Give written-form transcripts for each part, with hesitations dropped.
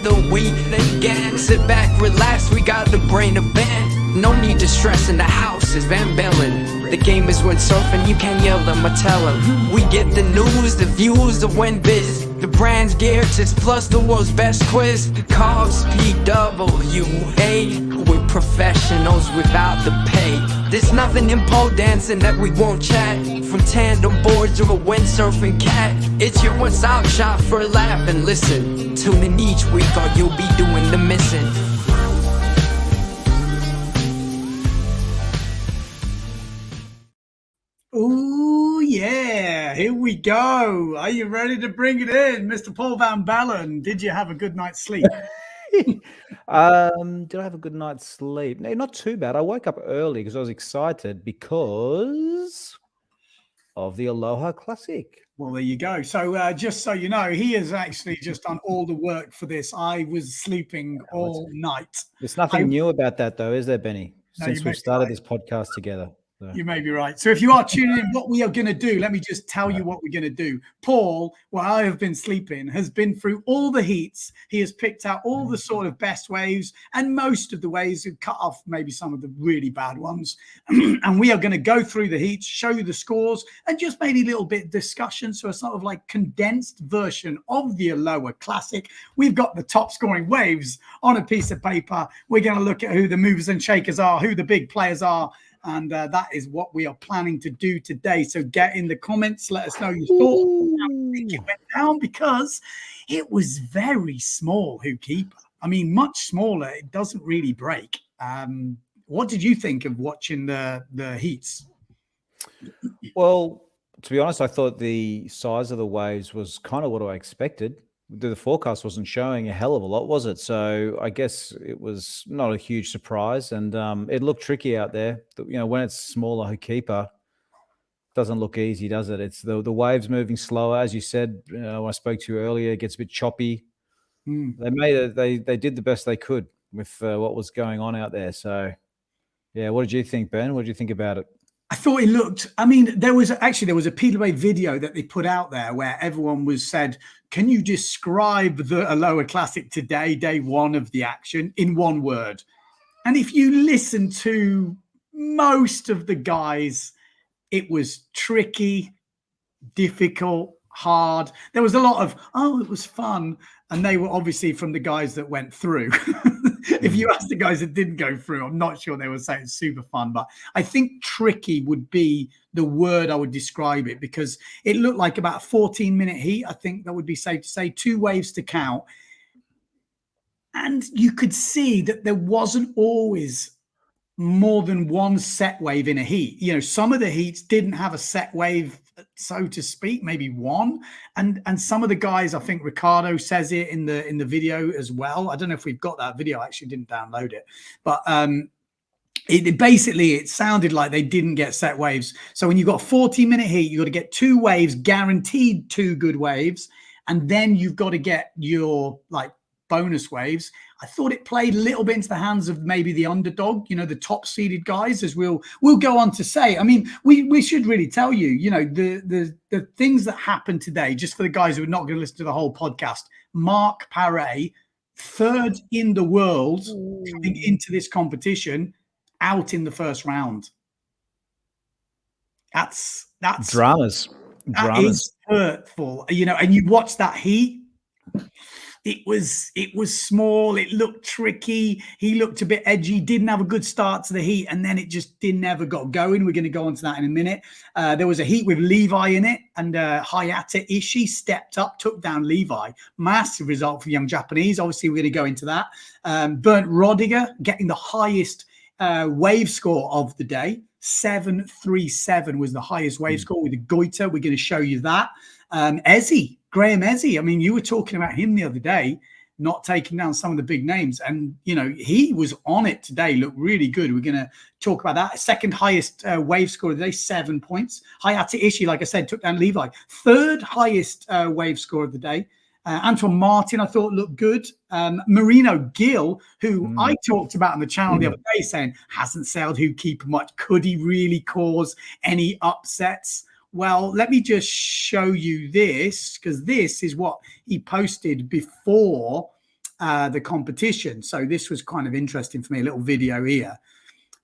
of the week again. Sit back, relax, we got the brain of band. No need to stress in the house, it's Van Bellen. The game is windsurfing, you can't yell them or tell them. We get the news, the views, the win biz. The brand's gear tips plus the world's best quiz. Cogs PWA, we're professionals without the pay. There's nothing in pole dancing that we won't chat. From tandem boards to a windsurfing cat. It's your one-stop shop for a laugh and listen. Tune in each week or you'll be doing the missing. Oh yeah, here we go. Are you ready to bring it in, Mr. Paul Van Bellen? Did you have a good night's sleep? Did I have a good night's sleep? No, not too bad. I woke up early because I was excited because of the Aloha Classic. Well, there you go. So just so you know, he has actually just done all the work for this. I was sleeping all night. There's nothing new about that, though, is there, Benny? No, Since we've started this podcast together. So. You may be right. So if you are tuning in, what we are going to do, let me just tell you what we're going to do. Paul, while I have been sleeping, has been through all the heats. He has picked out all the sort of best waves and most of the waves, and cut off maybe some of the really bad ones. And we are going to go through the heats, show you the scores, and just maybe a little bit of discussion. So a sort of like condensed version of the Aloha Classic. We've got the top scoring waves on a piece of paper. We're going to look at who the movers and shakers are, who the big players are. And that is what we are planning to do today. So get in the comments. Let us know your thoughts. How you think it went down, because it was very small, Hoopkeeper. I mean, much smaller. It doesn't really break. What did you think of watching the heats? Well, to be honest, I thought the size of the waves was kind of what I expected. The forecast wasn't showing a hell of a lot, was it? So I guess it was not a huge surprise, and it looked tricky out there. You know, when it's smaller, Hoopkeeper doesn't look easy, does it? It's the waves moving slower, as you said. When I spoke to you earlier, it gets a bit choppy. They did the best they could with what was going on out there. So yeah, what did you think, Ben? What did you think about it? I thought it looked, I mean, there was a PWA video that they put out there where everyone was said, can you describe the Aloha Classic today, day one of the action, in one word? And if you listen to most of the guys, it was tricky, difficult, hard. There was a lot of, oh, it was fun. And they were obviously from the guys that went through. If you ask the guys that didn't go through, I'm not sure they would say it's super fun. But I think tricky would be the word I would describe it, because it looked like about a 14-minute heat. I think that would be safe to say, 2 waves to count. And you could see that there wasn't always more than one set wave in a heat. You know, some of the heats didn't have a set wave, so to speak, maybe one. And some of the guys, I think Ricardo says it in the video as well. I don't know if we've got that video. I actually didn't download it. But it sounded like they didn't get set waves. So when you've got a 40-minute heat, you've got to get 2 waves, guaranteed 2 good waves. And then you've got to get your like bonus waves. I thought it played a little bit into the hands of maybe the underdog, you know, the top seeded guys, as we'll go on to say. I mean, we should really tell you, you know, the things that happened today, just for the guys who are not going to listen to the whole podcast. Mark Paré, 3rd in the world coming into this competition, out in the first round. That's dramas. That is hurtful, you know. And you watch that heat. It was small. It looked tricky. He looked a bit edgy. Didn't have a good start to the heat, and then it just never got going. We're going to go on to that in a minute. There was a heat with Levi in it, and Hayata Ishii stepped up, took down Levi. Massive result for the young Japanese. Obviously, we're going to go into that. Bernd Rodiger getting the highest wave score of the day. 737 was the highest wave score with the Goiter. We're going to show you that. Graham Ezzy, I mean, you were talking about him the other day, not taking down some of the big names. And, you know, he was on it today, looked really good. We're going to talk about that. 2nd highest wave score of the day, 7 points. Hayata Ishii, like I said, took down Levi. 3rd highest wave score of the day. Antoine Martin, I thought, looked good. Marino Gill, who I talked about on the channel the other day, saying hasn't sailed Hoopkeeper much. Could he really cause any upsets? Well, let me just show you this, because this is what he posted before the competition. So this was kind of interesting for me, a little video here.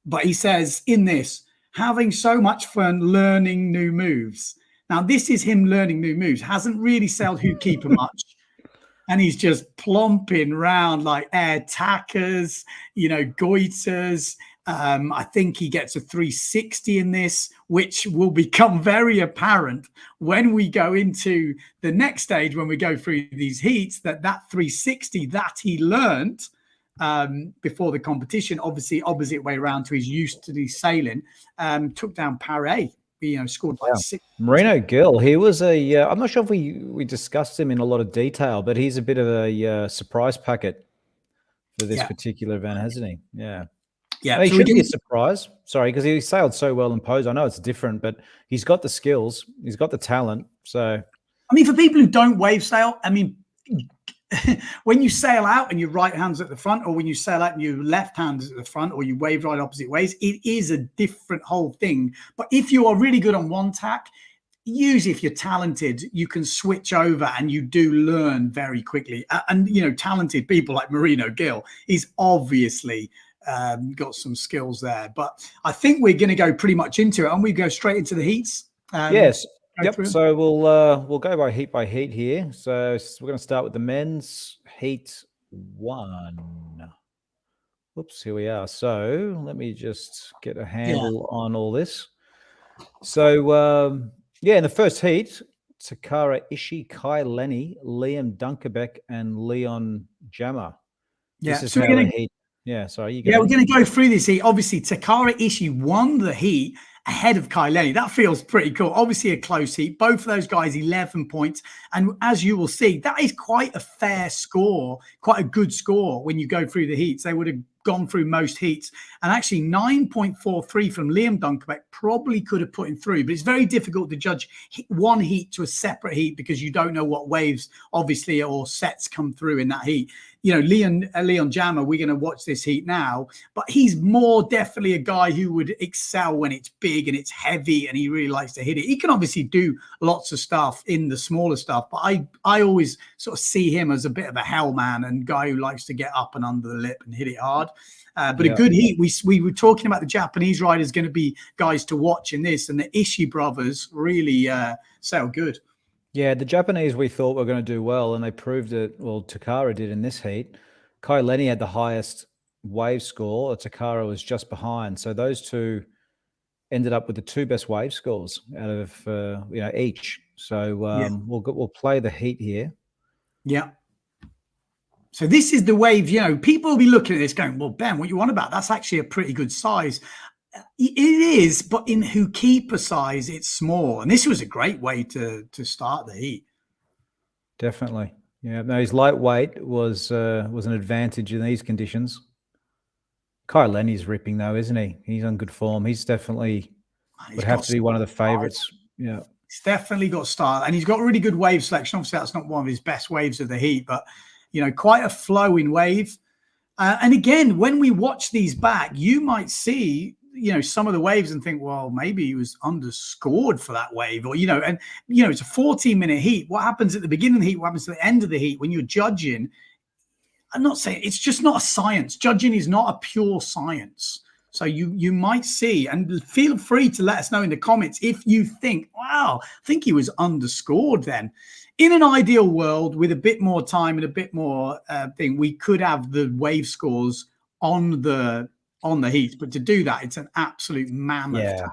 But he says in this, having so much fun learning new moves. Now, this is him learning new moves. Hasn't really sailed hoop keeper much. And he's just plomping round like air tackers, goiters. I think he gets a 360 in this, which will become very apparent when we go into the next stage, when we go through these heats, that 360 that he learned before the competition, obviously opposite way around to his used to the sailing, took down Paré. Scored like 6. Marino Gill, he was I'm not sure if we discussed him in a lot of detail, but he's a bit of a surprise packet for this particular event, hasn't he? Yeah. Yeah. No, he should be a surprise. Sorry, because he sailed so well in pose. I know it's different, but he's got the skills. He's got the talent. So, for people who don't wave sail, when you sail out and your right hand's at the front, or when you sail out and your left hand's at the front, or you wave right opposite ways, it is a different whole thing. But if you are really good on one tack, usually if you're talented, you can switch over and you do learn very quickly. And, talented people like Marino Gill, he's obviously got some skills there. But I think we're going to go pretty much into it, and we go straight into the heats. Yes. Yep. So we'll go by heat here. So we're going to start with the men's heat 1. Whoops, here we are. So let me just get a handle on all this. So in the first heat, Takara Ishii, Kai Lenny, Liam Dunkerbeck, and Leon Jammer. Yeah. This is how the heat. Yeah. Sorry. We're going to go through this heat. Obviously, Takara Ishii won the heat ahead of Kai Lenny. That feels pretty cool. Obviously a close heat. Both of those guys, 11 points. And as you will see, that is quite a fair score, quite a good score when you go through the heats. They would have gone through most heats. And actually 9.43 from Liam Dunkerbeck probably could have put him through. But it's very difficult to judge one heat to a separate heat because you don't know what waves, obviously, or sets come through in that heat. Leon Jammer, we're going to watch this heat now, but he's more definitely a guy who would excel when it's big and it's heavy and he really likes to hit it. He can obviously do lots of stuff in the smaller stuff, but I always sort of see him as a bit of a hellman and guy who likes to get up and under the lip and hit it hard. But a good heat. We were talking about the Japanese riders going to be guys to watch in this, and the Ishii brothers really sail good. Yeah, the Japanese we thought were going to do well, and they proved it. Well, Takara did in this heat. Kai Lenny had the highest wave score. Takara was just behind. So those two ended up with the 2 best wave scores out of each. So we'll play the heat here. Yeah. So this is the wave. People will be looking at this going, "Well, Ben, what you want about? That's actually a pretty good size." It is, but in who keeper size, it's small. And this was a great way to start the heat. Definitely. Yeah. No, his lightweight was an advantage in these conditions. Kai Lenny's ripping though, isn't he? He's on good form. He's definitely would have to be one of the favorites. Yeah. He's definitely got style, and he's got really good wave selection. Obviously, that's not one of his best waves of the heat, but quite a flowing wave. And again, when we watch these back, you might see some of the waves and think, well, maybe he was underscored for that wave, or it's a 14-minute heat. What happens at the beginning of the heat? What happens at the end of the heat? When you're judging, I'm not saying it's just not a science. Judging is not a pure science. So you might see, and feel free to let us know in the comments if you think, wow, I think he was underscored then. In an ideal world, with a bit more time and a bit more thing, we could have the wave scores on the heats, but to do that, it's an absolute mammoth task.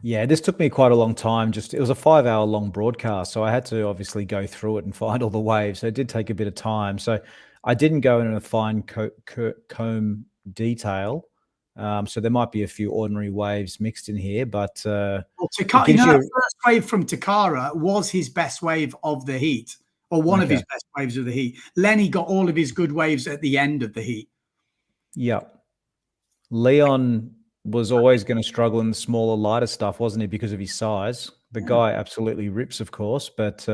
Yeah, this took me quite a long time. It was a 5-hour long broadcast, so I had to obviously go through it and find all the waves. So it did take a bit of time. So I didn't go in a fine comb detail. So there might be a few ordinary waves mixed in here, but the first wave from Takara was his best wave of the heat, or one of his best waves of the heat. Lenny got all of his good waves at the end of the heat. Yeah. Leon was always going to struggle in the smaller, lighter stuff, wasn't he, because of his size? The guy absolutely rips, of course, but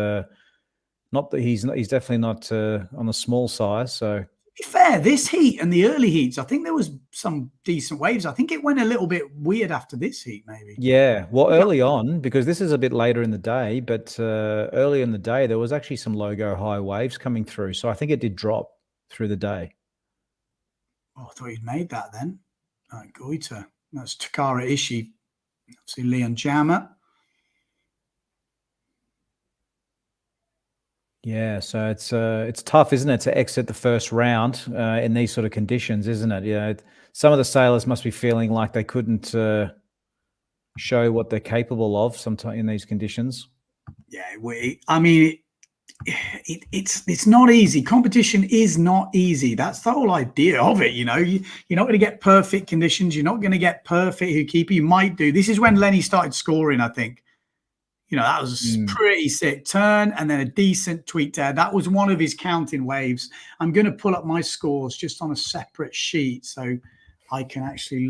not that he's definitely not on the small size. So, to be fair, this heat and the early heats, I think there was some decent waves. I think it went a little bit weird after this heat, maybe. Yeah, well, early on, because this is a bit later in the day, but early in the day, there was actually some logo high waves coming through. So I think it did drop. through the day. Oh, I thought he'd made that then. Goiter. That's Takara Ishii. See Leon Jammer. Yeah, so it's tough, isn't it, to exit the first round in these sort of conditions, isn't it? Yeah, some of the sailors must be feeling like they couldn't show what they're capable of sometimes in these conditions. Yeah, I mean, it's not easy. Competition is not easy. That's the whole idea of it. You know, you're not going to get perfect conditions. You're not going to get perfect who keeper. You might do. This is when Lenny started scoring, I think. You know, that was a pretty sick turn and then a decent tweak there. That was one of his counting waves. I'm going to pull up my scores just on a separate sheet so I can actually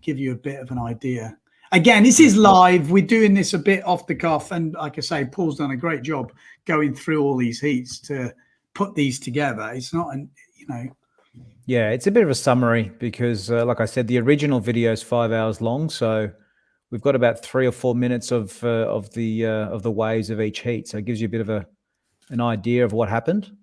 give you a bit of an idea. Again, this is live. We're doing this a bit off the cuff. And like I say, Paul's done a great job going through all these heats to put these together. It's not, Yeah, it's a bit of a summary because, like I said, the original video is 5 hours long. So we've got about 3 or 4 minutes of the waves of each heat. So it gives you a bit of an idea of what happened.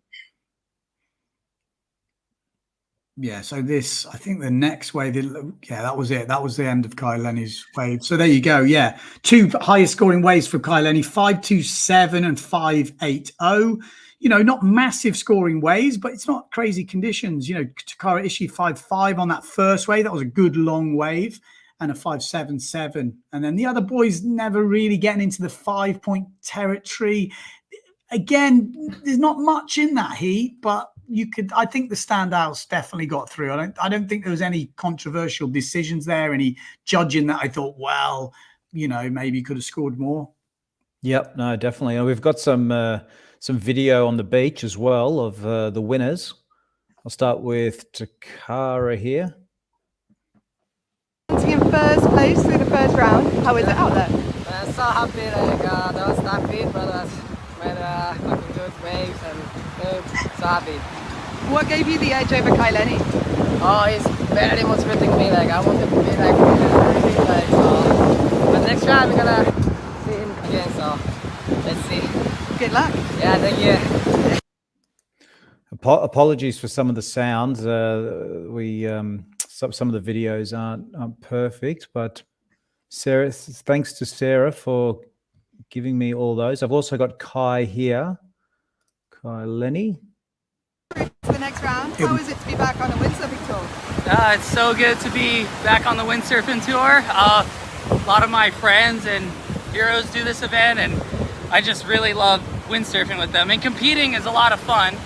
Yeah, so this, I think the next wave, that was it. That was the end of Kai Lenny's wave. So there you go. Yeah, 2 highest scoring waves for Kai Lenny, 5.27 and 5.80. You know, not massive scoring waves, but it's not crazy conditions. You know, Takara Ishii 5.5 on that first wave. That was a good long wave, and a 5.77. And then the other boys never really getting into the 5-point territory. Again, there's not much in that heat, but I think the standouts definitely got through. I don't think there was any controversial decisions there, any judging that I thought, well, you know, maybe could have scored more. Yep, no, definitely. And we've got some video on the beach as well of the winners. I'll start with Takara here. In first place through the first round. How is it out there? So happy, that was not big, but made fucking good waves and so happy. What gave you the edge over Kai Lenny? Oh, he's very motivating me. Like I want to be like really like so. But next round we're gonna see him again. So let's see. Good luck. Yeah, thank you. Apologies for some of the sounds. Some of the videos aren't perfect, but Sarah, thanks to Sarah for giving me all those. I've also got Kai here, Kai Lenny. The next round. How is it to be back on a windsurfing tour? It's so good to be back on the windsurfing tour. A lot of my friends and heroes do this event, and I just really love windsurfing with them. And competing is a lot of fun.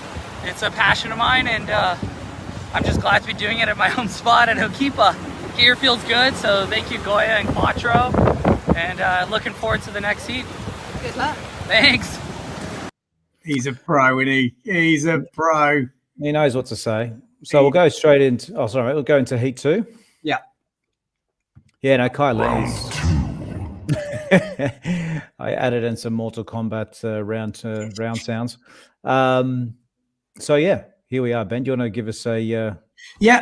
It's a passion of mine, and I'm just glad to be doing it at my home spot at Hokipa. Gear feels good, so thank you Goya and Quattro, and looking forward to the next heat. Good luck. Thanks. He's a pro, isn't he? He's a pro. He knows what to say. So we'll go straight into, we'll go into heat 2. Yeah. Yeah, no, Kai Lenny's. I added in some Mortal Kombat round sounds. So yeah, here we are. Ben, do you want to give us a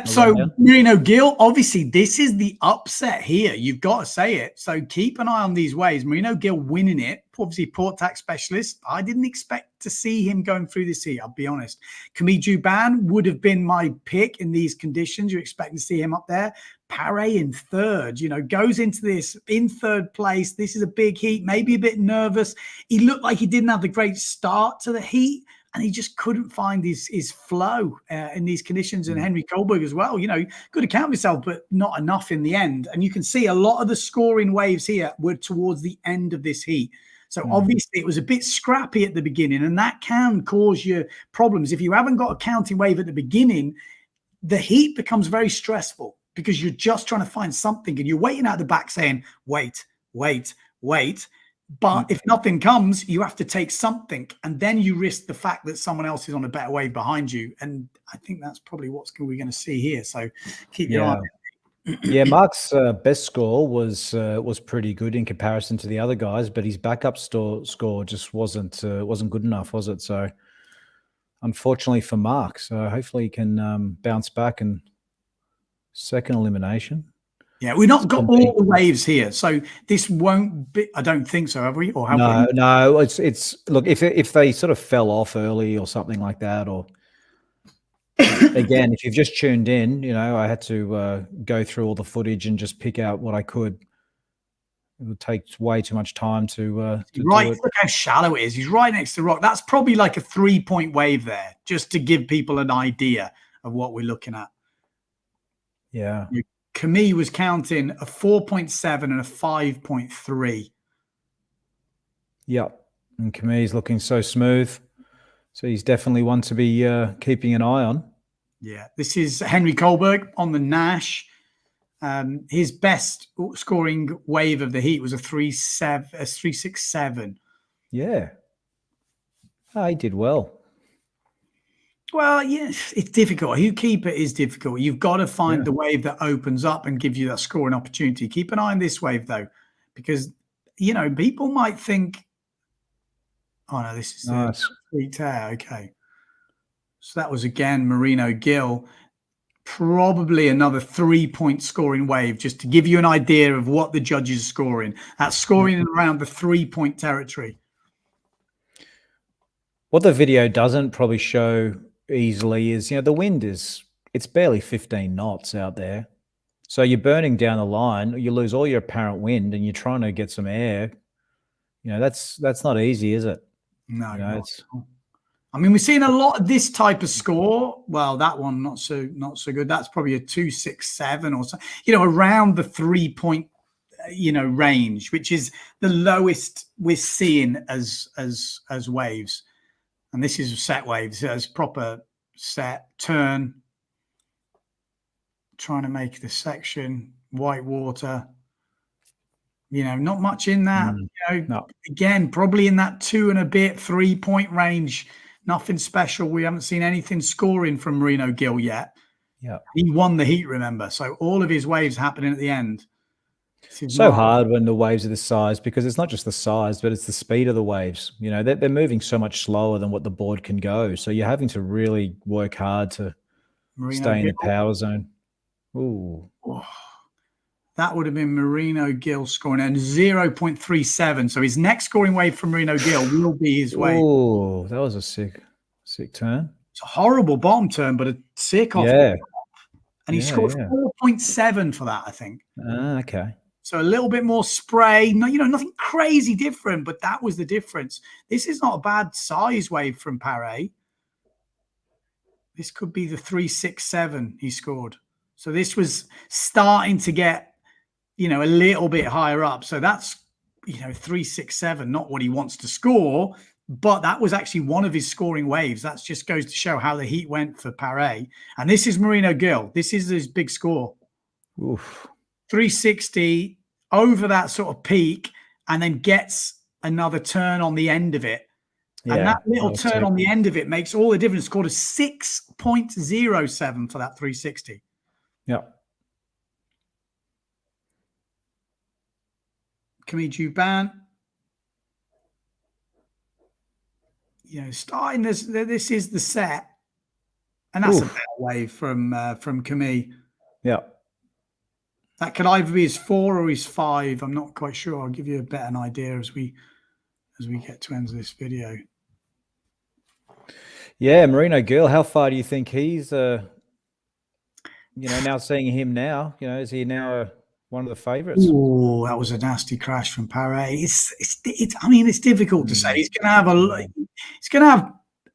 so Marino Gill, obviously this is the upset here. You've got to say it. So keep an eye on these waves. Marino Gill winning it. Obviously port tax specialist. I didn't expect to see him going through this heat, I'll be honest. Camille Juban would have been my pick in these conditions. You're expecting to see him up there. Paré in third, you know, goes into this in third place. This is a big heat, maybe a bit nervous. He looked like he didn't have the great start to the heat, and he just couldn't find his flow in these conditions. And Henry Kohlberg as well, you know, could account for himself, but not enough in the end. And you can see a lot of the scoring waves here were towards the end of this heat. So obviously it was a bit scrappy at the beginning, and that can cause you problems. If you haven't got a counting wave at the beginning, the heat becomes very stressful because you're just trying to find something and you're waiting out the back saying, wait. But if nothing comes, you have to take something, and then you risk the fact that someone else is on a better wave behind you. And I think that's probably what we're going to see here. So keep your eye on it. Yeah, Mark's best score was pretty good in comparison to the other guys, but his backup score just wasn't good enough, was it? So unfortunately for Mark, so hopefully he can bounce back and second elimination. Yeah, we've not got all the waves here, so this won't be. I don't think so, have we? Or have we? No. It's look, if they sort of fell off early or something like that, or Again, if you've just tuned in, I had to go through all the footage and just pick out what I could. It would take way too much time to do it. Look how shallow it is. He's right next to the rock. That's probably like a 3-point wave there, just to give people an idea of what we're looking at. Yeah. Camille was counting a 4.7 and a 5.3. Yep. And Camille's looking so smooth. So he's definitely one to be keeping an eye on. Yeah. This is Henry Kohlberg on the Nash. His best scoring wave of the heat was a 3.67. Yeah. Oh, he did well. Well, yes, it's difficult. Who keep it is difficult. You've got to find the wave that opens up and gives you that scoring opportunity. Keep an eye on this wave, though, because, people might think, oh, no, this is nice. the sweet tear. Okay. So that was, again, Marino Gill. Probably another 3-point scoring wave, just to give you an idea of what the judges are scoring. That's scoring around the 3-point territory. What the video doesn't probably show easily is, the wind it's barely 15 knots out there. So you're burning down the line, you lose all your apparent wind and you're trying to get some air. That's not easy, is it? No, we're seeing a lot of this type of score. Well, that one not so good. That's probably a 2.67 or so. Around the 3-point, range, which is the lowest we're seeing as waves. And this is set waves as proper set turn. Trying to make the section white water. Not much in that. No. Again, probably in that 2 and a bit, 3-point range. Nothing special. We haven't seen anything scoring from Marino Gill yet. Yeah. He won the heat, remember. So all of his waves happening at the end. So hard when the waves are this size, because it's not just the size, but it's the speed of the waves. They're moving so much slower than what the board can go. So you're having to really work hard to stay in the power zone. Ooh. Oh, that would have been Marino Gill scoring and 0.37. So his next scoring wave from Marino Gill will be his wave. Oh, that was a sick turn. It's a horrible bottom turn, but a sick off. Yeah. And he scored 4.7 for that, I think. Okay. So a little bit more spray. No, nothing crazy different, but that was the difference. This is not a bad size wave from Paré. This could be the 3.67 he scored. So this was starting to get, a little bit higher up. So that's, 3.67, not what he wants to score, but that was actually one of his scoring waves. That just goes to show how the heat went for Paré. And this is Marino Gill. This is his big score. Oof. 360 over that sort of peak, and then gets another turn on the end of it. Yeah, and that little turn on the end of it makes all the difference. Scored a 6.07 for that 360. Yeah. Camille Juban. Starting this is the set. And that's a better wave from Camille. Yeah. That could either be his 4 or his 5. I'm not quite sure. I'll give you a better idea as we get to end this video. Yeah, Marino Gill, how far do you think he's now seeing him now, is he now one of the favorites? Oh, that was a nasty crash from Paré. It's difficult to say. He's going to have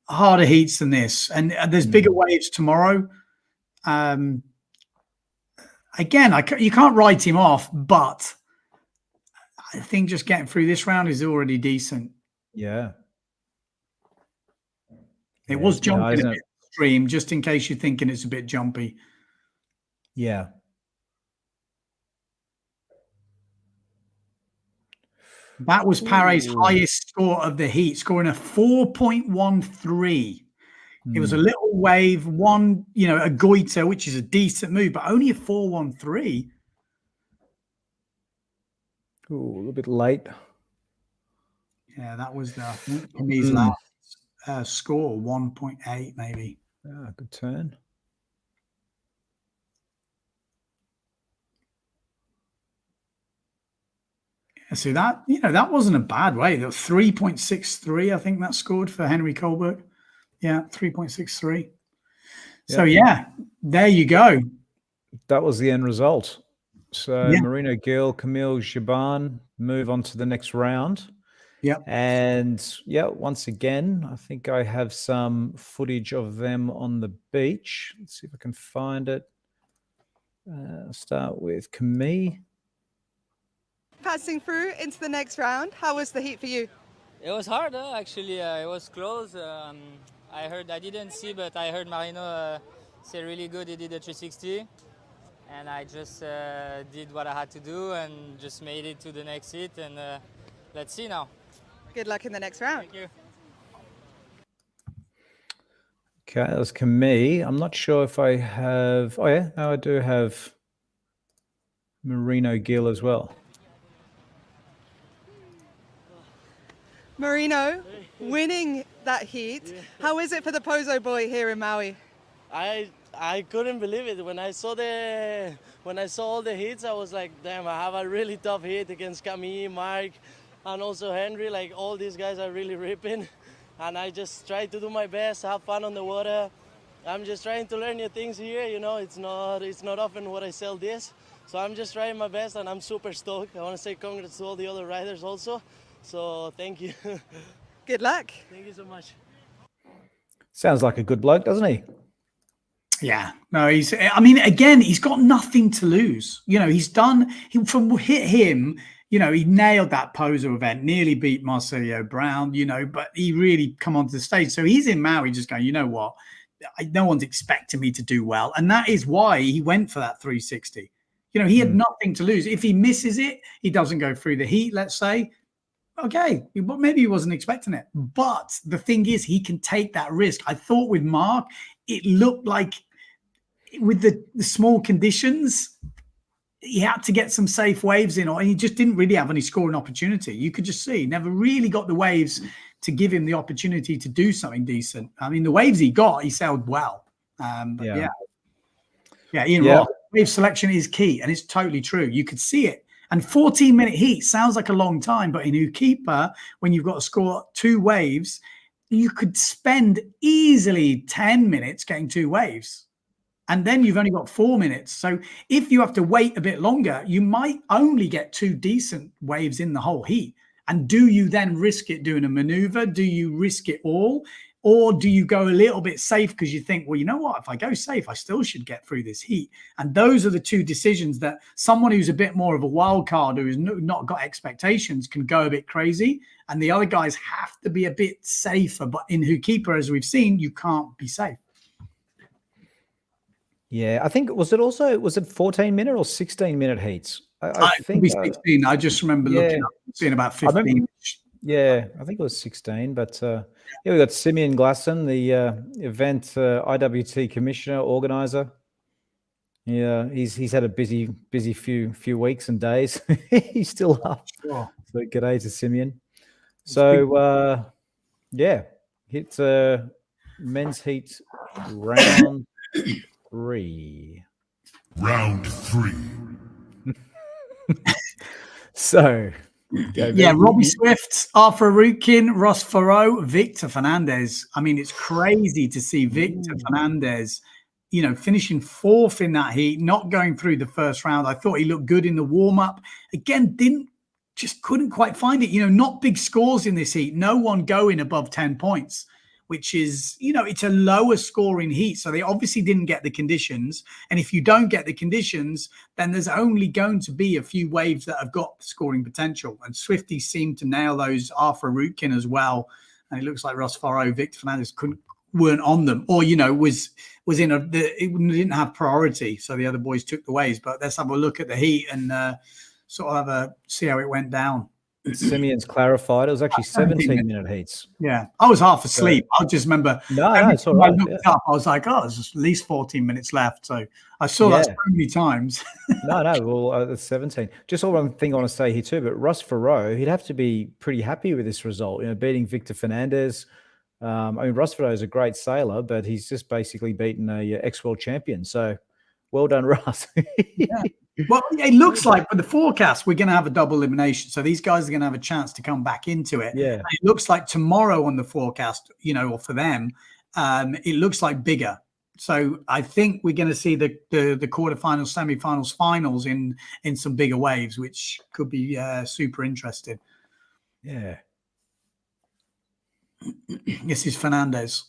harder heats than this, and there's bigger waves tomorrow. Again, you can't write him off, but I think just getting through this round is already decent. Yeah. It was jumping a bit extreme, just in case you're thinking it's a bit jumpy. Yeah. That was Paré's highest score of the heat, scoring a 4.13. It was a little wave, a goiter, which is a decent move, but only a 4.13. Ooh, a little bit late. Yeah, that was Camille's last score, 1.8 maybe. Good turn. Yeah, so that wasn't a bad way. That was 3.63, I think that scored for Henry Kohlberg. Yeah, 3.63. So yeah, there you go. That was the end result. So Yeah. Marino Gill, Camille Giban move on to the next round. Yeah. And yeah, once again, I think I have some footage of them on the beach. Let's see if I can find it. Start with Camille. Passing through into the next round, how was the heat for you? It was hard, actually. It was close. I didn't see, but I heard Marino say really good. He did a 360, and I just did what I had to do and just made it to the next heat. And let's see now. Good luck in the next round. Thank you. Okay, that was Camille. I'm not sure if I have. Oh yeah, no, I do have Marino Gill as well. Marino, winning that heat. How is it for the Pozo boy here in Maui? I couldn't believe it when I saw all the hits. I was like, damn, I have a really tough hit against Camille, Mark, and also Henry. Like, all these guys are really ripping, and I just try to do my best, have fun on the water. I'm just trying to learn new things here. You know, it's not often what I sell this, so I'm just trying my best, and I'm super stoked. I want to say congrats to all the other riders also. So thank you. Good luck. Thank you so much. Sounds like a good bloke, doesn't he? Yeah, no, I mean, again, he's got nothing to lose. You know, hit him, you know, he nailed that Pozo event, nearly beat Marcelio Brown, you know, but he really come onto the stage. So he's in Maui just going, you know what? No one's expecting me to do well. And that is why he went for that 360. You know, he had nothing to lose. If he misses it, he doesn't go through the heat, let's say. Okay, but maybe he wasn't expecting it. But the thing is, he can take that risk. I thought with Mark, it looked like with the small conditions, he had to get some safe waves in, and he just didn't really have any scoring opportunity. You could just see, he never really got the waves to give him the opportunity to do something decent. I mean, the waves he got, he sailed well. But Ian Ross, wave selection is key, and it's totally true. You could see it. And 14-minute heat sounds like a long time, but in Ukeeper, when you've got to score 2 waves, you could spend easily 10 minutes getting 2 waves. And then you've only got 4 minutes. So if you have to wait a bit longer, you might only get 2 decent waves in the whole heat. And do you then risk it doing a maneuver? Do you risk it all? Or do you go a little bit safe because you think, well, you know what? If I go safe, I still should get through this heat. And those are the 2 decisions that someone who's a bit more of a wild card, who's not got expectations, can go a bit crazy. And the other guys have to be a bit safer. But in Ukeeper, as we've seen, you can't be safe. Yeah, I think, was it 14-minute or 16-minute heats? I think 16. I just remember looking up and seeing about 15. Yeah, I think it was 16. But we got Simeon Glasson, the event IWT commissioner, organizer. Yeah, he's had a busy few weeks and days. He's still up. Sure. So g'day to Simeon. So hit men's heat round 3. Round 3. So, Robbie Swift, Arthur Rutkin, Ross Farrow, Victor Fernandez. I mean, it's crazy to see Victor Fernandez, you know, finishing 4th in that heat, not going through the first round. I thought he looked good in the warm-up. Again, couldn't quite find it. You know, not big scores in this heat. No one going above 10 points. Which is, you know, it's a lower scoring heat. So they obviously didn't get the conditions. And if you don't get the conditions, then there's only going to be a few waves that have got scoring potential. And Swifty seemed to nail those, Arthur Rutkin as well. And it looks like Ross Farrow, Victor Fernandez weren't on them, or, you know, it didn't have priority. So the other boys took the waves. But let's have a look at the heat and sort of see how it went down. Simeon's clarified. It was actually 17-minute heats. Yeah, I was half asleep. I just remember. No, it's all right. I looked up. I was like, "Oh, there's at least 14 minutes left." So I saw that so many times. No. Well, it's 17. Just one thing I want to say here too. But Ross Farrow, he'd have to be pretty happy with this result. You know, beating Victor Fernandez. I mean, Ross Farrow is a great sailor, but he's just basically beaten a ex-world champion. So, well done, Ross. Well, it looks like for the forecast, we're going to have a double elimination. So these guys are going to have a chance to come back into it. Yeah. And it looks like tomorrow on the forecast, you know, or for them, it looks like bigger. So I think we're going to see the quarterfinals, semifinals, finals in some bigger waves, which could be super interesting. Yeah. This is Fernandez.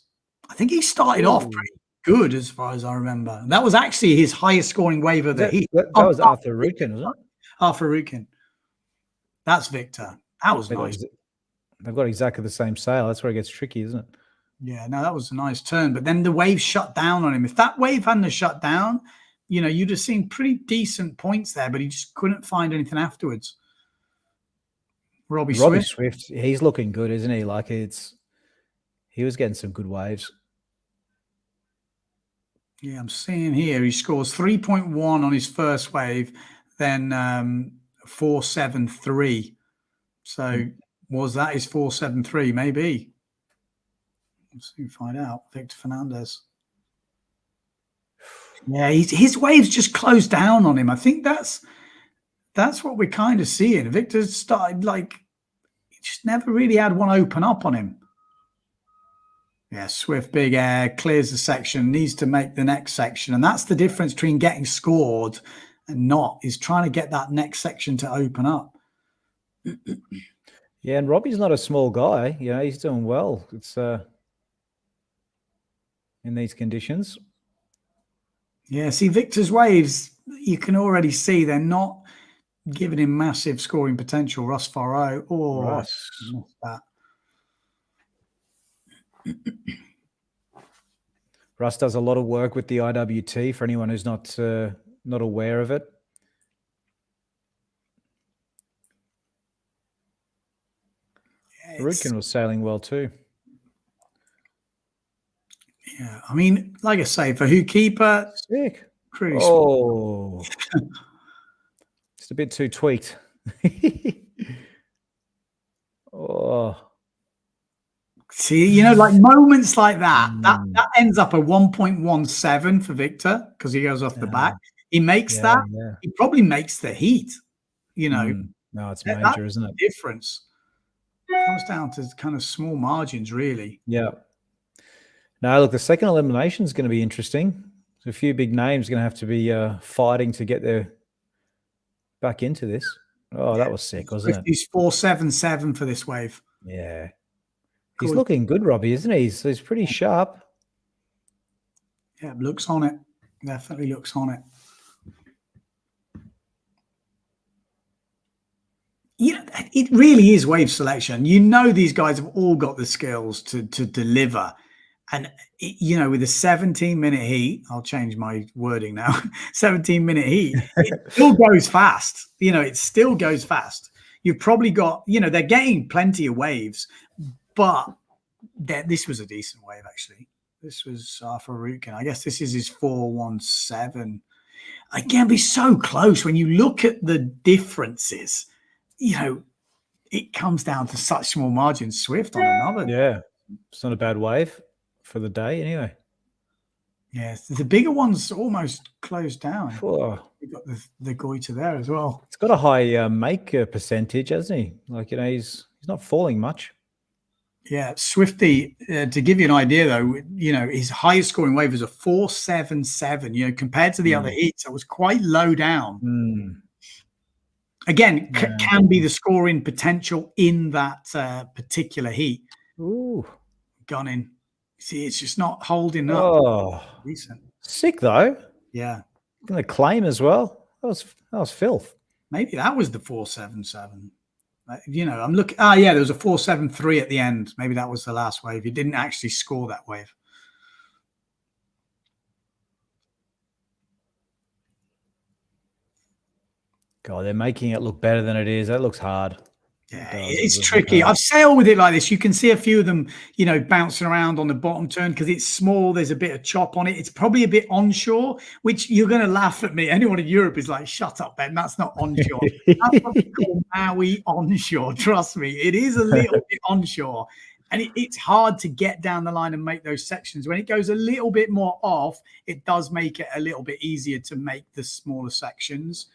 I think he started off pretty good as far as I remember. That was actually his highest scoring wave of the heat. That was Arthur Rukin, wasn't it? Arthur Rukin. That's Victor. That was nice. They've got exactly the same sail. That's where it gets tricky, isn't it? Yeah, no, that was a nice turn. But then the wave shut down on him. If that wave hadn't shut down, you'd have seen pretty decent points there, but he just couldn't find anything afterwards. Robbie Swift, he's looking good, isn't he? Like he was getting some good waves. Yeah, I'm seeing here he scores 3.1 on his first wave, then 4.73. So was that his 4.73? Maybe. Let's see, find out. Victor Fernandez. Yeah, his waves just closed down on him. I think that's what we're kind of seeing. Victor started he just never really had one open up on him. Yeah, Swift, big air, clears the section, needs to make the next section. And that's the difference between getting scored and not, is trying to get that next section to open up. Yeah, and Robbie's not a small guy. He's doing well. It's in these conditions. Yeah, see, Victor's waves, you can already see they're not giving him massive scoring potential. Russ Farrow. That. Russ does a lot of work with the IWT for anyone who's not aware of it. Rukin was sailing well too. Yeah, I mean, like I say, for who keeper, sick. Pretty just a bit too tweaked. See, like moments like that ends up a 1.17 for Victor because he goes off the back. He makes that. Yeah. He probably makes the heat. No, it's major, isn't it? Difference. It comes down to kind of small margins, really. Yeah. Now, look, the second elimination is going to be interesting. A few big names going to have to be fighting to get back into this. Oh, that was sick, wasn't it? He's 4.77 for this wave. Yeah. He's looking good, Robbie, isn't he? He's pretty sharp. Yeah, looks on it. Definitely looks on it. It really is wave selection. These guys have all got the skills to deliver. And, with a 17-minute heat, I'll change my wording now, 17-minute heat, it still goes fast. It still goes fast. You've probably got, they're getting plenty of waves, but this was a decent wave, actually. This was Arthur Rukin. I guess this is his 4.17. Again, be so close. When you look at the differences, it comes down to such small margins. Swift on another. Yeah, it's not a bad wave for the day anyway. Yes, the bigger one's almost closed down. Oh. You've got the goiter there as well. It's got a high make percentage, hasn't he? He's not falling much. Yeah, Swifty, to give you an idea though, his highest scoring wave was a 4.77. Compared to the other heats, it was quite low down. Again, can be the scoring potential in that particular heat. Ooh, Gunning. See, it's just not holding up. Oh, decent. Sick though. Yeah, going to claim as well. That was filth. Maybe that was the 4.77. I'm looking. Yeah, there was a 4.73 at the end. Maybe that was the last wave. He didn't actually score that wave. God, they're making it look better than it is. That looks hard. Yeah, it's tricky. I've sailed with it like this. You can see a few of them, bouncing around on the bottom turn because it's small. There's a bit of chop on it. It's probably a bit onshore, which you're going to laugh at me. Anyone in Europe is like, shut up, Ben. That's not onshore. That's what we call Maui onshore. Trust me. It is a little bit onshore. And it's hard to get down the line and make those sections. When it goes a little bit more off, it does make it a little bit easier to make the smaller sections.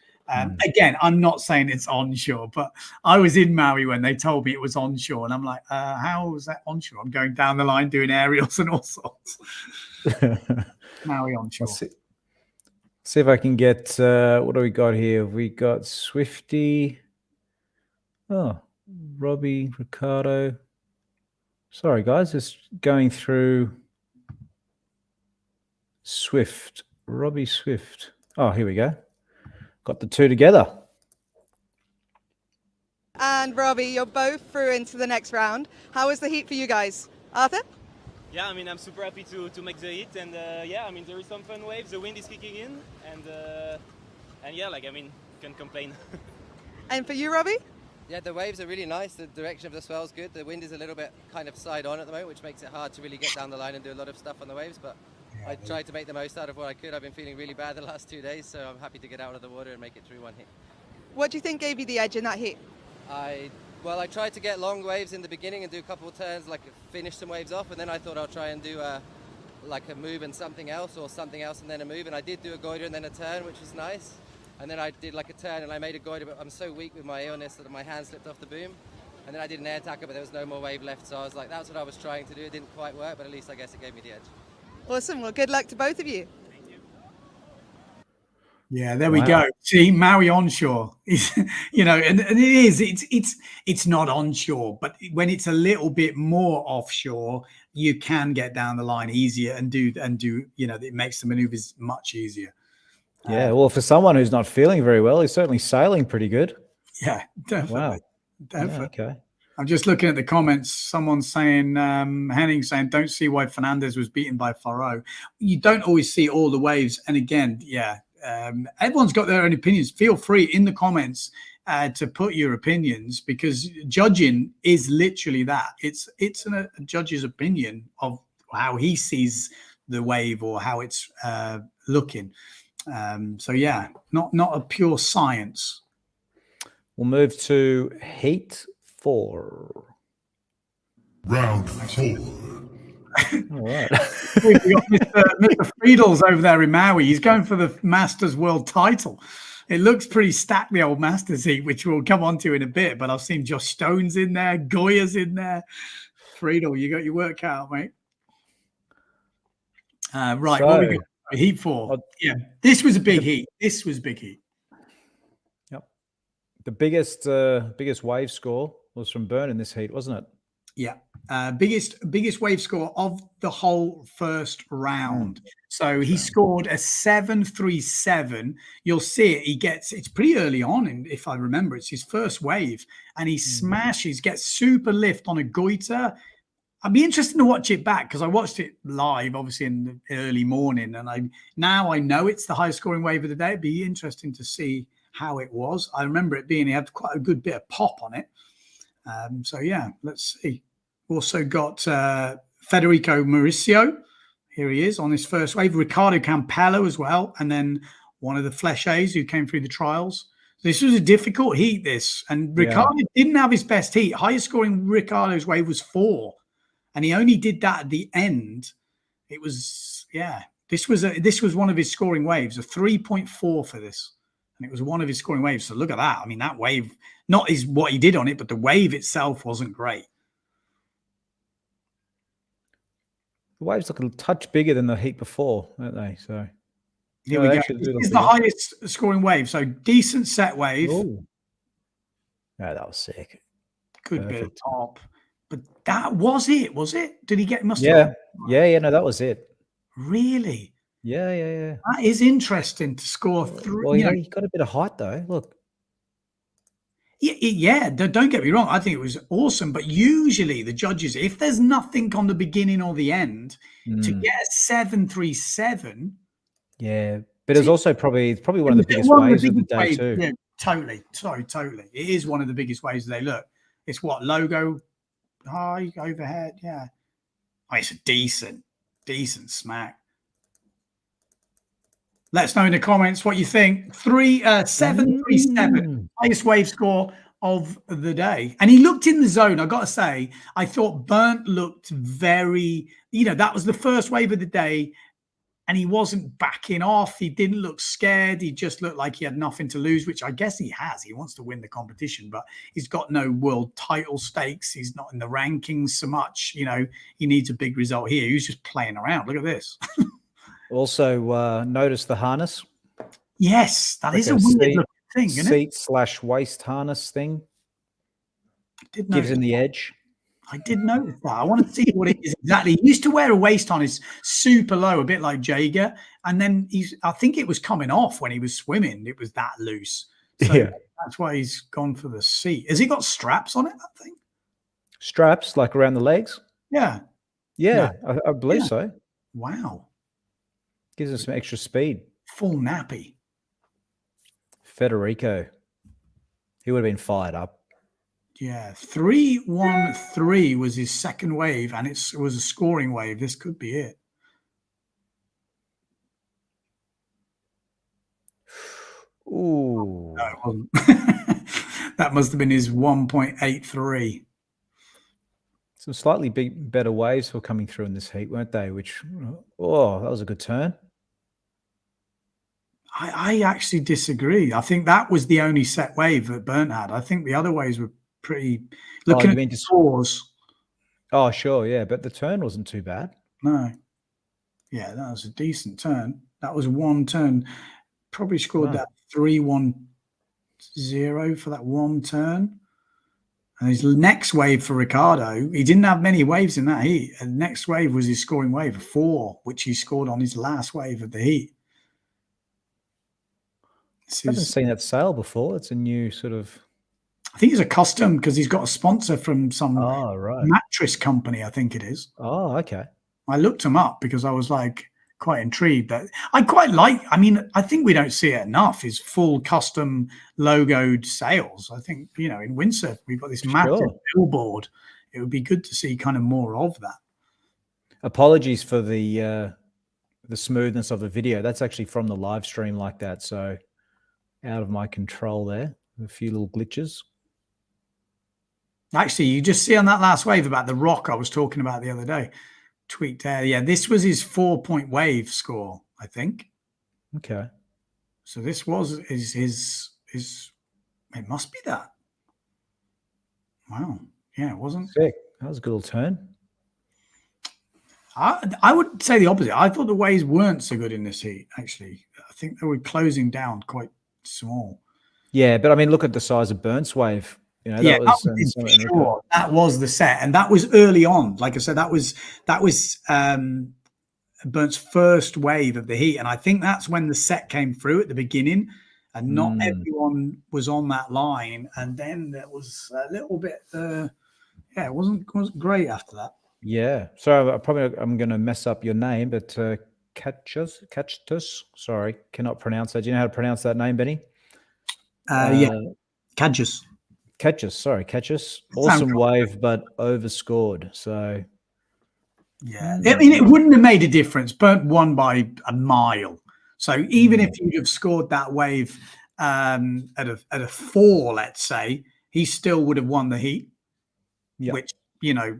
Again, I'm not saying it's onshore, but I was in Maui when they told me it was onshore. And I'm like, how was that onshore? I'm going down the line doing aerials and all sorts. Maui onshore. Let's see if I can get, what do we got here? We got Swifty. Oh, Robbie, Ricardo. Sorry, guys, just going through Swift. Robbie Swift. Oh, here we go. Got the two together. And Robbie, you're both through into the next round. How was the heat for you guys? Arthur? Yeah, I mean, I'm super happy to make the heat, and yeah, I mean, there is some fun waves. The wind is kicking in, and yeah, like, I mean, can't complain. And for you, Robbie? Yeah, the waves are really nice. The direction of the swell is good. The wind is a little bit kind of side on at the moment, which makes it hard to really get down the line and do a lot of stuff on the waves. But I tried to make the most out of what I could. I've been feeling really bad the last 2 days, so I'm happy to get out of the water and make it through one hit. What do you think gave you the edge in that heat? Well, I tried to get long waves in the beginning and do a couple of turns, like finish some waves off, and then I thought I'll try and do like a move and something else, or something else and then a move. And I did do a goiter and then a turn, which was nice. And then I did like a turn and I made a goiter, but I'm so weak with my illness that my hand slipped off the boom. And then I did an air tacker, but there was no more wave left. So I was like, that's what I was trying to do. It didn't quite work, but at least I guess it gave me the edge. Awesome. Well, good luck to both of you. Yeah, there we go. See, Maui onshore is, you know, and it is, it's not onshore, but when it's a little bit more offshore, you can get down the line easier and do, you know, it makes the maneuvers much easier. Yeah, well, for someone who's not feeling very well, he's certainly sailing pretty good. Yeah, definitely. Wow. Definitely. Yeah, okay. I'm just looking at the comments. Someone's saying, Henning saying, don't see why Fernandez was beaten by Faro. You don't always see all the waves. And again, yeah, everyone's got their own opinions. Feel free in the comments to put your opinions, because judging is literally that. It's a judge's opinion of how he sees the wave or how it's looking. So yeah, not a pure science. We'll move to Heat 4. Round 4. All right. We've got Mr. Friedel's over there in Maui. He's going for the Masters World title. It looks pretty stacked, the old Masters heat, which we'll come on to in a bit. But I've seen Josh Stone's in there, Goya's in there. Friedel, you got your work out, mate. Right, So, what we got? Heat 4. Yeah, this was a big heat. This was big heat. Yep. The biggest wave score was from Byrne in this heat, wasn't it? Yeah. Biggest wave score of the whole first round. So he scored a 737. You'll see it. It's pretty early on, and if I remember, it's his first wave, and he smashes, gets super lift on a goiter. I'd be interested to watch it back, because I watched it live, obviously in the early morning, and now I know it's the highest scoring wave of the day. It'd be interesting to see how it was. I remember it being, he had quite a good bit of pop on it. So yeah, let's see. Also got Federico Mauricio. Here he is on his first wave. Ricardo Campello as well, and then one of the Fleches who came through the trials. This was a difficult heat, this, and Ricardo didn't have his best heat. Highest scoring Ricardo's wave was 4. And he only did that at the end. It was, yeah, this was one of his scoring waves, a 3.4 for this. And it was one of his scoring waves. So look at that. I mean, that wave, not is what he did on it, but the wave itself wasn't great. The waves look a touch bigger than the heat before, aren't they? So here we go. This is the highest scoring wave. So decent set wave. Ooh. Yeah, that was sick. Good bit of top. But that was it, was it? Did he get? No, that was it. Really? Yeah. That is interesting to score 3. Well, he got a bit of height though. Look. Yeah, don't get me wrong. I think it was awesome. But usually the judges, if there's nothing on the beginning or the end, to get a 737. Yeah, but it's also probably one of the biggest waves of the day too. Yeah, totally. Sorry, totally. It is one of the biggest waves of the day. Look, it's what, logo high overhead. Yeah. Oh, it's a decent smack. Let us know in the comments what you think. 737, highest wave score of the day. And he looked in the zone. I got to say, I thought Burnt looked very, that was the first wave of the day. And he wasn't backing off. He didn't look scared. He just looked like he had nothing to lose, which I guess he has. He wants to win the competition, but he's got no world title stakes. He's not in the rankings so much. He needs a big result here. He was just playing around. Look at this. Also, notice the harness. Yes, that Like is a weird looking thing, isn't it? Seat/waist harness thing. I did Gives notice. him the edge. I did notice that. I want to see what it is exactly. He used to wear a waist harness super low, a bit like Jaeger, and then I think it was coming off when he was swimming. It was that loose, so Yeah. that's why he's gone for the seat. Has he got straps on it? That thing? Straps like around the legs. Yeah. Yeah, No. I believe Yeah. so. Wow. Gives him some extra speed. Full nappy. Federico. He would have been fired up. Yeah, 3-1-3 was his second wave, and it was a scoring wave. This could be it. Ooh. No, it wasn't. That must have been his 1.83. Some slightly better waves were coming through in this heat, weren't they? Which, oh, that was a good turn. I actually disagree. I think that was the only set wave that Burnt had. I think the other waves were pretty. Looking at the scores. Oh, sure, yeah, but the turn wasn't too bad. No. Yeah, that was a decent turn. That was one turn. Probably scored that 3-1-0 for that one turn. And his next wave for Ricardo, he didn't have many waves in that heat. And the next wave was his scoring wave, a 4, which he scored on his last wave of the heat. I haven't seen that sail before. It's a new sort of... I think it's a custom because he's got a sponsor from some right. mattress company, I think it is. Oh, okay. I looked him up because I was like quite intrigued. That I quite like. I mean, I think we don't see it enough. Is full custom logoed sails. I think in windsurf we've got this massive billboard. It would be good to see kind of more of that. Apologies for the smoothness of the video. That's actually from the live stream like that. So out of my control there. A few little glitches. Actually, you just see on that last wave about the rock I was talking about the other day. Tweaked there. Yeah, this was his 4-point wave score, I think. Okay. So this was his it must be that. Wow. Yeah, it wasn't. Sick. That was a good little turn. I would say the opposite. I thought the waves weren't so good in this heat, actually. I think they were closing down quite small. Yeah, but I mean, look at the size of Burnt's wave. That was the set, and that was early on. Like I said, that was Burnt's first wave of the heat, and I think that's when the set came through at the beginning, and not everyone was on that line. And then there was a little bit, it wasn't great after that. Yeah, so I'm going to mess up your name, but Catchtus. Sorry, cannot pronounce that. Do you know how to pronounce that name, Benny? Yeah, Catchus. Sorry, Catchus. Awesome wave, but overscored. So, yeah, I mean, it wouldn't have made a difference. Burnt won by a mile. So even if you'd have scored that wave at a 4, let's say, he still would have won the heat. Yep.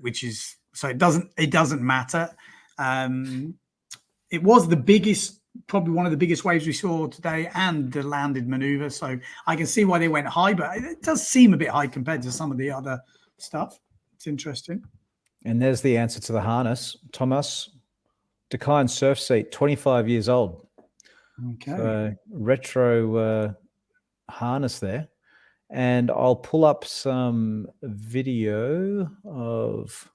Which is so it doesn't matter. It was the biggest. Probably one of the biggest waves we saw today, and the landed maneuver. So I can see why they went high, but it does seem a bit high compared to some of the other stuff. It's interesting. And there's the answer to the harness. Thomas, Decline surf seat, 25 years old. Okay. So retro harness there. And I'll pull up some video of,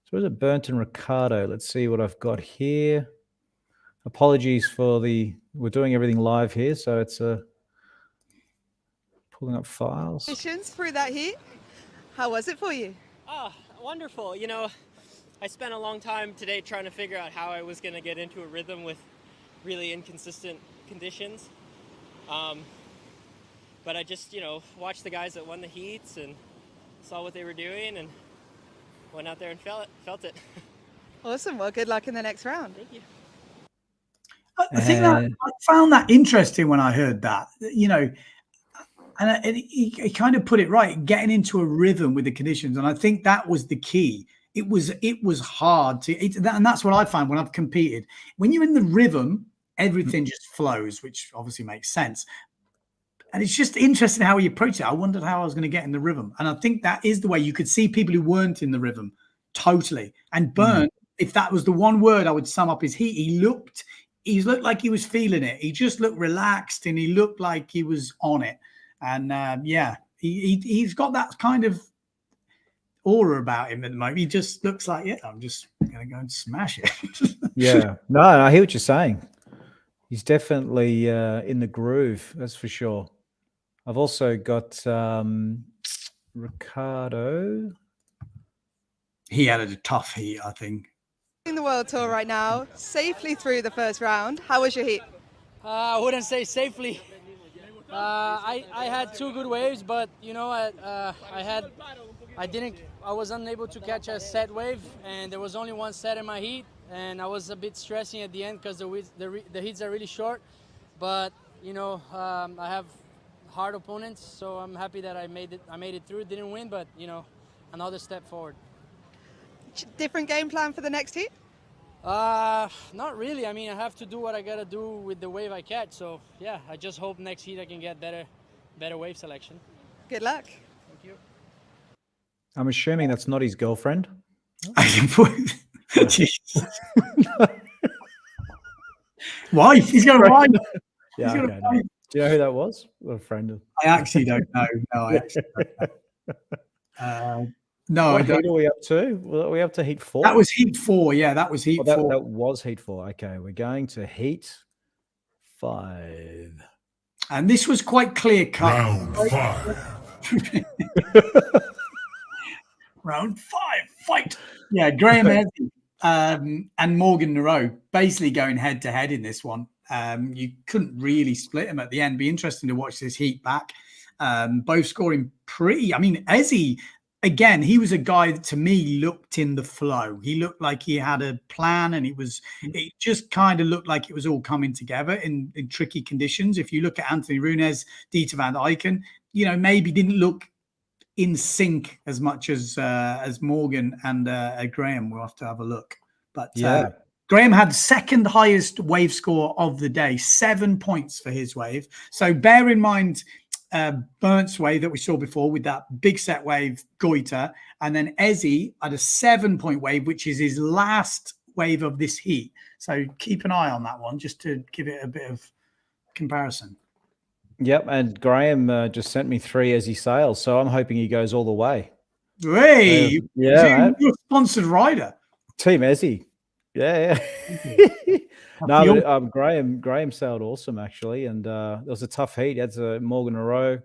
so is it Burnt and Ricardo? Let's see what I've got here. Apologies for we're doing everything live here, so it's pulling up files. Congratulations through that heat. How was it for you? Wonderful. I spent a long time today trying to figure out how I was going to get into a rhythm with really inconsistent conditions. But I just, watched the guys that won the heats and saw what they were doing and went out there and felt it. Awesome. Well, good luck in the next round. Thank you. I think I found that interesting when I heard that, and he kind of put it right, getting into a rhythm with the conditions. And I think that was the key. It was hard and that's what I find when I've competed. When you're in the rhythm, everything just flows, which obviously makes sense. And it's just interesting how he approached it. I wondered how I was going to get in the rhythm. And I think that is the way you could see people who weren't in the rhythm totally. And Burnt, if that was the one word I would sum up his heat, he looked he looked like he was feeling it. He just looked relaxed and he looked like he was on it. And yeah, he's got that kind of aura about him at the moment. He just looks like, yeah, I'm just gonna go and smash it. Yeah, no, I hear what you're saying. He's definitely in the groove, that's for sure. I've also got Ricardo. He had a tough heat, I think. In the World Tour right now, safely through the first round. How was your heat? I wouldn't say safely. I had 2 good waves, but you know, I was unable to catch a set wave, and there was only 1 set in my heat, and I was a bit stressing at the end because the heats are really short. But you know, I have hard opponents, so I'm happy that I made it through. Didn't win, but you know, another step forward. Different game plan for the next heat? Not really. I mean, I have to do what I gotta do with the wave I catch. So yeah, I just hope next heat I can get better wave selection. Good luck. Thank you. I'm assuming that's not his girlfriend. Wife. He's got a wife. Yeah, okay. No. Do you know who that was? A friend of. I actually don't know. No, I actually don't know. No, What I don't. heat are we up to? Are we up to heat 4? That was heat 4. Yeah, that was heat 4. That was heat 4. Okay, we're going to heat 5. And this was quite clear cut. Round 5. Round 5, fight. Yeah, Graham Ezzy and Morgan Nareau basically going head to head in this one. You couldn't really split them at the end. Be interesting to watch this heat back. Both scoring pretty. I mean, Ezzy, again, he was a guy that to me looked in the flow. He looked like he had a plan, and it just kind of looked like it was all coming together in tricky conditions. If you look at Anthony Runes, Dieter van Eycken, you know, maybe didn't look in sync as much as Morgan and Graham. We'll have to have a look. But yeah, Graham had second highest wave score of the day, 7 points for his wave. So bear in mind Burnt's wave that we saw before with that big set wave, Goiter, and then Ezzy had a 7-point wave, which is his last wave of this heat. So keep an eye on that one just to give it a bit of comparison. Yep, and Graham just sent me 3 Ezzy sails, so I'm hoping he goes all the way. Hey, yeah, you're a sponsored rider. Team Ezzy. Yeah. No, but, Graham sailed awesome actually, and it was a tough heat. That's Morgan Nareau,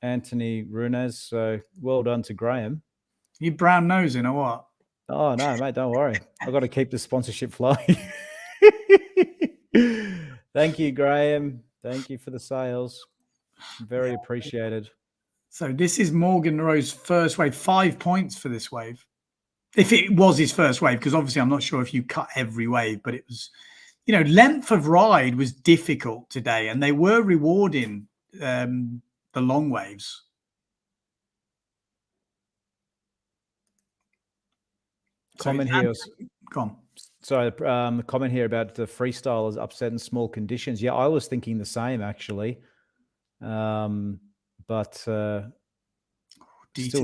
Anthony Runes. So well done to Graham. You brown nosing or what? Oh no, mate, don't worry. I've got to keep the sponsorship flowing. Thank you, Graham. Thank you for the sales. Very appreciated. So this is Morgan Nareau's first wave. 5 points for this wave. If it was his first wave, because obviously I'm not sure if you cut every wave, but it was, you know, length of ride was difficult today, and they were rewarding the long waves. Comment here. Go on. So the comment here about the freestyle is upset in small conditions. Yeah, I was thinking the same actually, but still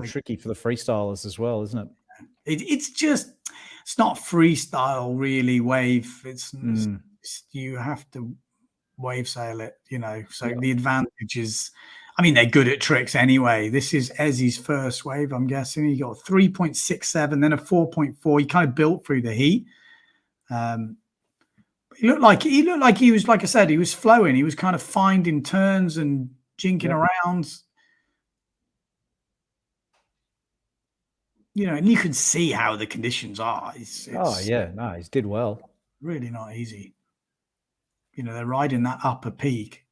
tricky for the freestylers as well, isn't it? It's not freestyle really wave. It's you have to wave sail it, you know. So the advantage is, I mean, they're good at tricks anyway. This is Ezzy's first wave, I'm guessing. He got 3.67, then a 4.4. He kind of built through the heat. He looked like he was, like I said, he was flowing. He was kind of finding turns and jinking around. You know, and you can see how the conditions are. It's no, he did well. Really not easy. You know, they're riding that upper peak.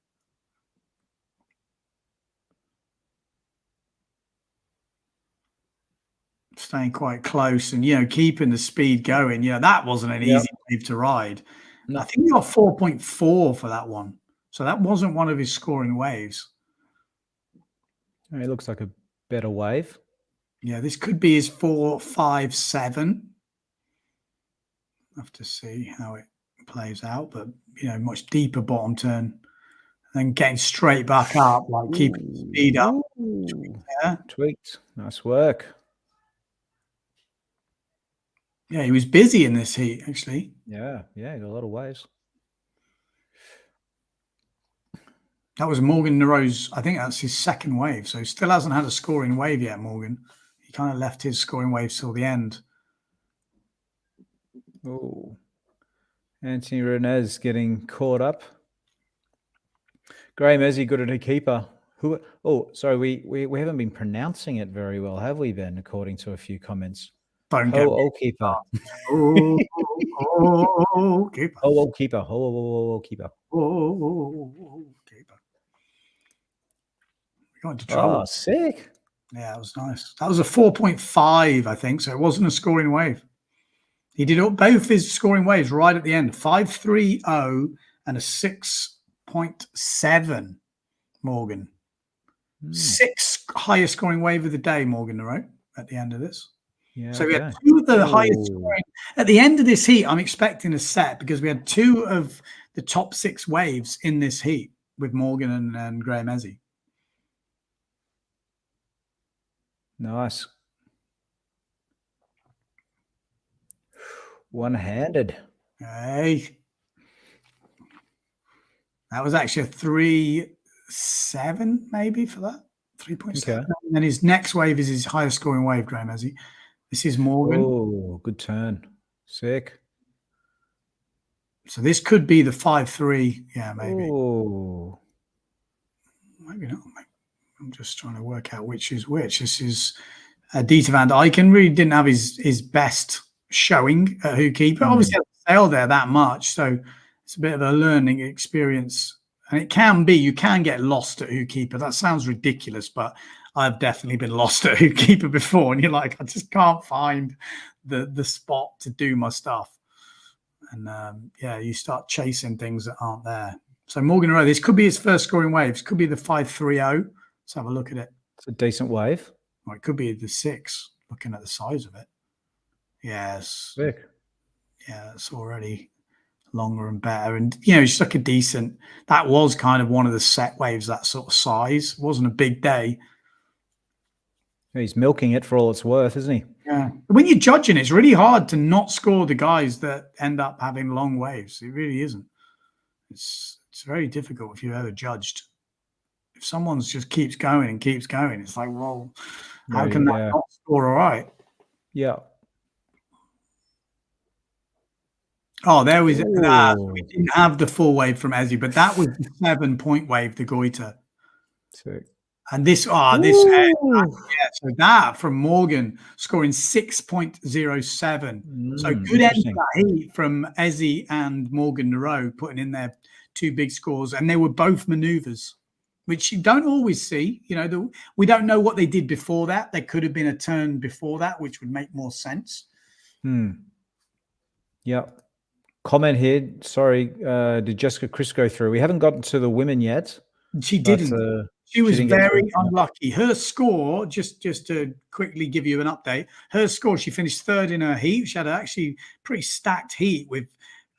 Staying quite close and, you know, keeping the speed going. You know, that wasn't an easy wave to ride. No. I think he got 4.4 for that one. So that wasn't one of his scoring waves. It looks like a better wave. Yeah, this could be his 4, 5, 7. Have to see how it plays out, but you know, much deeper bottom turn, and then getting straight back up, like keeping the speed up. Tweaked. Nice work. Yeah, he was busy in this heat, actually. Yeah, got a lot of waves. That was Morgan Naro's, I think that's his second wave. So he still hasn't had a scoring wave yet, Morgan. He kind of left his scoring wave till the end. Oh, Anthony Renez getting caught up. Graham Ezzy good at a keeper. Sorry, we haven't been pronouncing it very well, have we, Ben? According to a few comments. Don't get me. Keeper. Keeper. Keeper. Keeper. Keeper. We got into trouble. Oh, sick. Yeah, it was nice. That was a 4.5, I think. So it wasn't a scoring wave. He did both his scoring waves right at the end. 5.30 and a 6.7, Morgan. Sixth highest scoring wave of the day, Morgan Naro, at the end of this. Yeah. So we had two of the highest scoring. At the end of this heat, I'm expecting a set because we had two of the top 6 waves in this heat with Morgan and Graham Ezzy. Nice. One-handed. Hey. That was actually a 3.7 maybe for that. 3.7. Okay. And then his next wave is his highest scoring wave, Graham Ezzy. This is Morgan. Oh, good turn. Sick. So this could be the 5.3. Yeah, maybe. Oh. Maybe not. I'm just trying to work out which is which. This is Dieter van Dijken. Really didn't have his best showing at Hookkeeper. Obviously, hasn't sailed there that much, so it's a bit of a learning experience. And it can be, you can get lost at Hookkeeper. That sounds ridiculous, but I've definitely been lost at Hookkeeper before. And you're like, I just can't find the spot to do my stuff. And you start chasing things that aren't there. So Morgan Rowe, this could be his first scoring waves. Could be the 5.30. Let's have a look at it. It's a decent wave. Or it could be the 6, looking at the size of it. Yes. Sick. Yeah, it's already longer and better. And, it's like a decent, that was kind of one of the set waves, that sort of size. It wasn't a big day. He's milking it for all it's worth, isn't he? Yeah. When you're judging, it's really hard to not score the guys that end up having long waves. It really isn't. It's very difficult if you've ever judged. If someone's just keeps going, it's like, well, how can that not score all right? Yeah. Oh, there was we didn't have the full wave from Ezzy, but that was the 7-point wave, the Goiter. Sick. And so that from Morgan scoring 6.07. So good end of that heat from Ezzy and Morgan Nareau putting in their 2 big scores, and they were both maneuvers, which you don't always see. We don't know what they did before that. There could have been a turn before that, which would make more sense. Yeah. Comment here. Sorry, did Jessica Chris go through? We haven't gotten to the women yet. She didn't. She was very unlucky. Her score, just to quickly give you an update, her score, she finished 3rd in her heat. She had actually pretty stacked heat with,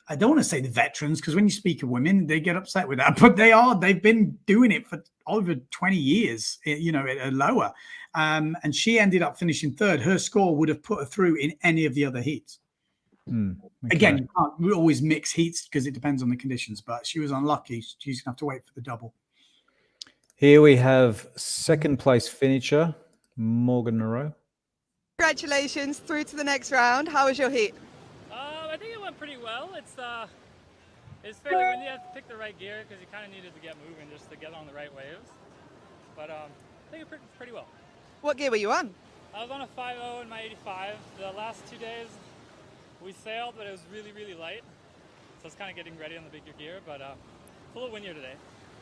I don't want to say the veterans, because when you speak of women, they get upset with that, but they've been doing it for over 20 years, at lower. And she ended up finishing 3rd. Her score would have put her through in any of the other heats. Okay. Again, you can't always mix heats because it depends on the conditions, but she was unlucky. She's going to have to wait for the double. Here we have 2nd place finisher, Morgan Nareau. Congratulations, through to the next round. How was your heat? I think it went pretty well. It's fairly windy. You have to pick the right gear because you kind of needed to get moving just to get on the right waves. But I think it went pretty well. What gear were you on? I was on a 5.0 in my 85. The last 2 days we sailed, but it was really, really light. So I was kind of getting ready on the bigger gear, but it's a little windier today.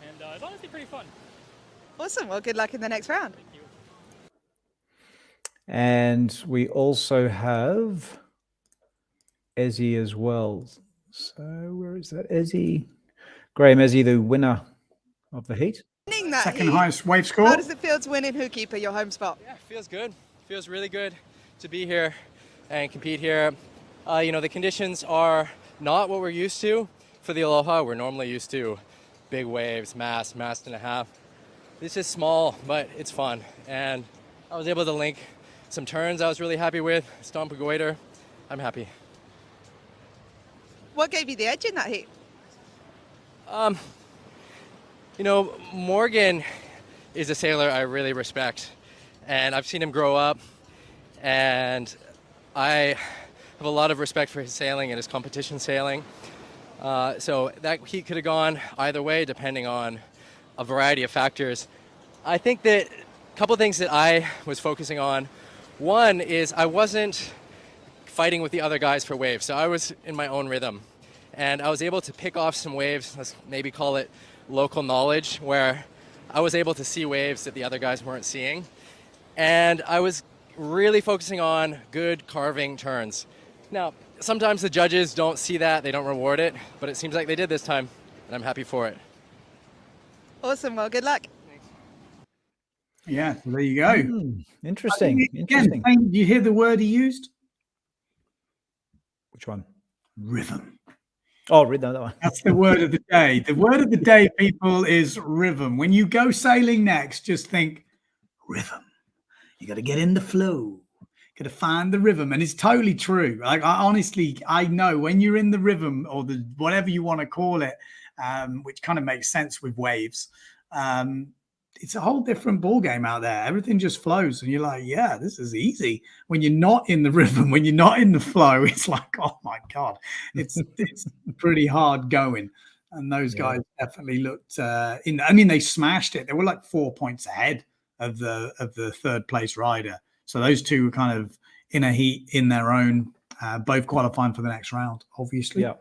And it was honestly pretty fun. Awesome. Well, good luck in the next round. Thank you. And we also have Ezzy as well. So where is that Ezzy? Graham Ezzy, the winner of the heat. Winning that Second heat. highest wave score. How does it feel to win in Hookkeeper, your home spot? Yeah, feels good. Feels really good to be here and compete here. The conditions are not what we're used to for the Aloha. We're normally used to big waves, mast and a half. This is small, but it's fun. And I was able to link some turns I was really happy with, stomp a goiter, I'm happy. What gave you the edge in that heat? You know, Morgan is a sailor I really respect, and I've seen him grow up, and I have a lot of respect for his sailing and his competition sailing. So that heat could have gone either way depending on a variety of factors. I think that a couple of things that I was focusing on. One is I wasn't fighting with the other guys for waves, so I was in my own rhythm. And I was able to pick off some waves, let's maybe call it local knowledge, where I was able to see waves that the other guys weren't seeing. And I was really focusing on good carving turns. Now, sometimes the judges don't see that, they don't reward it, but it seems like they did this time, and I'm happy for it. Awesome. Well, good luck. Yeah, so there you go. Interesting. Again, do you hear the word he used? Which one? Rhythm. Oh, rhythm. That one. That's the word of the day. The word of the day, people, is rhythm. When you go sailing next, just think rhythm. You got to get in the flow. Got to find the rhythm, and it's totally true. Like I know when you're in the rhythm, or the whatever you want to call it, which kind of makes sense with waves. It's a whole different ball game out there. Everything just flows, and you're like, yeah, this is easy. When you're not in the rhythm, when you're not in the flow, it's like, oh my god, it's pretty hard going. And those guys definitely looked I mean, they smashed it. They were like 4 points ahead of the third place rider. So those two were kind of in a heat in their own, both qualifying for the next round, obviously. Yeah.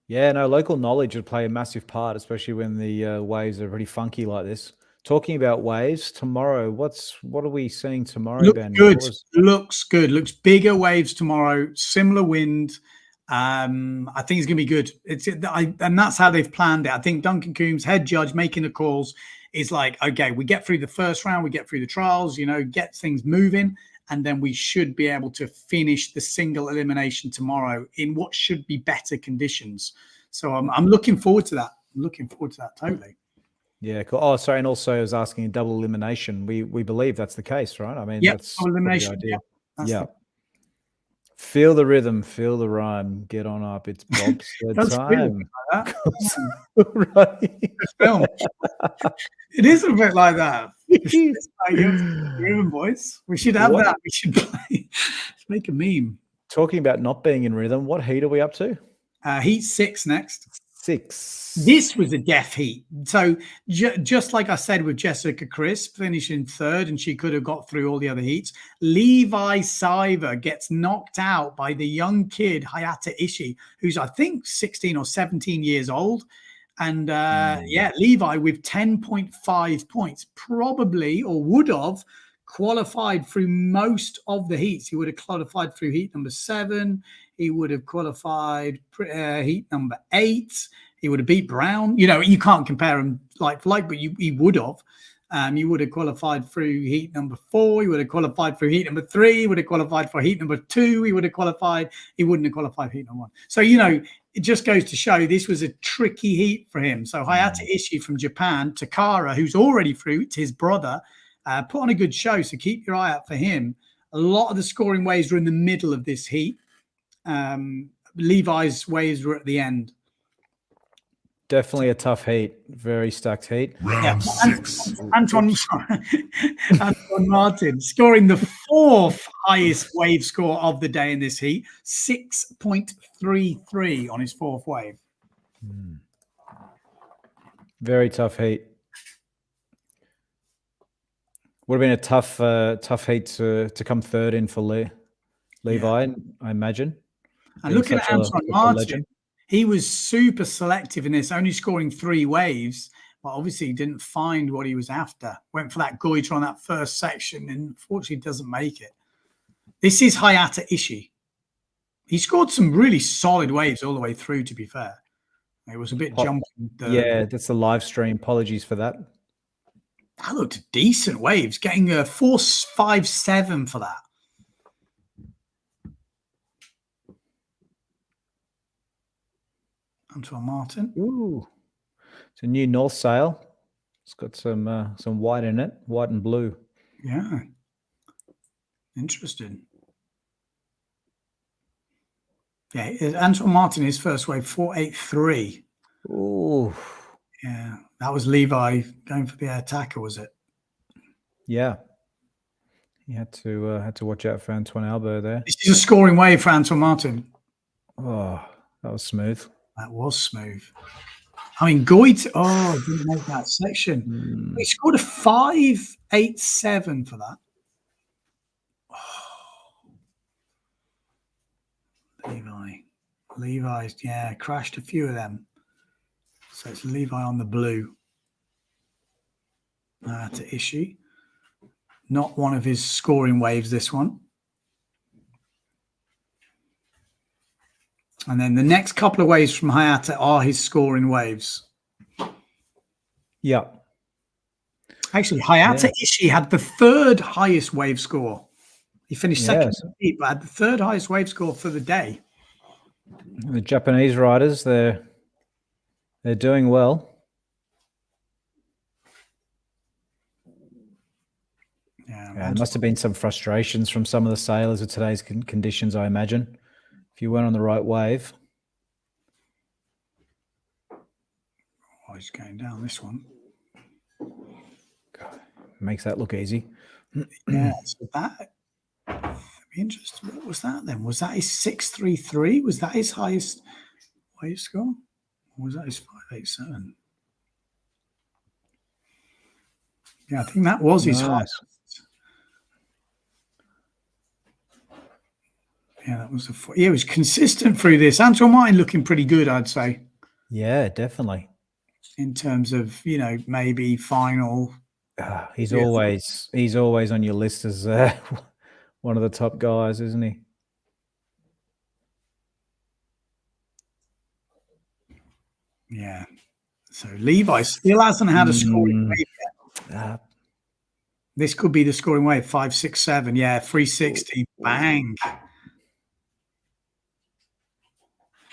Yeah, no, local knowledge would play a massive part, especially when the waves are pretty funky like this. Talking about waves, tomorrow, what are we seeing tomorrow, Looks Ben? good. Looks good. Looks bigger waves tomorrow, similar wind. I think it's going to be good. And that's how they've planned it. I think Duncan Coombs, head judge, making the calls, is like, okay, we get through the first round, we get through the trials, get things moving, and then we should be able to finish the single elimination tomorrow in what should be better conditions. So I'm looking forward to that. I'm looking forward to that totally. Yeah, cool. Oh, sorry, and also I was asking double elimination. We believe that's the case, right? I mean, that's double elimination. the idea. Yeah. Feel the rhythm, feel the rhyme. Get on up. It's Bob's time. Like right. Film. It is a bit like that. Rhythm, boys. We should have that. We should play. Make a meme. Talking about not being in rhythm, what heat are we up to? Heat 6 next. 6. This was a death heat. So just like I said with Jessica Crisp finishing third, and she could have got through all the other heats, Levi Siver gets knocked out by the young kid Hayata Ishii, who's I think 16 or 17 years old. And Levi with 10.5 points probably, or would have, qualified through most of the heats. He would have qualified through heat number 7. He would have qualified heat number 8. He would have beat Brown. You can't compare him like for like, but he would have. He would have qualified through heat number 4. He would have qualified through heat number 3. He would have qualified for heat number 2. He wouldn't have qualified heat number 1. So, it just goes to show this was a tricky heat for him. So Hayata Ishii from Japan, Takara, who's already through, it's his brother, put on a good show. So keep your eye out for him. A lot of the scoring waves were in the middle of this heat. Levi's waves were at the end. Definitely a tough heat. Very stacked heat. Round 6. Anton Martin scoring the 4th highest wave score of the day in this heat, 6.33 on his 4th wave. Very tough heat. Would have been a tough heat to come third in for Levi, I imagine. And looking at Anton Martin, he was super selective in this, only scoring 3 waves. But obviously, he didn't find what he was after. Went for that goiter on that first section, and unfortunately, doesn't make it. This is Hayata Ishii. He scored some really solid waves all the way through, to be fair. It was a bit jumpy. Yeah, that's the live stream. Apologies for that. That looked decent waves, getting a 4.57 for that. Antoine Martin. Ooh, it's a new North sail. It's got some white in it, white and blue. Yeah, interesting. Yeah, Antoine Martin, his first wave, 4.83. Ooh. Yeah, that was Levi going for the attacker, was it? Yeah. You had to watch out for Antoine Albert there. This is a scoring wave for Antoine Martin. Oh, that was smooth. That was smooth. I mean, Goit, didn't make that section. He scored a 5.87 for that. Levi's, yeah, crashed a few of them. So it's Levi on the blue. To Ishii. Not one of his scoring waves, this one. And then the next couple of waves from Hayata are his scoring waves. Yeah. Actually, Hayata Ishii had the third highest wave score. He finished second, but had the third highest wave score for the day. The Japanese riders, they're doing well. Yeah, there must have been some frustrations from some of the sailors of today's conditions, I imagine, if you weren't on the right wave. Oh, he's going down this one. God, makes that look easy. Yeah, so that be interesting. What was that then? Was that his 6.33? Was that his highest wave score? Or was that his 5.87? Yeah, I think that was his highest. Yeah, that was it was consistent through this. Antoine Martin looking pretty good, I'd say. Yeah, definitely. In terms of, maybe final. He's always on your list as one of the top guys, isn't he? Yeah. So Levi still hasn't had a scoring wave yet. This could be the scoring wave, 5.67. Yeah, 360. Bang.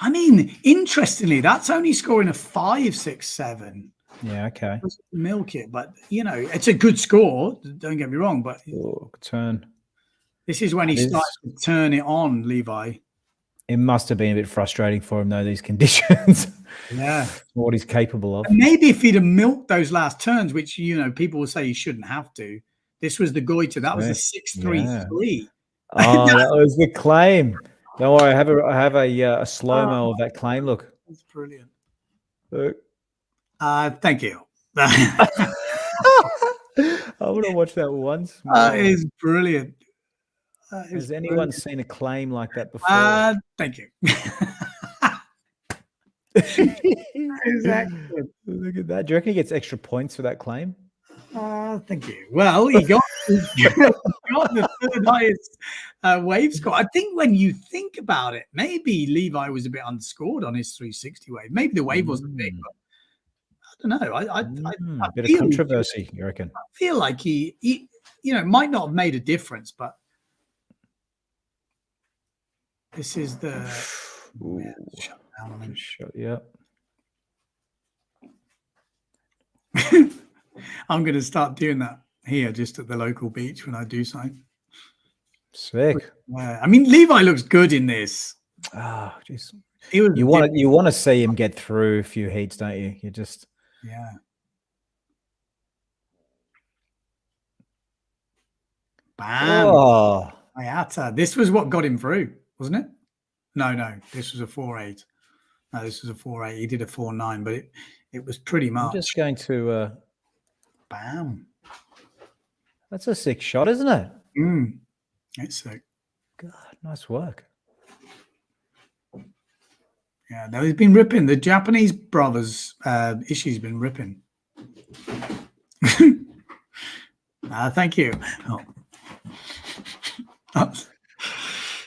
I mean, interestingly, that's only scoring a 5.67. Yeah, okay. Milk it, but it's a good score. Don't get me wrong, but turn. This is when he starts to turn it on, Levi. It must have been a bit frustrating for him, though, these conditions. Yeah. What he's capable of. And maybe if he'd have milked those last turns, which, people will say he shouldn't have to. This was the goiter. That was a 6.33. Oh, that was the claim. Don't worry, I have a slow-mo of that claim. Look. That's brilliant. Look. Thank you. I want to watch that once. That is brilliant. Has anyone seen a claim like that before? Thank you. Exactly. Look at that. Do you reckon he gets extra points for that claim? Thank you. Well, he got the third highest wave score. I think when you think about it, maybe Levi was a bit underscored on his 360 wave. Maybe the wave wasn't big, but I don't know. I bit of controversy, you reckon? I feel like he might not have made a difference, but this is the shut down on him. Yeah. I'm going to start doing that here, just at the local beach when I do something. Sick. I mean, Levi looks good in this. Oh, jeez. You want to see him get through a few heats, don't you? You just Bam. Oh. Hayata. This was what got him through, wasn't it? No. This was a 4.8. No, this was a 4.8. He did a 4.9, but it was pretty much. I'm just going to. Bam. That's a sick shot, isn't it? It's sick. God, nice work. Yeah, no, he's been ripping. The Japanese brothers, Ishii's been ripping. Thank you.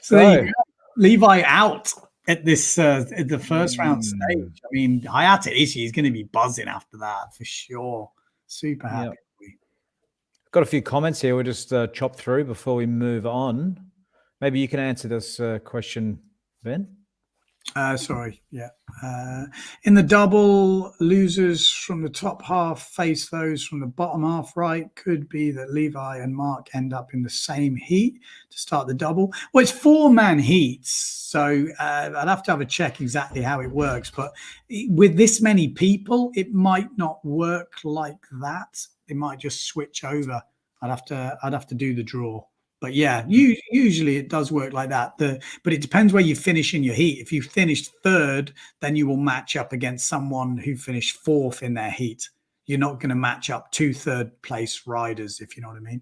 So there you go. Levi out at this at the first round stage. I mean, Hayata Ishii is going to be buzzing after that for sure. Super happy. Yep. Got a few comments here. We'll just chop through before we move on. Maybe you can answer this question, Ben. Sorry, yeah. In the double, losers from the top half face those from the bottom half, right? Could be that Levi and Mark end up in the same heat to start the double. Well, it's 4-man heats, so I'd have to have a check exactly how it works. But with this many people, it might not work like that. It might just switch over. I'd have to do the draw. But yeah, usually it does work like that. But it depends where you finish in your heat. If you finished third, then you will match up against someone who finished fourth in their heat. You're not going to match up 2 third-place riders, if you know what I mean.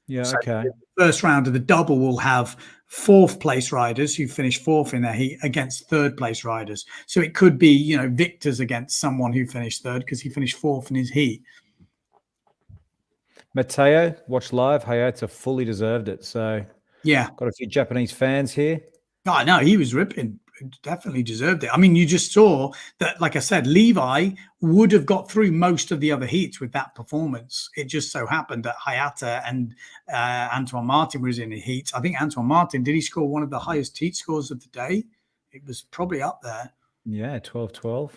Yeah, So okay. the first round of the double will have 4th-place riders who finish fourth in their heat against 3rd-place riders. So it could be, you know, Victor's against someone who finished third because he finished fourth in his heat. Matteo, watch live. Hayata fully deserved it. So yeah, got a few Japanese fans here. Oh, no, he was ripping. Definitely deserved it. I mean, you just saw that, like I said, Levi would have got through most of the other heats with that performance. It just so happened that Hayata and Antoine Martin was in the heats. I think Antoine Martin, did he score one of the highest heat scores of the day? It was probably up there. Yeah, 12-12.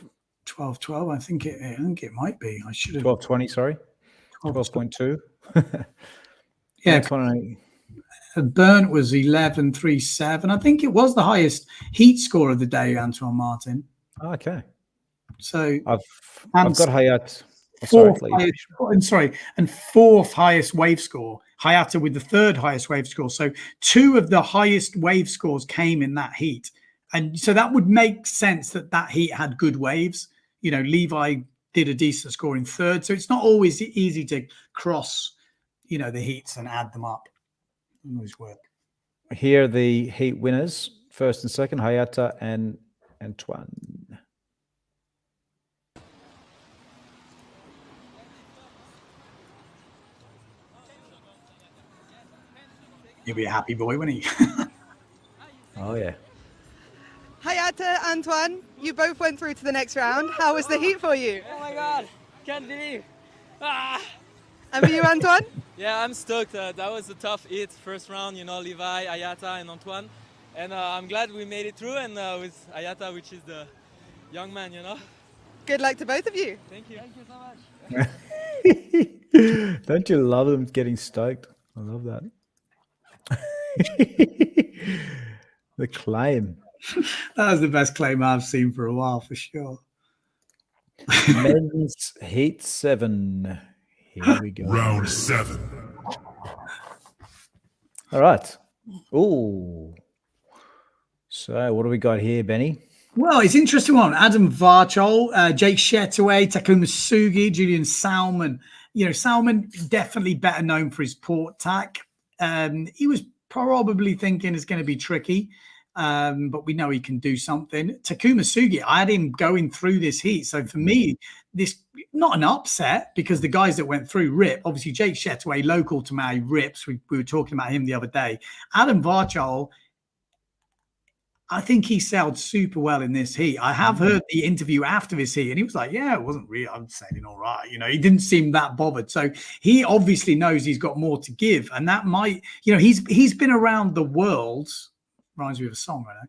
12-12, I think it might be. I should have 12-20, sorry. 12.2. Yeah. Burnt was 11.37. I think it was the highest heat score of the day, Antoine Martin. Okay. So I've got Hayat. And 4th highest wave score. Hayata with the 3rd highest wave score. So 2 of the highest wave scores came in that heat. And so that would make sense that heat had good waves. You know, Levi did a decent score in 3rd. So it's not always easy to cross, you know, the heats and add them up. Always work. Here are the heat winners, 1st and 2nd, Hayata and Antoine. He'll be a happy boy, won't he? Oh, yeah. Hayata, Antoine, you both went through to the next round. How was the heat for you? Oh my God, can't believe. Ah. And for you, Antoine? Yeah, I'm stoked. That was a tough hit, first round, you know, Levi, Hayata, and Antoine. And I'm glad we made it through, and with Hayata, which is the young man, you know. Good luck to both of you. Thank you. Thank you so much. Don't you love them getting stoked? I love that. The claim. That was the best claim I've seen for a while, for sure. Men's Heat 7. Here we go. Round 7. All right. Ooh. So what do we got here, Benny? Well, it's an interesting one. Adam Varchol, Jake Shetaway, Takuma Sugi, Julian Salmon. You know, Salmon definitely better known for his port tack. He was probably thinking it's going to be tricky, but we know he can do something. Takuma Sugi, I had him going through this heat. So for me, this not an upset because the guys that went through rip. Obviously, Jake Shetaway, local to Maui, rips. We were talking about him the other day. Adam Varchol, I think he sailed super well in this heat. I have heard the interview after this heat, and he was like, yeah, it wasn't real. I'm sailing all right. You know, he didn't seem that bothered. So he obviously knows he's got more to give. And that might, you know, he's been around the world. Reminds me of a song, I know.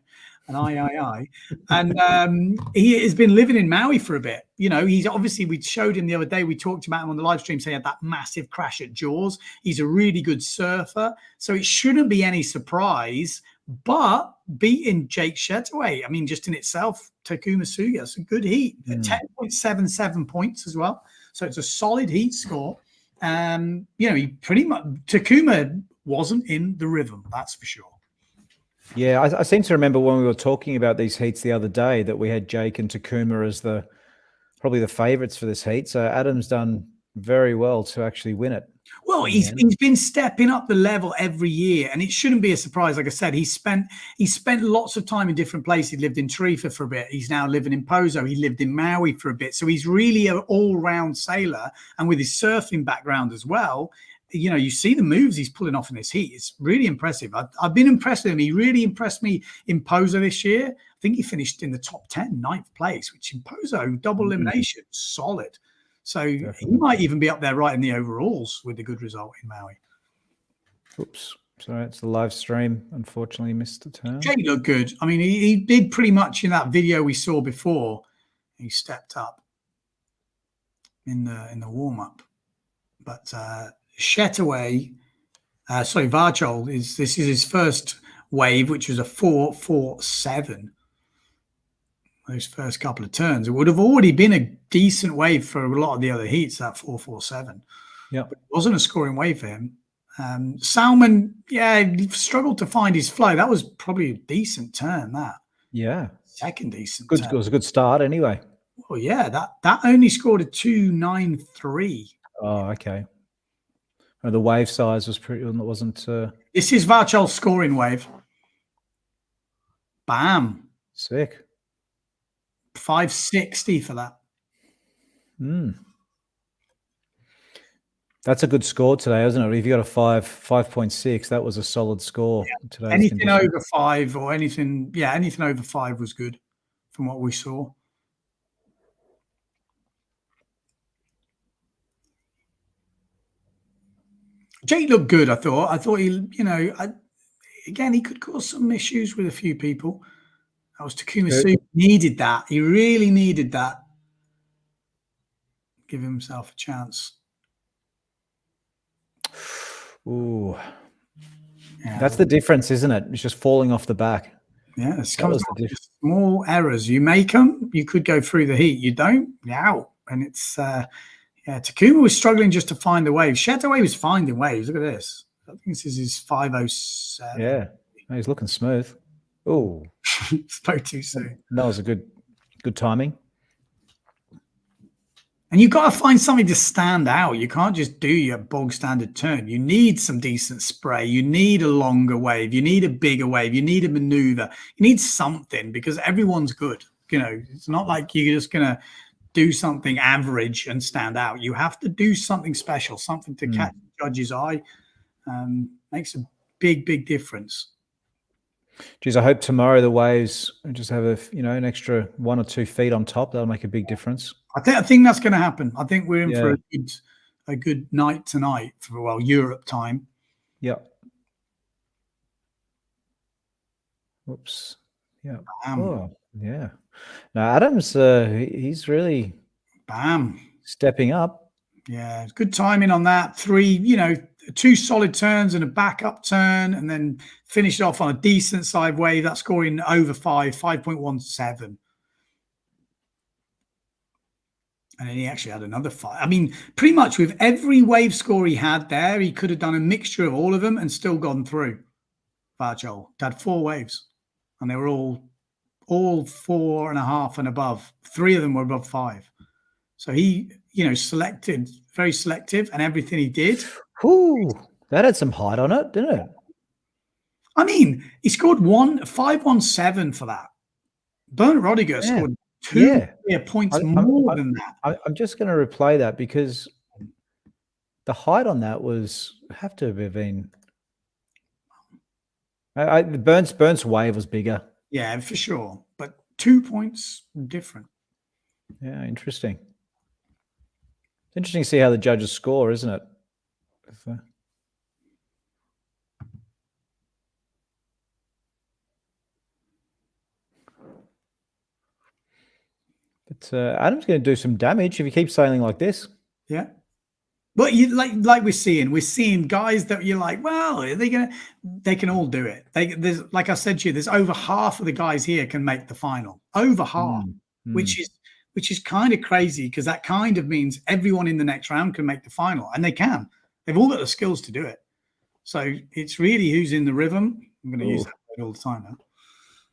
And he has been living in Maui for a bit. You know, he's obviously, we showed him the other day, we talked about him on the live stream, so he had that massive crash at Jaws. He's a really good surfer. So it shouldn't be any surprise. But beating Jake Shetaway, I mean, just in itself, Takuma Sugi, that's a good heat. 10.77 points as well. So it's a solid heat score. You know, he pretty much, Takuma wasn't in the rhythm, that's for sure. Yeah, I seem to remember when we were talking about these heats the other day that we had Jake and Takuma as probably the favourites for this heat. So Adam's done very well to actually win it. Well, he's been stepping up the level every year, and it shouldn't be a surprise. Like I said, he spent lots of time in different places. He lived in Tarifa for a bit. He's now living in Pozo. He lived in Maui for a bit. So he's really an all-round sailor, and with his surfing background as well, you know, you see the moves he's pulling off in this heat. It's really impressive. I've been impressed with him. He really impressed me in Pozo this year. I think he finished in the top 10, 9th place, which in Pozo, double elimination, solid. So he might even be up there right in the overalls with a good result in Maui. Oops. Sorry, it's the live stream. Unfortunately, missed the turn. Jake looked good. I mean, he did pretty much in that video we saw before. He stepped up in the warm up, but Shetaway, Varchol this is his first wave, which was a 4.47. Those first couple of turns, it would have already been a decent wave for a lot of the other heats. That 4.47. Yeah, it wasn't a scoring wave for him. Salmon, he struggled to find his flow. That was probably a decent turn. Second decent good. turn. It was a good start anyway. Oh yeah, that only scored a 2.93. Oh, okay. Oh, the wave size was pretty. Wasn't. This is Varchol's scoring wave. Bam. Sick. 560 for that. That's a good score today, isn't it? If you got a 5.6, that was a solid score. Today. Anything over 5 or anything, anything over 5 was good from what we saw. Jake looked good, I thought. I thought he, again, he could cause some issues with a few people. That was Takuma Su. Needed that. He really needed that. Give himself a chance. Ooh. Yeah. That's the difference, isn't it? It's just falling off the back. Yeah, it's small errors. You make them, you could go through the heat. You don't, you're out. And it's, Takuma was struggling just to find the wave. Shetaway was finding waves. Look at this. I think this is his 5.07. Yeah, he's looking smooth. Oh, spoke too soon. That was a good timing. And you've got to find something to stand out. You can't just do your bog standard turn. You need some decent spray. You need a longer wave. You need a bigger wave. You need a maneuver. You need something because everyone's good. It's not like you're just going to do something average and stand out. You have to do something special, something to catch the judge's eye. Makes a big difference. Geez, I hope tomorrow the waves just have an extra 1 or 2 feet on top. That'll make a big difference. I think that's going to happen. I think we're in for a good night tonight for Europe time. Yep. Whoops. Yeah. Oh, yeah. Now Adams, he's really stepping up. Yeah, good timing on that. 2 solid turns and a backup turn, and then finished off on a decent side wave. That's scoring over 5.17. And then he actually had another 5. I mean, pretty much with every wave score he had there, he could have done a mixture of all of them and still gone through. Varchol had 4 waves, and they were all 4.5 and above. 3 of them were above 5. So he, selected, very selective, and everything he did. Ooh, that had some height on it, didn't it? I mean, he scored 5.17 for that. Bernd Rodiger scored 2 points more than that. I'm just going to replay that because the height on that have to have been. Bern's wave was bigger. Yeah, for sure, but 2 points different. Yeah, interesting. It's interesting to see how the judges score, isn't it? But Adam's going to do some damage if he keeps sailing like this. Yeah. But you like we're seeing guys that you're like, well, they can all do it. There's, like I said to you, there's over half of the guys here can make the final. Over half, which is kind of crazy because that kind of means everyone in the next round can make the final, and they can. They've all got the skills to do it. So it's really who's in the rhythm. I'm going to use that word all the time now.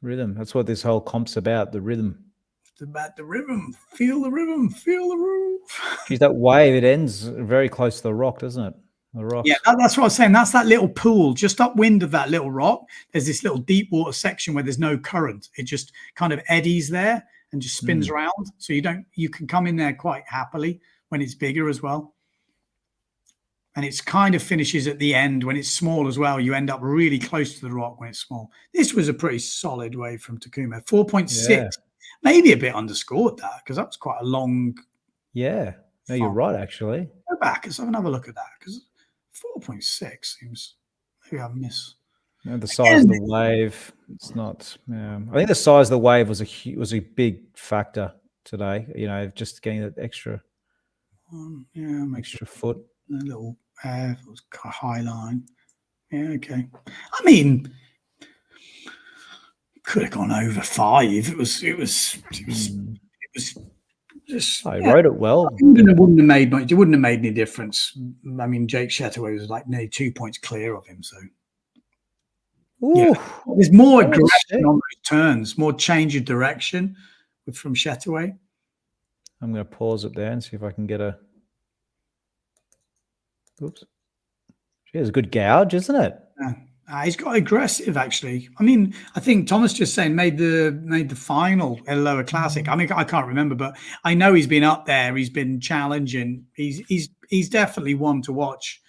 Rhythm. That's what this whole comp's about, the rhythm. It's about the rhythm. Feel the rhythm. Feel the roof. Geez, that wave, it ends very close to the rock, doesn't it? The rock. Yeah, that's what I was saying. That's that little pool just upwind of that little rock. There's this little deep water section where there's no current. It just kind of eddies there and just spins around. So you can come in there quite happily when it's bigger as well. And it's kind of finishes at the end when it's small as well. You end up really close to the rock when it's small. This was a pretty solid wave from Takuma. 4.6, Yeah. Maybe a bit underscored that because that was quite a long. Yeah. No, you're right, actually. Go back. Let's have another look at that because 4.6 seems Maybe I miss. The size of the wave, it's not. I think the size of the wave was a big factor today. Just getting that extra extra foot. A little it was high line. Yeah, okay. I mean, could have gone over 5. It was just. I rode it well. It wouldn't have made much. It wouldn't have made any difference. I mean, Jake Shetaway was like nearly 2 points clear of him. So. Yeah. There's more aggression on those turns, more change of direction from Shetaway. I'm going to pause it there and see if I can get a. Oops. She has a good gouge, isn't it? He's got aggressive, actually. I mean, I think Thomas just saying made the final at Aloha Classic. I mean, I can't remember, but I know he's been up there. He's been challenging. He's definitely one to watch.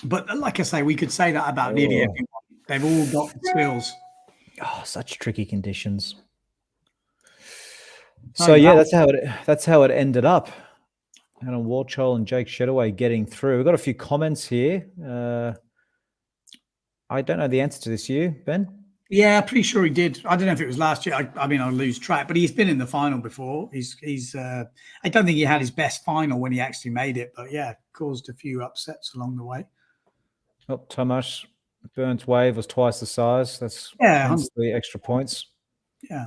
But like I say, we could say that about nearly everyone. They've all got skills. Oh, such tricky conditions. So yeah, that's how it ended up. Adam Warchol and Jake Shetaway getting through. We've got a few comments here. I don't know the answer to this. You, Ben? Yeah, pretty sure he did. I don't know if it was last year. I mean, I'll lose track, but he's been in the final before. He's. I don't think he had his best final when he actually made it, but yeah, caused a few upsets along the way. Oh, Tomas Burns' wave was twice the size. That's the extra points. Yeah.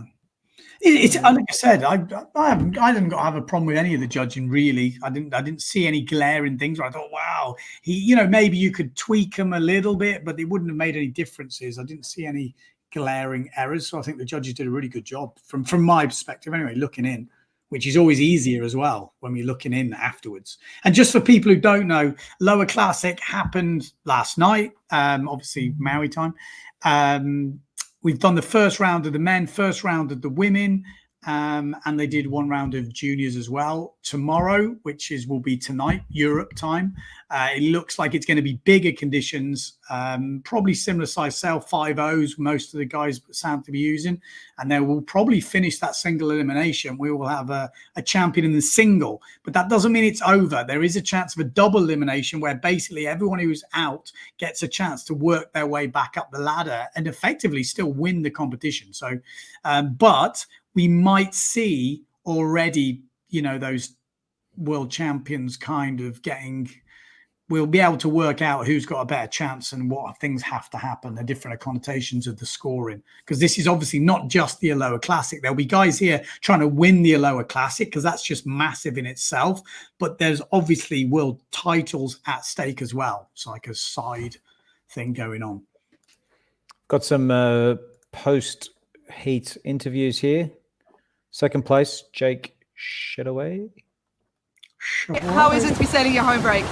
It's like I said, I didn't have a problem with any of the judging really. I didn't see any glaring things where I thought, wow, maybe you could tweak them a little bit, but it wouldn't have made any differences. I didn't see any glaring errors, so I think the judges did a really good job from my perspective. Anyway, looking in, which is always easier as well when we're looking in afterwards. And just for people who don't know, Aloha Classic happened last night. Obviously Maui time. We've done the first round of the men, first round of the women, and they did one round of juniors as well. Tomorrow, will be tonight, Europe time. It looks like it's going to be bigger conditions, probably similar size sail, 5.0s, most of the guys sound to be using. And then we'll probably finish that single elimination. We will have a champion in the single, but that doesn't mean it's over. There is a chance of a double elimination where basically everyone who's out gets a chance to work their way back up the ladder and effectively still win the competition. So, but we might see already, those world champions kind of we'll be able to work out who's got a better chance and what things have to happen, the different connotations of the scoring. Because this is obviously not just the Aloha Classic. There'll be guys here trying to win the Aloha Classic because that's just massive in itself. But there's obviously world titles at stake as well. It's like a side thing going on. Got some post-heat interviews here. Second place, Jake Shetaway. How is it to be sailing your home break?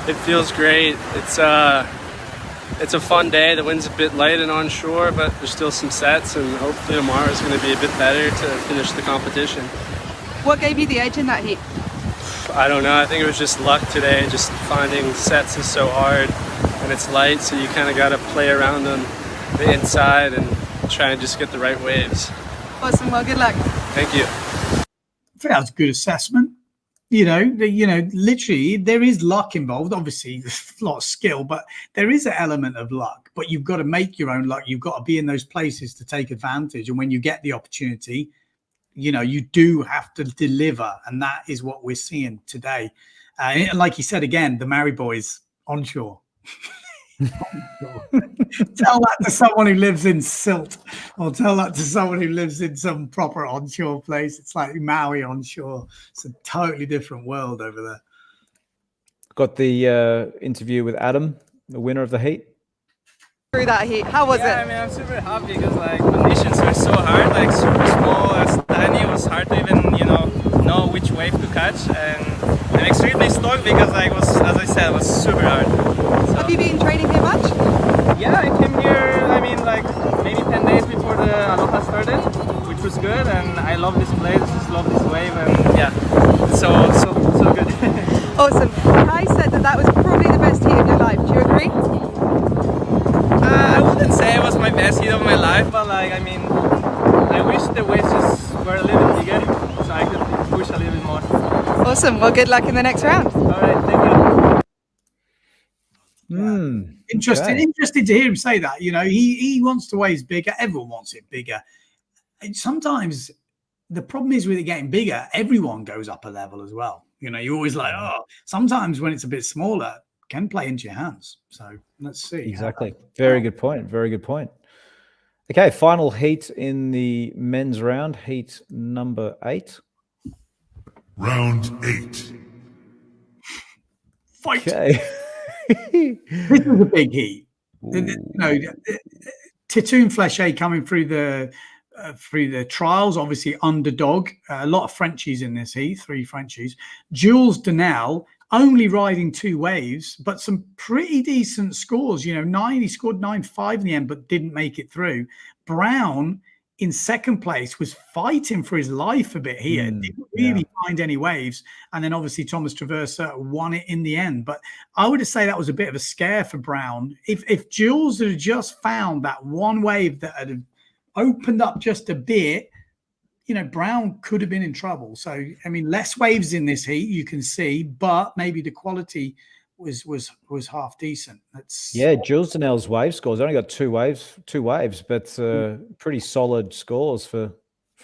It feels great. It's a fun day. The wind's a bit light and onshore, but there's still some sets, and hopefully tomorrow is going to be a bit better to finish the competition. What gave you the edge in that heat? I don't know. I think it was just luck today. Just finding sets is so hard, and it's light, so you kind of got to play around them the inside and try and just get the right waves. Awesome. Well, good luck. Thank you. I think that was a good assessment. Literally there is luck involved. Obviously there's a lot of skill, but there is an element of luck, but you've got to make your own luck. You've got to be in those places to take advantage. And when you get the opportunity, you do have to deliver. And that is what we're seeing today. And like you said, again, the Maori boys onshore. Tell that to someone who lives in Silt, or tell that to someone who lives in some proper onshore place. It's like Maui onshore. It's a totally different world over there. Got the interview with Adam, the winner of the heat. Through that heat, how was it? I mean, I'm super happy because conditions were so hard, super small, tiny. It was hard to even know which wave to catch, and I'm extremely stoked because as I said, it was super hard. So, have you been training here much? Yeah, I came here, maybe 10 days before the Aloha started, which was good, and I love this place, just love this wave, and yeah, so good. Awesome. Kai said that was probably the best heat of your life. Do you agree? I wouldn't say it was my best heat of my life, but I wish the waves just were a little bit bigger, so I could push a little bit more. Awesome. Well, good luck in the next round. All right, thank you. Interesting. Okay. Interesting to hear him say that. You know, he wants the waves bigger. Everyone wants it bigger. And sometimes the problem is with it getting bigger, everyone goes up a level as well. You know, you're always like, oh, sometimes when it's a bit smaller, can play into your hands. So let's see. Exactly. Very good point. Very good point. Okay, final heat in the men's round, heat number 8. Round 8. Fight. Okay. This was a big heat. You know, Titoon Flechet coming through the trials, obviously underdog. A lot of Frenchies in this heat, 3 Frenchies. Jules Denel only riding 2 waves, but some pretty decent scores. You know, he scored 9.5 in the end, but didn't make it through. Brown in second place was fighting for his life a bit here. Didn't really find any waves. And then obviously Thomas Traversa won it in the end. But I would say that was a bit of a scare for Brown. If Jules had just found that one wave that had opened up just a bit, you know, Brown could have been in trouble. So, I mean, less waves in this heat, you can see, but maybe the quality was half decent. Jules Danel's wave scores only got 2 waves, but pretty solid scores for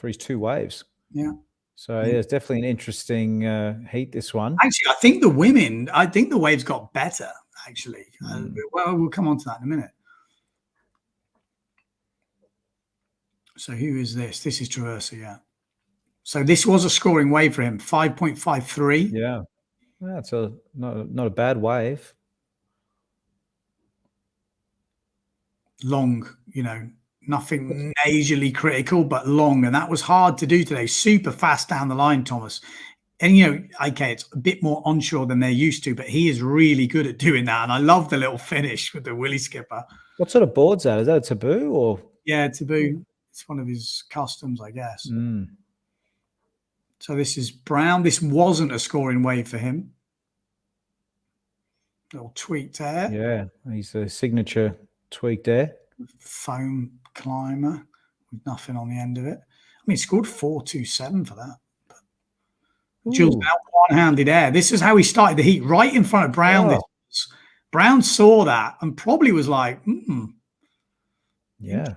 his 2 waves. Yeah. So yeah, it's definitely an interesting heat, this one. Actually, I think the waves got better, actually. Well, we'll come on to that in a minute. So who is this? This is Traversa, yeah. So this was a scoring wave for him, 5.53. Yeah. That's not a bad wave. Long, you know, nothing majorly critical, but long. And that was hard to do today. Super fast down the line, Thomas. And, you know, okay, it's a bit more onshore than they're used to, but he is really good at doing that. And I love the little finish with the Willy skipper. What sort of board's that? Is that a Taboo or? Yeah, Taboo. It's one of his customs, I guess. So this is Brown. This wasn't a scoring wave for him. Little tweak there. Yeah, he's a signature tweak there. Foam climber with nothing on the end of it. I mean, he scored 4.27 for that. Jules out one-handed air. This is how he started the heat, right in front of Brown. Brown saw that and probably was like, yeah.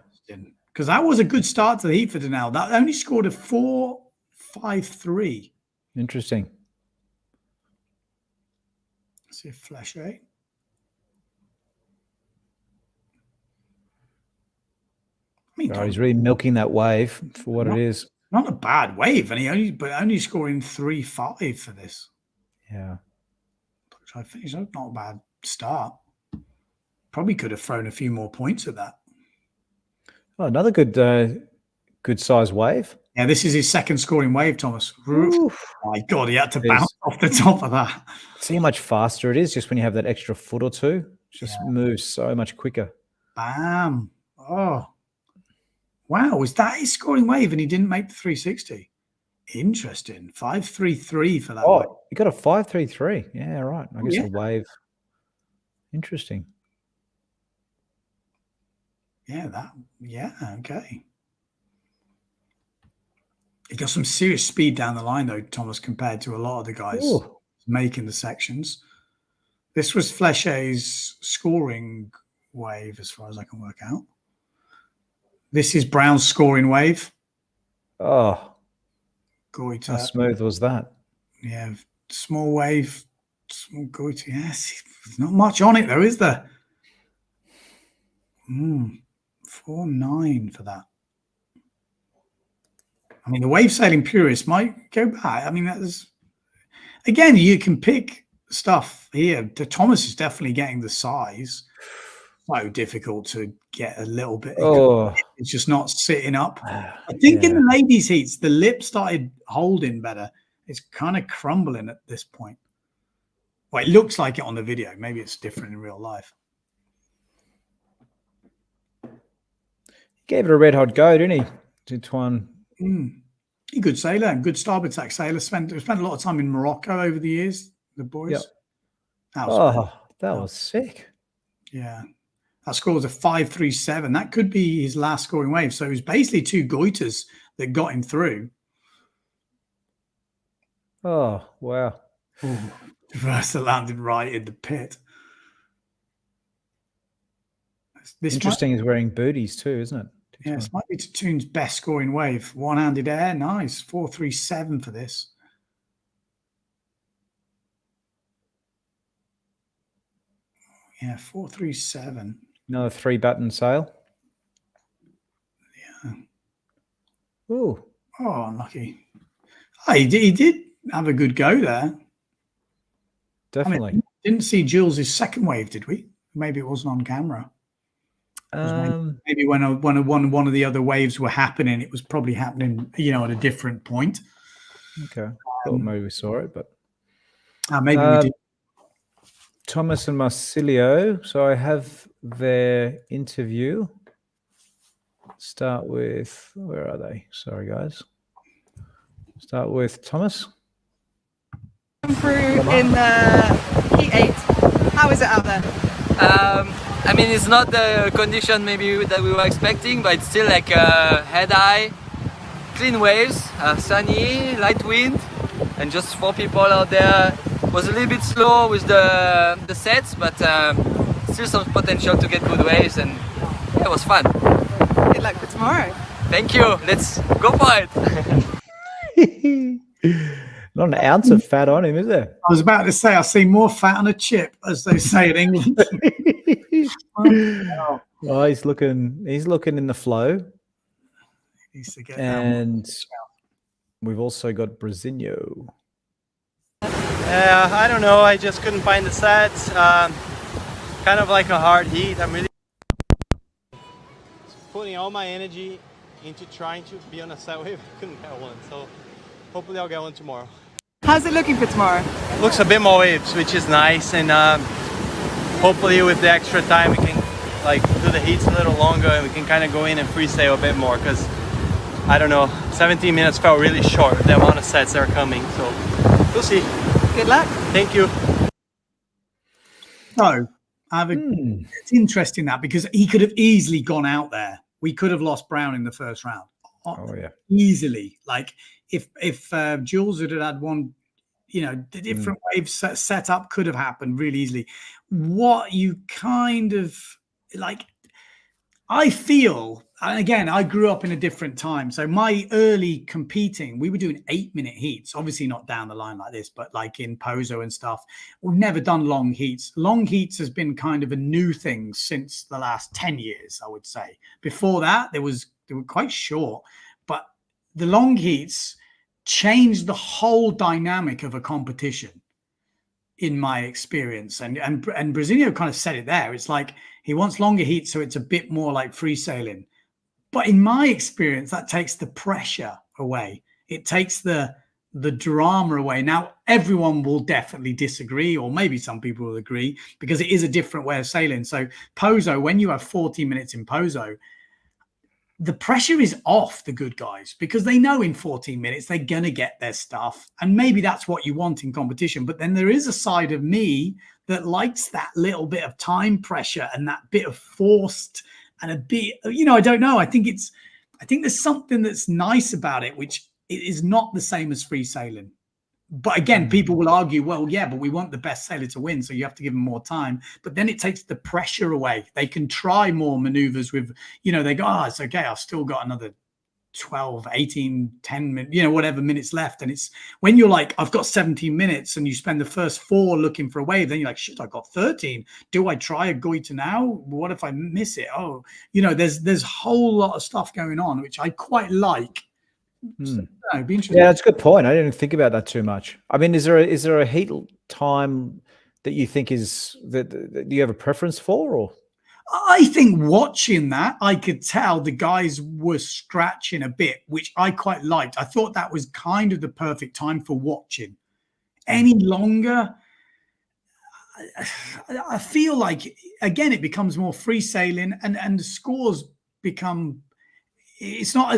Because that was a good start to the heat for Denel. That only scored a 4.53. Interesting. Let's see if Flechet. I mean, he's really milking that wave for what it is. Not a bad wave, and only scoring 3.5 for this. Yeah. I think it's not a bad start. Probably could have thrown a few more points at that. Oh, another good size wave. Yeah, this is his second scoring wave, Thomas. Oh my God, he had to bounce off the top of that. See how much faster it is just when you have that extra foot or two. It just moves so much quicker. Bam. Oh. Wow, was that his scoring wave and he didn't make the 360? Interesting. 5.33 for that. Oh, wave. you got a 5.33. Yeah, right. I guess a wave. Interesting. Yeah, okay. He got some serious speed down the line, though, Thomas, compared to a lot of the guys making the sections. This was Flechet's scoring wave, as far as I can work out. This is Brown's scoring wave. Oh. Goiter. How smooth was that? Yeah, small wave. Small Goiter. Yes, there's not much on it, though, is there? 4.9 for that. I mean, the wave sailing purists might go back. I mean, that's again, you can pick stuff here. Thomas is definitely getting the size. So difficult to get a little bit. It's just not sitting up. I think in the ladies' heats, the lip started holding better. It's kind of crumbling at this point. Well, it looks like it on the video. Maybe it's different in real life. He gave it a red hot go, didn't he? Tituan. He's a good sailor and good starboard tack sailor. Spent a lot of time in Morocco over the years. The boys. Yep. That was sick. Yeah. That score was a 5.37. That could be his last scoring wave. So it was basically 2 goiters that got him through. Oh, wow. Traversa landed right in the pit. Interesting, he's wearing booties too, isn't it? Yeah, this might be Tatoon's best scoring wave. One-handed air, nice. 4.37 for this. Yeah, 4.37. Another 3-button sail. Yeah. Ooh. Oh, unlucky. Oh, he did have a good go there. Definitely. I mean, didn't see Jules' second wave, did we? Maybe it wasn't on camera. Maybe when one of the other waves were happening, it was probably happening, at a different point. Okay. Thought maybe we saw it, but maybe we did. Thomas and Marsilio. So I have their interview. Start with, where are they? Sorry, guys. Start with Thomas. Through in heat 8. How is it out there? I mean, it's not the condition maybe that we were expecting, but it's still like head high, clean waves, sunny, light wind, and just 4 people out there. Was a little bit slow with the sets, but still some potential to get good waves, and it was fun. Good luck for tomorrow. Thank you. Let's go for it. Not an ounce of fat on him, is there? I was about to say, I see more fat on a chip, as they say in England. Well, he's looking in the flow. Needs to get and we've also got Brasinho. I don't know. I just couldn't find the sets. Kind of like a hard heat. I'm really putting all my energy into trying to be on a set wave. I couldn't get one, so hopefully I'll get one tomorrow. How's it looking for tomorrow? Looks a bit more waves, which is nice, and hopefully with the extra time we can do the heats a little longer and we can kind of go in and freestyle a bit more, because I don't know, 17 minutes felt really short, the amount of sets that are coming, so we'll see. Good luck. Thank you. So it's interesting that, because he could have easily gone out there. We could have lost Brown in the first round. Oh yeah, easily. Like if Jules had one, the different waves set up could have happened really easily. What you kind of like, I feel, and again, I grew up in a different time. So my early competing, we were doing 8-minute heats, obviously not down the line like this, but like in Pozo and stuff. We've never done long heats. Long heats has been kind of a new thing since the last 10 years, I would say. Before that, they were quite short, but the long heats changed the whole dynamic of a competition, in my experience. And Brasinho kind of said it there. It's like he wants longer heats, so it's a bit more like free sailing. But in my experience, that takes the pressure away. It takes the drama away. Now, everyone will definitely disagree, or maybe some people will agree, because it is a different way of sailing. So Pozo, when you have 40 minutes in Pozo, the pressure is off the good guys, because they know in 14 minutes they're going to get their stuff. And maybe that's what you want in competition. But then there is a side of me that likes that little bit of time pressure and that bit of forced and a bit, I don't know. I think there's something that's nice about it, which is not the same as free sailing. But again, people will argue, well, yeah, but we want the best sailor to win, so you have to give them more time. But then it takes the pressure away. They can try more maneuvers with, they go, oh, it's okay, I've still got another 12, 18, 10 minutes, whatever minutes left. And it's when you're like, I've got 17 minutes and you spend the first 4 looking for a wave, then you're like, shit, I've got 13. Do I try a goiter now? What if I miss it? Oh, there's a whole lot of stuff going on, which I quite like. So, it'd be interesting. Yeah, that's a good point. I didn't think about that too much. I mean, is there a heat time that you think is that you have a preference for, or? I think watching that, I could tell the guys were scratching a bit, which I quite liked. I thought that was kind of the perfect time for watching. Any longer, I feel like, again, it becomes more free sailing, and the scores become. It's not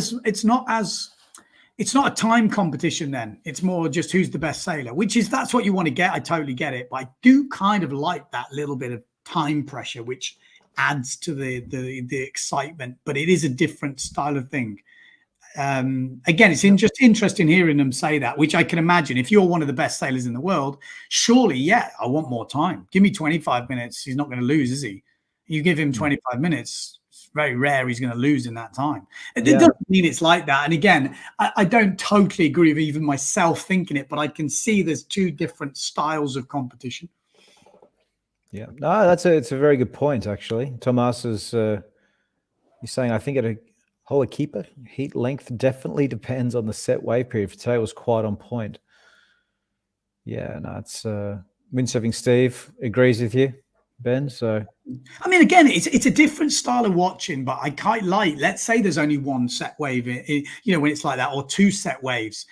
a time competition then. It's more just who's the best sailor, that's what you want to get. I totally get it. But I do kind of like that little bit of time pressure, which adds to the excitement, but it is a different style of thing. Again, it's just interesting hearing them say that, which I can imagine if you're one of the best sailors in the world, surely, yeah, I want more time. Give me 25 minutes. He's not going to lose, is he? You give him 25 minutes, it's very rare he's going to lose in that time. It doesn't mean it's like that. And again, I don't totally agree with even myself thinking it, but I can see there's two different styles of competition. Yeah, no, it's a very good point, actually. Tomas is he's saying, I think at a whole keeper, heat length definitely depends on the set wave period. For today, it was quite on point. Yeah, no, it's Windsurfing Steve agrees with you, Ben. So, I mean, again, it's a different style of watching, but I quite like. Let's say there's only one set wave, when it's like that, or two set waves.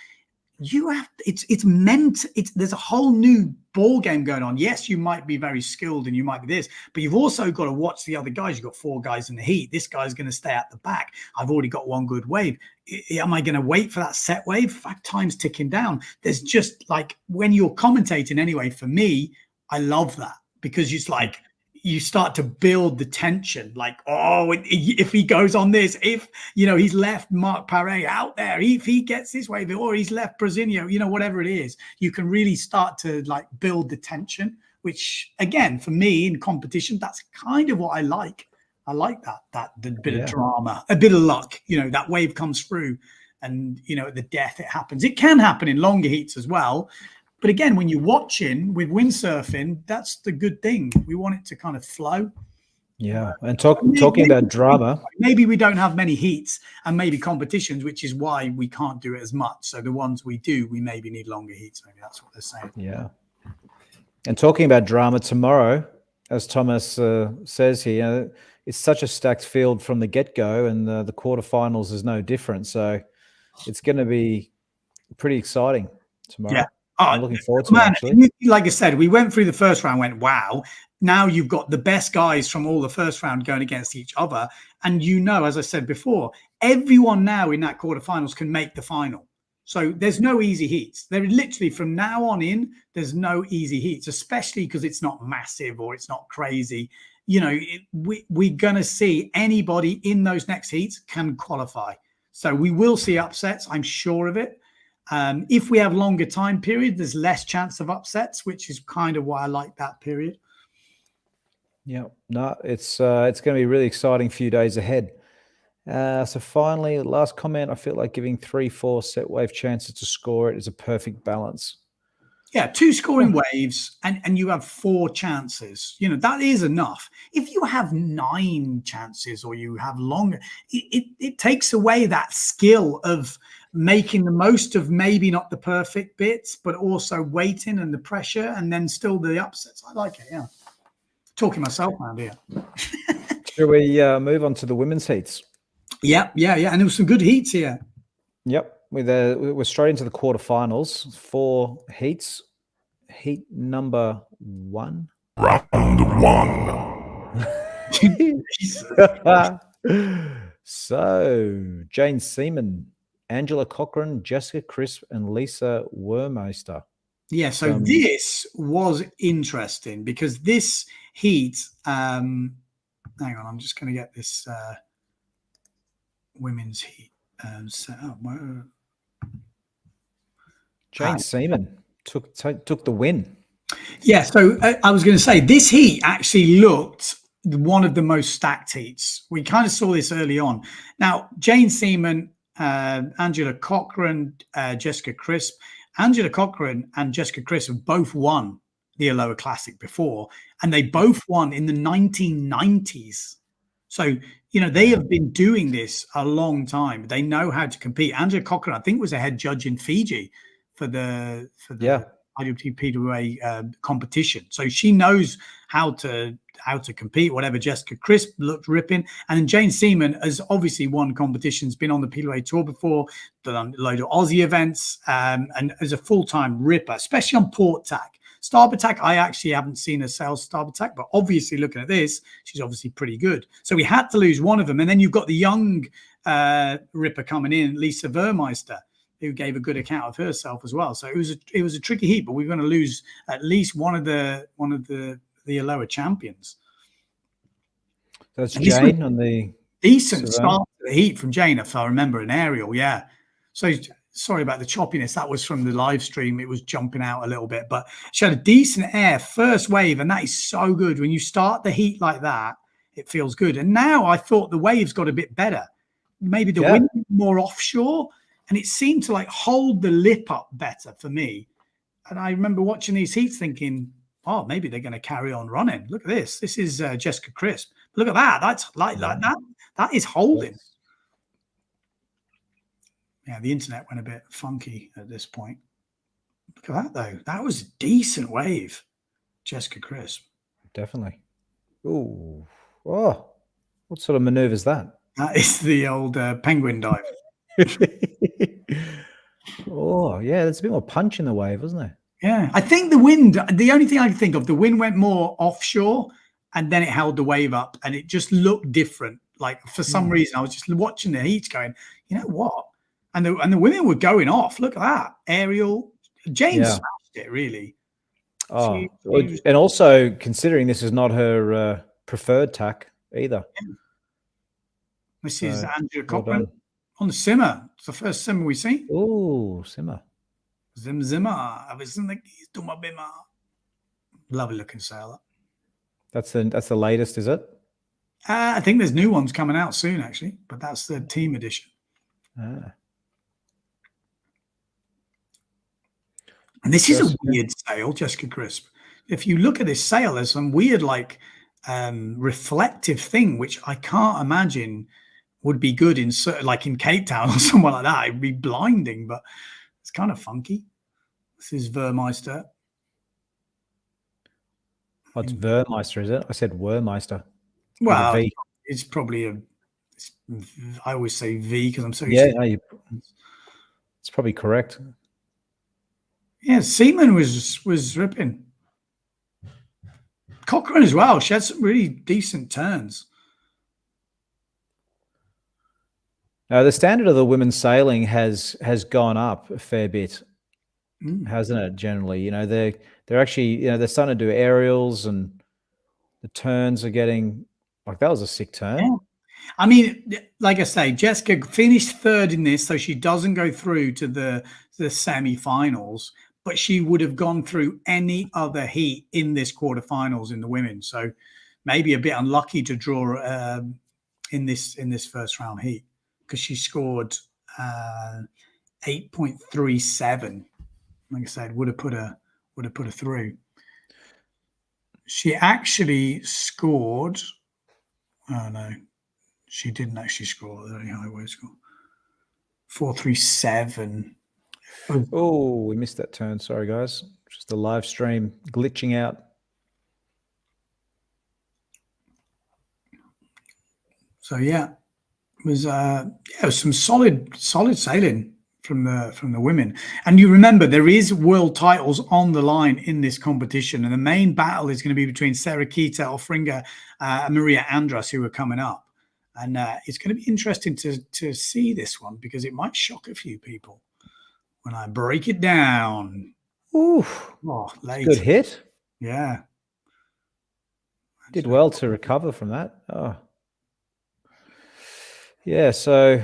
You have it's meant. There's a whole new ball game going on. Yes, you might be very skilled and you might be this, but you've also got to watch the other guys. You've got 4 guys in the heat. This guy's going to stay at the back. I've already got one good wave. Am I going to wait for that set wave? In fact, time's ticking down. There's just like when you're commentating anyway, for me, I love that because it's like you start to build the tension. Like, oh, if he goes on this, if, he's left Mark Paré out there, if he gets this wave, or he's left Brasinho, whatever it is, you can really start to like build the tension, which again, for me in competition, that's kind of what I like. I like that bit of drama, a bit of luck, that wave comes through and, at the death it happens. It can happen in longer heats as well. But again, when you're watching with windsurfing, that's the good thing. We want it to kind of flow. Yeah. And talking about drama. Maybe we don't have many heats and maybe competitions, which is why we can't do it as much. So the ones we do, we maybe need longer heats. Maybe that's what they're saying. Yeah. And talking about drama tomorrow, as Thomas says here, it's such a stacked field from the get-go, and the quarterfinals is no different. So it's going to be pretty exciting tomorrow. Yeah. I'm looking forward to it, actually. Like I said, we went through the first round, went, wow. Now you've got the best guys from all the first round going against each other. And as I said before, everyone now in that quarterfinals can make the final. So there's no easy heats. They're literally from now on in, there's no easy heats, especially because it's not massive or it's not crazy. We're going to see anybody in those next heats can qualify. So we will see upsets. I'm sure of it. If we have longer time period, there's less chance of upsets, which is kind of why I like that period. Yeah, no, it's going to be a really exciting few days ahead. So finally, last comment, I feel like giving 3-4 set wave chances to score it is a perfect balance. Yeah, 2 scoring waves and you have 4 chances. That is enough. If you have 9 chances or you have longer, it takes away that skill of making the most of maybe not the perfect bits, but also waiting and the pressure and then still the upsets. I like it, yeah. Talking myself around here. Shall we move on to the women's heats? Yeah. And there were some good heats here. Yep. We're straight into the quarterfinals. 4 heats. Heat number 1. Round 1. So, Jane Seaman, Angela Cochran, Jessica Crisp, and Lisa Wermeister. Yeah, so this was interesting because this heat, hang on, I'm just going to get this women's heat set up. Jane Seaman took the win. Yeah, so I was going to say this heat actually looked one of the most stacked heats. We kind of saw this early on. Now, Jane Seaman, Angela Cochran, Jessica Crisp. Angela Cochran and Jessica Crisp have both won the Aloha Classic before, and they both won in the 1990s. So, they have been doing this a long time. They know how to compete. Angela Cochran, I think, was a head judge in Fiji for the IWTPWA competition. So she knows how to compete, whatever. Jessica Crisp looked ripping. And then Jane Seaman has obviously won competitions, been on the PWA tour before, done a load of Aussie events, and as a full-time ripper, especially on port tack. Starboard tack, I actually haven't seen her sail starboard tack, but obviously looking at this, she's obviously pretty good. So we had to lose one of them. And then you've got the young ripper coming in, Lisa Wermeister, who gave a good account of herself as well. So it was a tricky heat, but we're going to lose at least one of the Aloha champions. That's Jane on the decent start to the heat from Jane, if I remember, an aerial, yeah. So sorry about the choppiness. That was from the live stream. It was jumping out a little bit, but she had a decent air first wave, and that is so good when you start the heat like that. it feels good. And now I thought the waves got a bit better. Maybe the wind more offshore, and it seemed to like hold the lip up better for me. And I remember watching these heats thinking, oh, maybe they're going to carry on running. Look at this. This is Jessica Crisp. Look at that. That's like that. That is holding. Yeah, the internet went a bit funky at this point. Look at that, though. That was a decent wave, Jessica Crisp. Definitely. Ooh. Oh, what sort of maneuver is that? That is the old penguin dive. Oh, yeah, there's a bit more punch in the wave, isn't there? Yeah, I think the wind, the only thing I can think of, the wind went more offshore and then it held the wave up and it just looked different. Like for some reason, I was just watching the heats going, you know what? And the women were going off. Look at that. Aerial. Jane smashed it, really. Oh, and also considering this is not her preferred tack either. Yeah. This is Angela Cochran on the simmer. It's the first simmer we've seen. Oh, simmer. Zimmer. Lovely looking sailor. That's the latest, is it? I think there's new ones coming out soon, actually, but that's the team edition. Ah. And this is a weird sail, Jessica Crisp. If you look at this sail, there's some weird, like, reflective thing, which I can't imagine would be good in, like, in Cape Town or somewhere like that. It'd be blinding, but it's kind of funky. This is Vermeister. Oh, it's Vermeister, is it? I said Wermeister. Well, it's probably I always say V because I'm so used to it. It's probably correct. Yeah, Seaman was ripping. Cochrane as well. She had some really decent turns. The standard of the women's sailing has gone up a fair bit, hasn't it? Generally, they're actually they're starting to do aerials and the turns are getting like that was a sick turn. Yeah. I mean, like I say, Jessica finished third in this, so she doesn't go through to the semi-finals, but she would have gone through any other heat in this quarterfinals in the women. So maybe a bit unlucky to draw in this first round heat because she scored 8.37. Like I said, would have put her through. She actually scored. Oh no, she didn't actually score a very high wave score. 437. Oh, we missed that turn. Sorry, guys. Just the live stream glitching out. So yeah, it was some solid sailing from the women. And you remember there is world titles on the line in this competition, and the main battle is going to be between Sarah Kita Offringa and Maria Andras, who are coming up. And it's going to be interesting to see this one because it might shock a few people when I break it down. Oof. Oh, late. Good hit. Yeah. Did well to recover from that. Oh. Yeah, so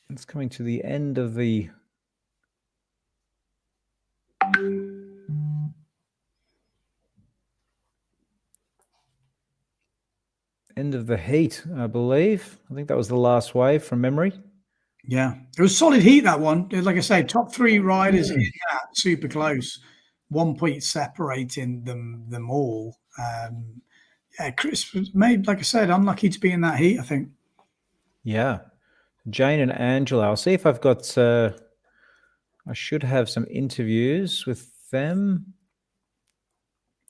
it's coming to the end of the heat, I believe. I think that was the last wave from memory. Yeah, it was solid heat, that one. Like I say, top three riders in that, super close. 1 point separating them all. Yeah, Chris was made, like I said, unlucky to be in that heat, I think. Yeah. Jane and Angela. I'll see if I've got I should have some interviews with them.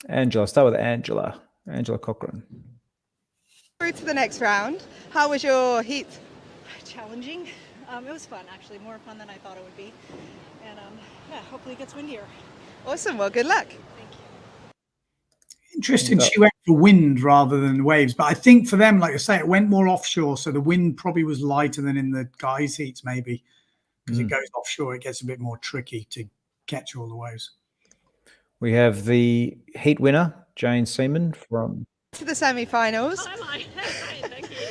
Angela, I'll start with Angela Cochran. Through to the next round. How was your heat? Challenging. It was fun, actually, more fun than I thought it would be. And yeah, hopefully it gets windier. Awesome. Well, good luck. Thank you. Interesting. She went for wind rather than waves, but I think for them, like I say, it went more offshore, so the wind probably was lighter than in the guys' heats, maybe because it goes offshore. It gets a bit more tricky to catch all the waves. We have the heat winner, Jane Seaman from to the semi-finals. Oh, hi. Thank you.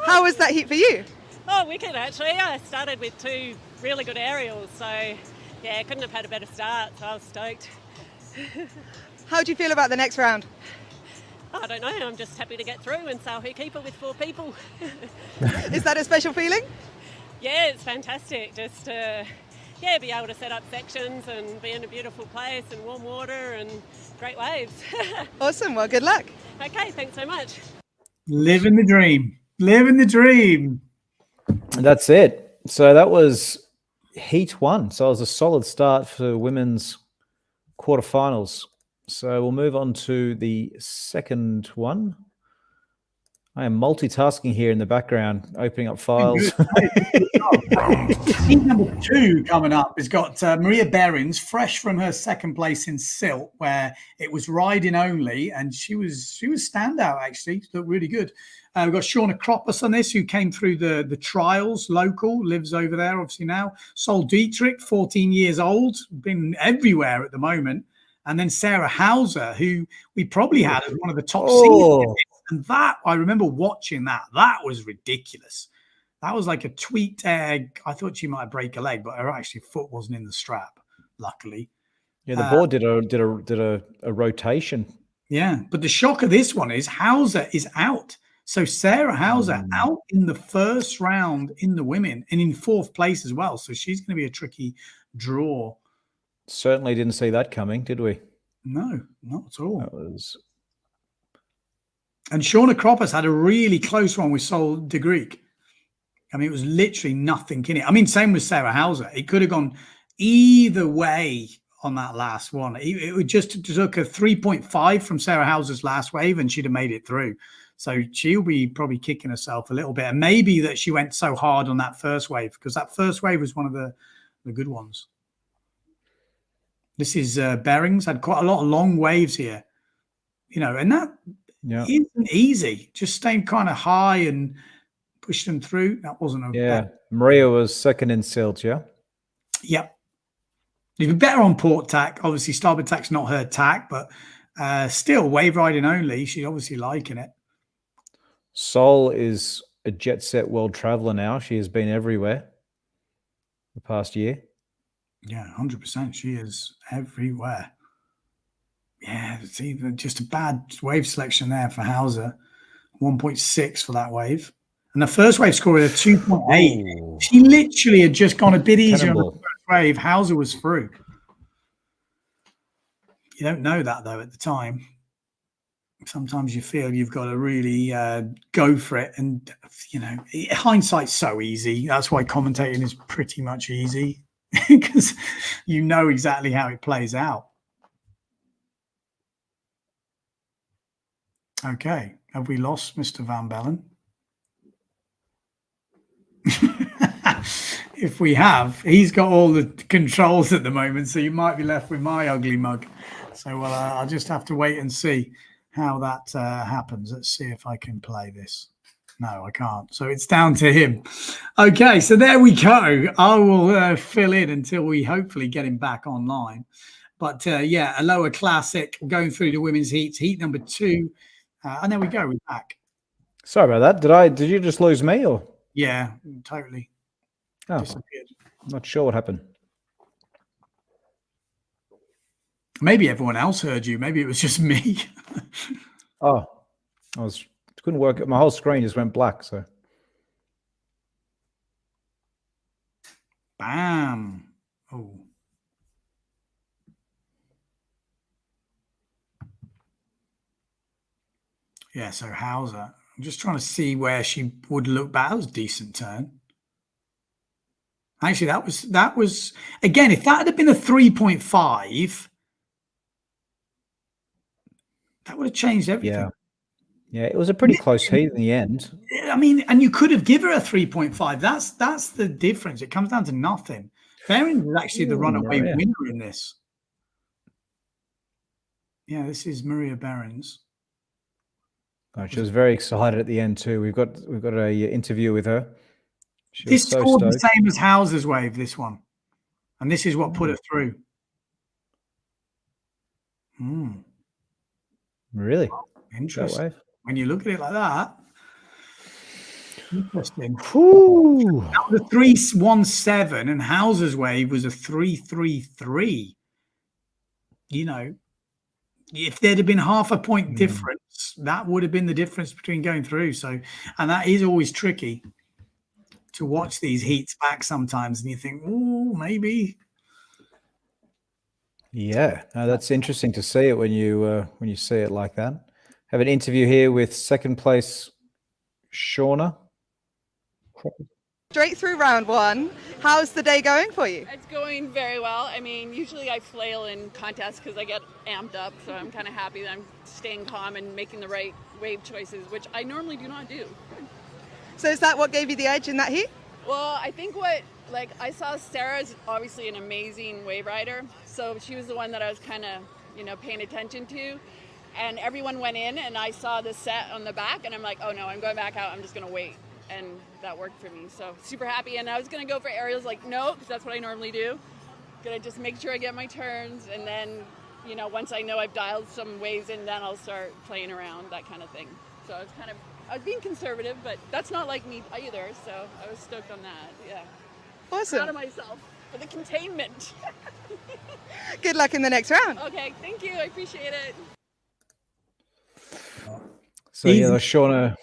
How was that heat for you? Oh, wicked, actually. I started with 2 really good aerials, so yeah, couldn't have had a better start, so I was stoked. How do you feel about the next round? I don't know. I'm just happy to get through and sail her keeper with 4 people. Is that a special feeling? Yeah, it's fantastic. Just yeah, be able to set up sections and be in a beautiful place and warm water and great waves. Awesome. Well, good luck. Okay, thanks so much. Living the dream. Living the dream. And that's it. So that was heat 1. So it was a solid start for women's quarterfinals. So we'll move on to the second one. I am multitasking here in the background, opening up files. Heat number 2 coming up has got Maria Behrens, fresh from her second place in Silt, where it was riding only, and she was standout actually. She looked really good. We've got Shauna Kroppus on this, who came through the trials, local, lives over there obviously now. Sol Dietrich, 14 years old, been everywhere at the moment. And then Sarah Hauser, who we probably had as one of the top seeds. And that, I remember watching that. That was ridiculous. That was like a tweaked egg. I thought she might break a leg, but her actually foot wasn't in the strap, luckily. Yeah, the board did a rotation. Yeah, but the shock of this one is Hauser is out. So Sarah Hauser out in the first round in the women and in 4th place as well. So she's going to be a tricky draw. Certainly didn't see that coming, did we? No, not at all. That was... And Shauna Kroppus had a really close one with Sol de Greek. I mean, it was literally nothing in it. I mean, same with Sarah Hauser. It could have gone either way on that last one. It would just took a 3.5 from Sarah Hauser's last wave and she'd have made it through. So she'll be probably kicking herself a little bit. And maybe that she went so hard on that first wave, because that first wave was one of the good ones. This is Behrens, had quite a lot of long waves here, you know, and that isn't easy. Just staying kind of high and push them through. That wasn't a bad. Maria was second in Silt, yeah? Yep. You'd be better on port tack. Obviously, starboard tack's not her tack, but still wave riding only. She's obviously liking it. Sol is a jet set world traveler now. She has been everywhere the past year. Yeah, 100%. She is everywhere. Yeah, it's even just a bad wave selection there for Hauser. 1.6 for that wave. And the first wave scored a 2.8. She literally had just gone a bit easier on the first wave. Hauser was through. You don't know that, though, at the time. Sometimes you feel you've got to really go for it. And, you know, hindsight's so easy. That's why commentating is pretty much easy, because you know exactly how it plays out. Okay. Have we lost Mr. Van Bellen? If we have, he's got all the controls at the moment, so you might be left with my ugly mug. So I'll just have to wait and see how that happens. Let's see if I can play this. No, I can't. So it's down to him. Okay, so there we go. I will fill in until we hopefully get him back online. But yeah, Aloha Classic, going through the women's heats, heat number 2. And there we go, we're back. Sorry about that. Did you just lose me, or? Yeah, totally. Oh, disappeared. Not sure what happened. Maybe everyone else heard you. Maybe it was just me. Oh, couldn't work. My whole screen just went black. So, bam. Oh. Yeah. So Hauser. I'm just trying to see where she would look back. That was a decent turn. Actually, that was again. If that had been a 3.5. That would have changed everything. Yeah, it was a pretty close heat in the end. I mean, and you could have given her a 3.5. That's the difference. It comes down to nothing. Behrens is actually the runaway winner in this. Yeah, this is Maria Behrens. Oh, she was very excited at the end too. We've got a interview with her. This scored the same as Hauser's wave, this one. And this is what put her through. Really? Interesting. When you look at it like that. Interesting. Ooh. That was a 3.17 and Hauser's wave was a 3.33. You know, if there'd have been half a point difference, that would have been the difference between going through. So, and that is always tricky to watch these heats back sometimes, and you think, oh, maybe. Yeah, no, that's interesting to see it when you see it like that. Have an interview here with second place Shauna. Straight through round one. How's the day going for you? It's going very well. I mean, usually I flail in contests because I get amped up, so I'm kind of happy that I'm staying calm and making the right wave choices, which I normally do not do. So is that what gave you the edge in that heat? Well, I think I saw Sarah's obviously an amazing wave rider, so she was the one that I was kind of, paying attention to. And everyone went in, and I saw the set on the back, and I'm like, oh no, I'm going back out, I'm just going to wait. And that worked for me, so super happy. And I was going to go for aerials, like, no, because that's what I normally do. Going to just make sure I get my turns, and then, once I know I've dialed some waves in, then I'll start playing around, that kind of thing. So I was being conservative, but that's not like me either, so I was stoked on that, yeah. Awesome. Proud of myself for the containment. Good luck in the next round. Okay, thank you, I appreciate it. So yeah, Shauna.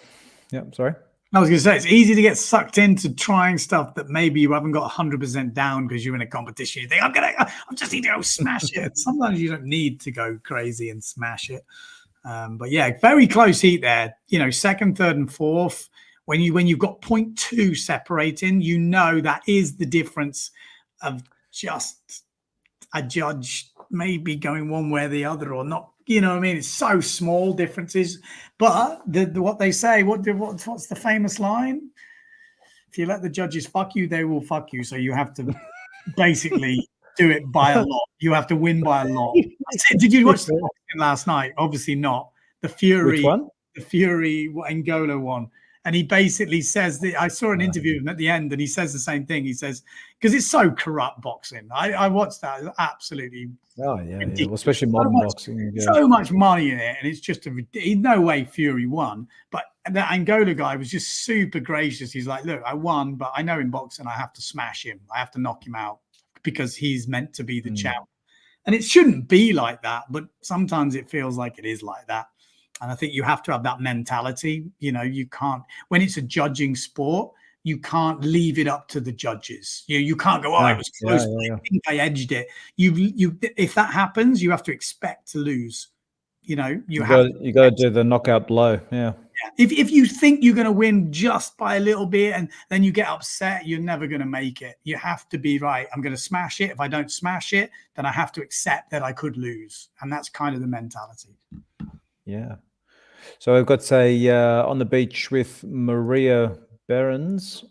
Yeah, sorry. I was going to say, it's easy to get sucked into trying stuff that maybe you haven't got 100% down because you're in a competition. You think, I just need to go smash it. Sometimes you don't need to go crazy and smash it. But yeah, very close heat there. Second, third, and fourth. When you've got 0.2 separating, that is the difference of just a judge maybe going one way or the other or not. It's so small differences. But what they say, what's the famous line? If you let the judges fuck you, they will fuck you. So you have to basically do it by a lot. You have to win by a lot. Did you watch the boxing last night? Obviously not. The Fury. Which one? The Fury Angola one. And he basically says that I saw an interview with him at the end, and he says the same thing. He says, because it's so corrupt boxing. I watched that. It's absolutely well, especially modern boxing. Yeah. So much money in it, and it's just no way Fury won. But the Angola guy was just super gracious. He's like, look, I won, but I know in boxing I have to smash him. I have to knock him out because he's meant to be the champ. And it shouldn't be like that, but sometimes it feels like it is like that. And I think you have to have that mentality. You can't, when it's a judging sport, you can't leave it up to the judges. You can't go, it was close. I think I edged it. If that happens, you have to expect to lose. You got to do the knockout blow. Yeah. If you think you're going to win just by a little bit and then you get upset, you're never going to make it. You have to be right. I'm going to smash it. If I don't smash it, then I have to accept that I could lose. And that's kind of the mentality. Yeah. So I've got on the beach with Maria Behrens.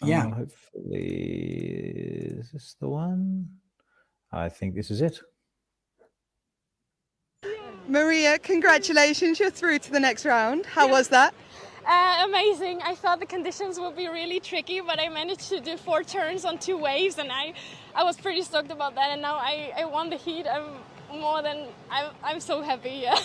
Yeah. Hopefully, is this the one? I think this is it. Maria, congratulations. You're through to the next round. How was that? Amazing. I thought the conditions would be really tricky, but I managed to do 4 turns on 2 waves, and I was pretty stoked about that. And now I won the heat. I'm so happy. Yeah.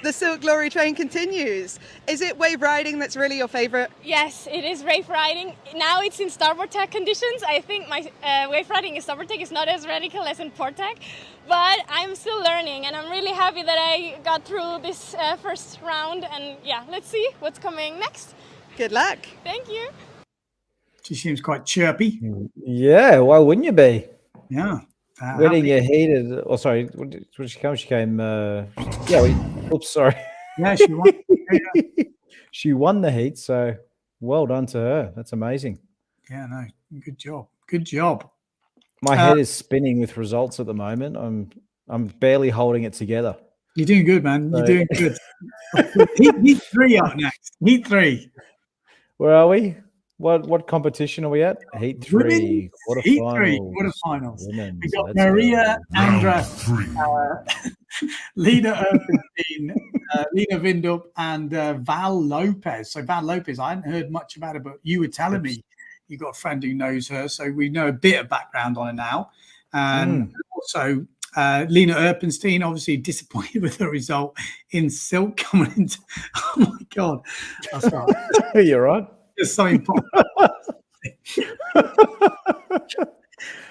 The Silk Glory train continues. Is it wave riding that's really your favorite? Yes, it is wave riding. Now it's in starboard tack conditions. I think my wave riding in starboard tack is not as radical as in port tack, but I'm still learning, and I'm really happy that I got through this first round. And yeah, let's see what's coming next. Good luck. Thank you. She seems quite chirpy. Yeah, why wouldn't you be? Yeah. Winning your heated. Oh, sorry. What did she come? She came. Oops, sorry. Yeah, she won. She won the heat. So well done to her. That's amazing. Yeah, no, good job. Good job. My head is spinning with results at the moment. I'm barely holding it together. You're doing good, man. You're doing good. Heat 3 up next. Heat 3. Where are we? What competition are we at? Heat 3, quarterfinals. Heat 3, quarterfinals. We got Maria Andras, Lena Erpenstein, Lena Vindup, and Val Lopez. So Val Lopez, I hadn't heard much about her, but you were telling me you got a friend who knows her, so we know a bit of background on her now. Also, Lena Erpenstein, obviously disappointed with the result in Silk coming into. Oh my God, that's right. You're right. Just so important.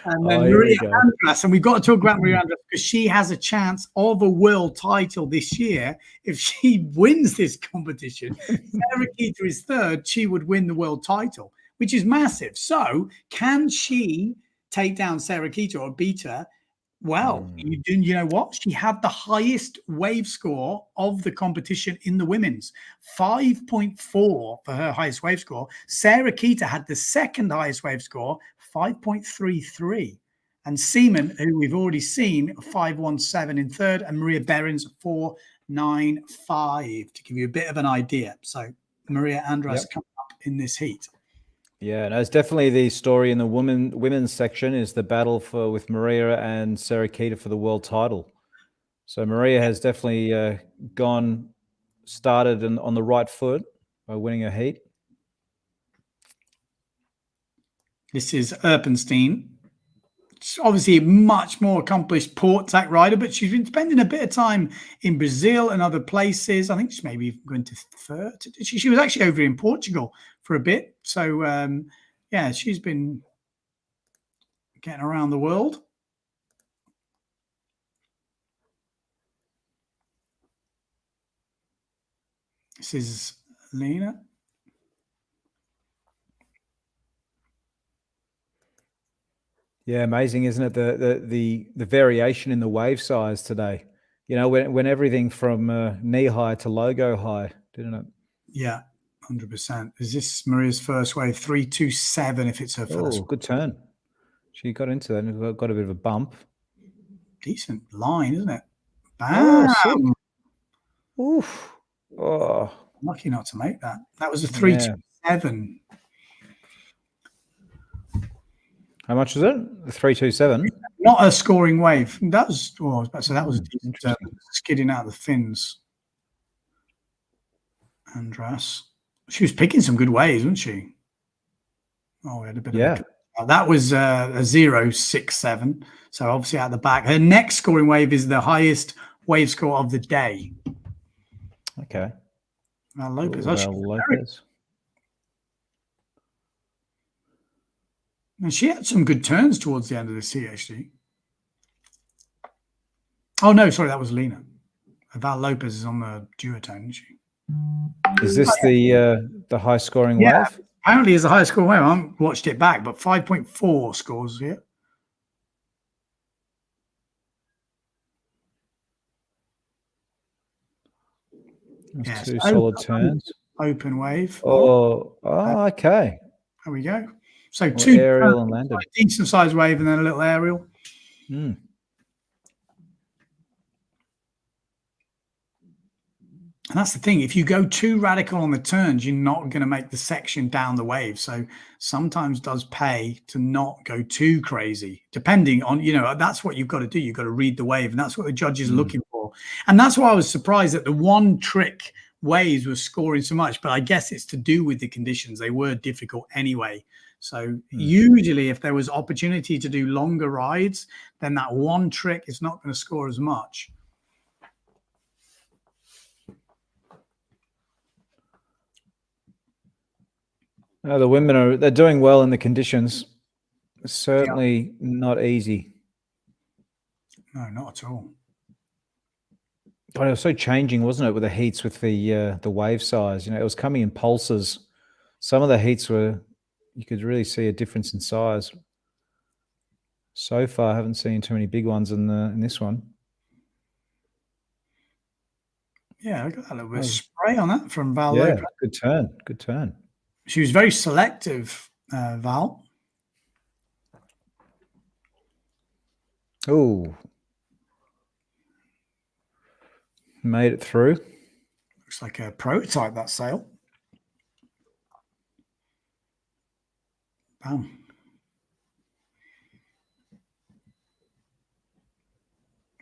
And then here we Maria go. Andras, and we've got to talk about Maria Andras because she has a chance of a world title this year. If she wins this competition, Sarah Keita is third, she would win the world title, which is massive. So can she take down Sarah Keita or beat her? Well, you know what? She had the highest wave score of the competition in the women's, 5.4 for her highest wave score. Sarah Keita had the second highest wave score, 5.33. And Seaman, who we've already seen, 5.17 in third, and Maria Behrens, 4.95, to give you a bit of an idea. So Maria Andras coming up in this heat. Yeah, no, it's definitely the story in the women's section is the battle with Maria and Sarah Keita for the world title. So Maria has definitely started on the right foot by winning a heat. This is Erpenstein. She's obviously a much more accomplished port tack rider, but she's been spending a bit of time in Brazil and other places. I think she's maybe going to third. She was actually over in Portugal for a bit. So, yeah, she's been getting around the world. This is Lena. Yeah, amazing, isn't it? The variation in the wave size today. You know, when everything from knee high to logo high, didn't it? Yeah, 100%. Is this Maria's first wave? 3.27 if it's her first. Oh, good turn. She got into that and got a bit of a bump. Decent line, isn't it? Oh, Bam! sick. Oof. Oh. Lucky not to make that. That was a 3.27. How much was it? 3.27. Not a scoring wave. That was that was decent, skidding out the fins. Andras. She was picking some good waves, wasn't she? Oh, we had a bit of that was a 0.67. So obviously at the back. Her next scoring wave is the highest wave score of the day. Okay. Lopez. Lopez. And she had some good turns towards the end of the sea, actually. Oh, no, sorry, that was Lena. Val Lopez is on the duotone, isn't she? Is this the high scoring wave? Apparently it's the highest scoring wave. I haven't watched it back, but 5.4 scores here. That's two solid turns. Open wave. Okay. There we go. So two aerial and landed. Decent sized wave and then a little aerial. Mm. And that's the thing. If you go too radical on the turns, you're not going to make the section down the wave. So sometimes does pay to not go too crazy, depending on, that's what you've got to do. You've got to read the wave. And that's what the judges are looking for. And that's why I was surprised that the one trick waves were scoring so much. But I guess it's to do with the conditions. They were difficult anyway. So usually if there was opportunity to do longer rides, then that one trick is not going to score as much. The women they're doing well in the conditions. Certainly not easy. No, not at all. But it was so changing, wasn't it, with the heats with the wave size? It was coming in pulses. Some of the heats you could really see a difference in size. So far, I haven't seen too many big ones in this one. Yeah, I got a little bit of spray on that from Val Lopez. Good turn. Good turn. She was very selective, Val. Oh. Made it through. Looks like a prototype, that sail. Bam.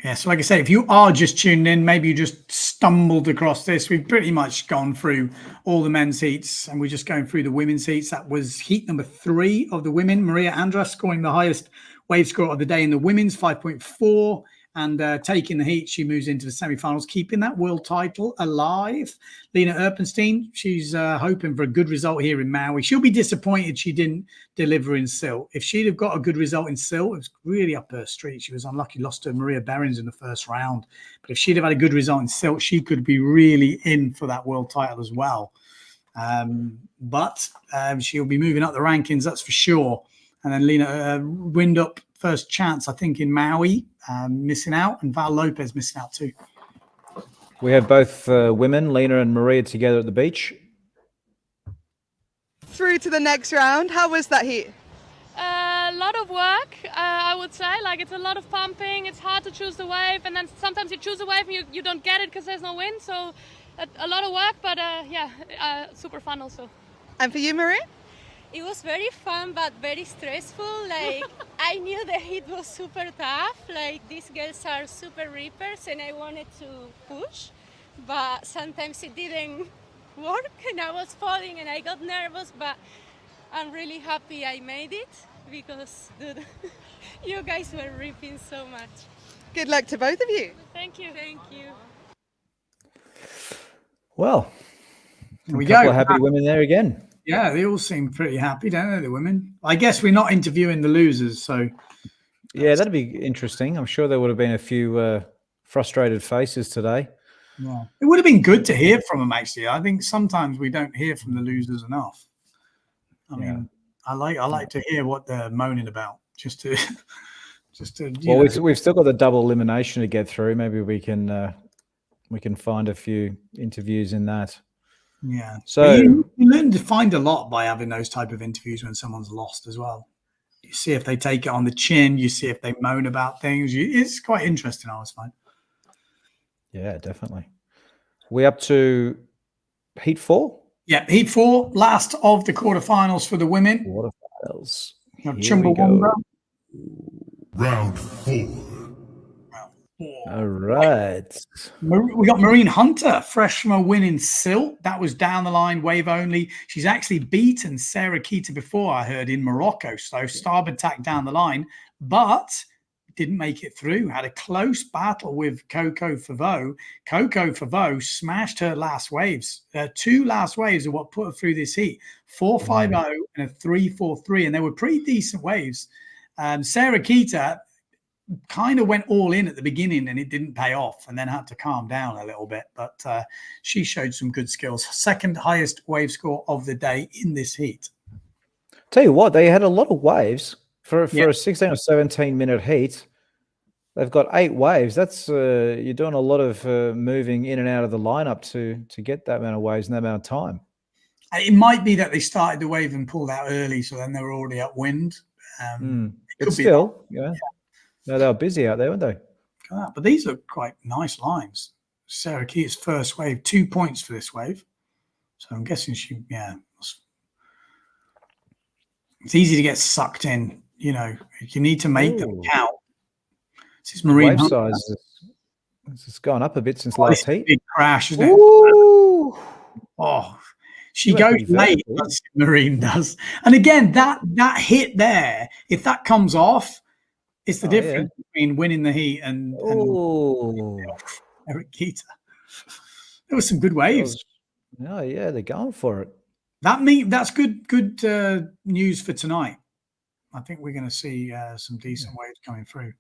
Yeah, so like I said, if you are just tuned in, maybe you just stumbled across this. We've pretty much gone through all the men's heats, and we're just going through the women's heats. That was heat number 3 of the women. Maria Andras scoring the highest wave score of the day in the women's, 5.4. And taking the heat, she moves into the semifinals, keeping that world title alive. Lena Erpenstein, she's hoping for a good result here in Maui. She'll be disappointed she didn't deliver in Silt. If she'd have got a good result in Silt, it was really up her street. She was unlucky, lost to Maria Behrens in the first round. But if she'd have had a good result in Silt, she could be really in for that world title as well. But she'll be moving up the rankings, that's for sure. And then Lena Windup, first chance, I think, in Maui, missing out, and Val Lopez missing out too. We have both women, Lena and Maria, together at the beach. Through to the next round. How was that heat? A lot of work, I would say. Like, it's a lot of pumping. It's hard to choose the wave, and then sometimes you choose a wave and you don't get it because there's no wind. So a lot of work, but super fun also. And for you, Maria? It was very fun, but very stressful. Like, I knew the heat was super tough. Like, these girls are super rippers, and I wanted to push, but sometimes it didn't work, and I was falling, and I got nervous. But I'm really happy I made it because, dude, you guys were ripping so much. Good luck to both of you. Thank you. Thank you. Well, Here we a couple go. of happy women there again. Yeah, they all seem pretty happy, don't they, the women? I guess we're not interviewing the losers, so... Yeah, that'd be interesting. I'm sure there would have been a few frustrated faces today. Yeah. It would have been good to hear from them, actually. I think sometimes we don't hear from the losers enough. I mean, I like to hear what they're moaning about, just to Well, we've still got the double elimination to get through. Maybe we can find a few interviews in that. Yeah. So you learn to find a lot by having those type of interviews when someone's lost as well. You see if they take it on the chin. You see if they moan about things. It's quite interesting, I always find. Yeah, definitely. We up to heat 4? Yeah, heat 4, last of the quarterfinals for the women. Quarterfinals. You have Here we go. Chumbawamba. Round 4. All right. We got Maureen Hunter, fresh from a win in Silt. That was down the line, wave only. She's actually beaten Sarah Keita before, I heard, in Morocco. So starboard tack down the line, but didn't make it through. Had a close battle with Coco Favreau. Coco Favreau smashed her last waves. 2 last waves are what put her through this heat. 4.50 and a 3.43, and they were pretty decent waves. Sarah Keita kind of went all in at the beginning and it didn't pay off, and then had to calm down a little bit, but she showed some good skills. Second highest wave score of the day in this heat. Tell you what, they had a lot of waves for a 16 or 17 minute heat. They've got 8 waves. That's you're doing a lot of moving in and out of the lineup to get that amount of waves in that amount of time. It might be that they started the wave and pulled out early, so then they were already upwind. But still, no, they were busy out there, weren't they? But these look quite nice lines. Sarah Keita's first wave, 2 points for this wave. So I'm guessing it's easy to get sucked in. You know, you need to make them count. This is Marine wave size. It's gone up a bit since last heat. Big crash, isn't it? Ooh. Oh, she goes late. Marine does. And again, that hit there, if that comes off, it's the difference between winning the heat and Eric Keita. There were some good waves. Oh yeah, they're going for it. That's good news for tonight. I think we're going to see some decent waves coming through.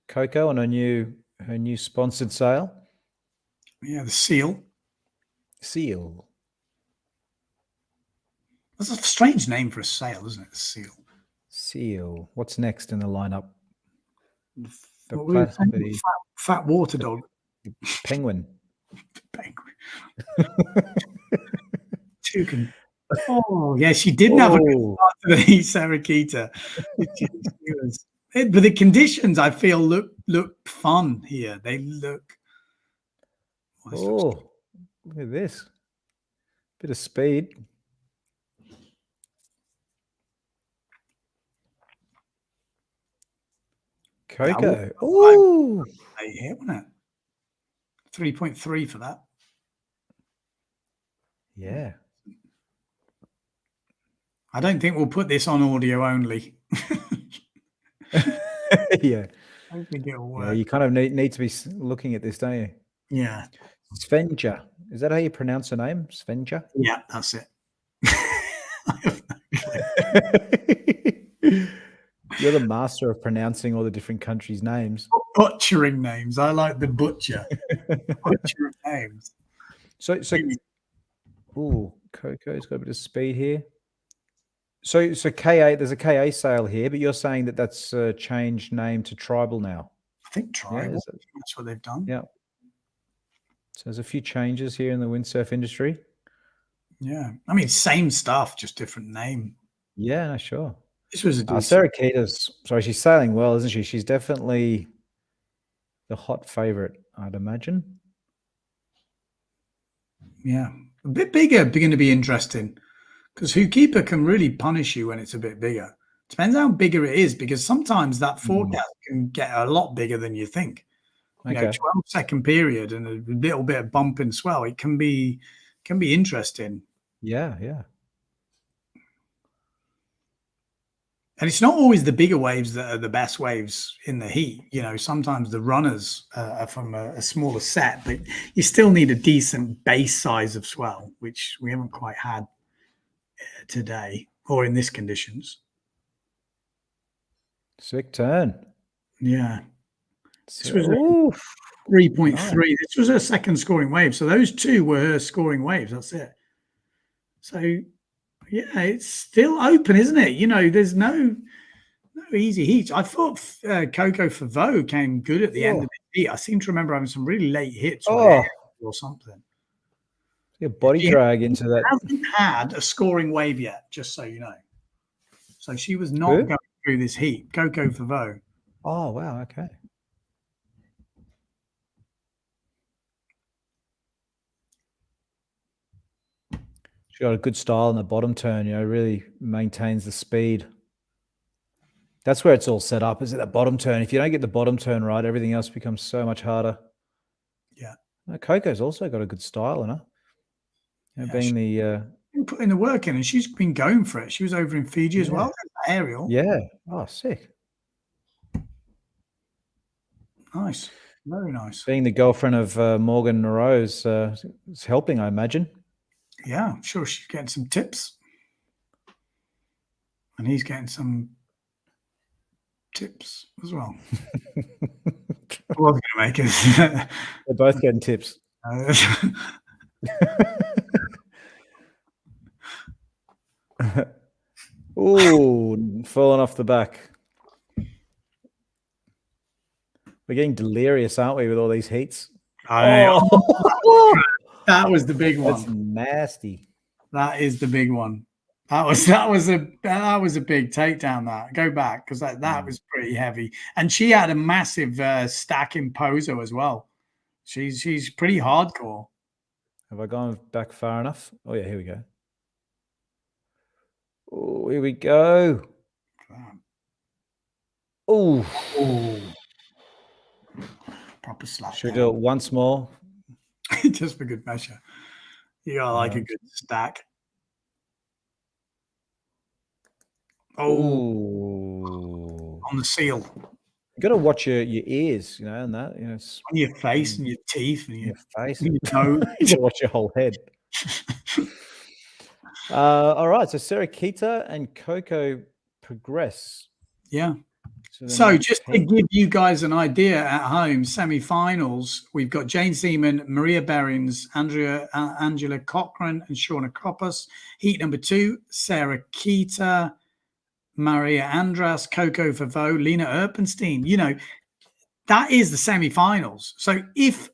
Coco on her new sponsored sail. Yeah, the seal. Seal. That's a strange name for a sail, isn't it? The seal. Seal. What's next in the lineup? Fat water dog. Penguin. Oh, yeah, she didn't have a good start to the heat, Sarah Keita. But the conditions, I feel, look fun here. They look... look at this. Bit of speed. Coco. Ooh. Hey, here, wasn't it? 3.3 for that. Yeah. I don't think we'll put this on audio only. Yeah. I think it'll work. Yeah, you kind of need to be looking at this, don't you? Yeah. Svenja. Is that how you pronounce her name? Svenja? Yeah, that's it. You're the master of pronouncing all the different countries' names. Butchering names. I like the butcher. Butcher of names. So, ooh, Coco's got a bit of speed here. So KA, there's a KA sale here, but you're saying that that's changed name to Tribal now. I think Tribal. Yeah, That's what they've done. Yeah. So there's a few changes here in the windsurf industry. Yeah. I mean, same stuff, just different name. Yeah, no, sure. This was a Sarah Keita's, sorry, she's sailing well, isn't she? She's definitely the hot favorite, I'd imagine. Yeah. A bit bigger, going to be interesting. Because Hookkeeper can really punish you when it's a bit bigger. Depends how bigger it is, because sometimes that forecast can get a lot bigger than you think. You know, 12-second period and a little bit of bump and swell. It can be interesting. Yeah, yeah. And it's not always the bigger waves that are the best waves in the heat. You know, sometimes the runners are from a smaller set, but you still need a decent base size of swell, which we haven't quite had today or in this conditions. Sick turn. Yeah. This was 3.3. Nice. This was her second scoring wave. So those two were her scoring waves. That's it. So, yeah, it's still open, isn't it? You know, there's no easy heats. I thought Coco Favreau came good at the end of the heat. I seem to remember having some really late hits or something. Yeah, body drag into that. Hasn't had a scoring wave yet, just so you know. So she was not going through this heat. Coco Favreau. Oh, wow. Okay. She got a good style in the bottom turn, you know, really maintains the speed. That's where it's all set up, is at the bottom turn. If you don't get the bottom turn right, everything else becomes so much harder. Yeah. Coco's also got a good style in her. You know, being been putting the work in, and she's been going for it. She was over in Fiji as well. Aerial. Yeah. Oh, sick. Nice. Very nice. Being the girlfriend of Morgan Narose is helping, I imagine. Yeah, I'm sure she's getting some tips. And he's getting some tips as well. I was going to make it. They're both getting tips. Ooh, falling off the back. We're getting delirious, aren't we, with all these heats? That was the big one. That's nasty. That is the big one. That was a big takedown. That go back, because that was pretty heavy, and she had a massive stack in Pozo as well. She's pretty hardcore. Have I gone back far enough? Oh yeah, here we go. Oh, here we go. Oh, proper slap. Should we do it once more? Just for good measure. You got like a good stack. Oh, on the seal. You got to watch your ears, you know, and that, you know, on your face and your teeth and your face. And your nose. You got to watch your whole head. All right, so Sarah Keita and Coco progress. Yeah. So just to give you guys an idea at home, semi-finals, we've got Jane Seaman, Maria Berens, Angela Cochran, and Shauna Kroppus. Heat number 2, Sarah Keita, Maria Andras, Coco Favreau, Lena Erpenstein. You know, that is the semi-finals. So if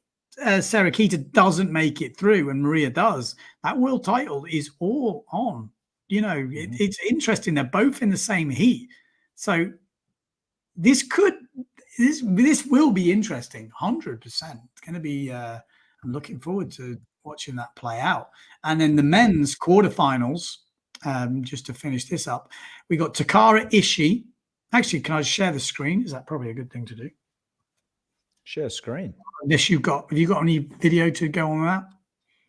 Sarah Keita doesn't make it through and Maria does, that world title is all on. You know, it's interesting. They're both in the same heat. So this will be interesting. 100%. It's going to be. I'm looking forward to watching that play out. And then the men's quarterfinals. Just to finish this up, we got Takara Ishii. Actually, can I share the screen? Is that probably a good thing to do? Share screen. Unless have you got any video to go on that?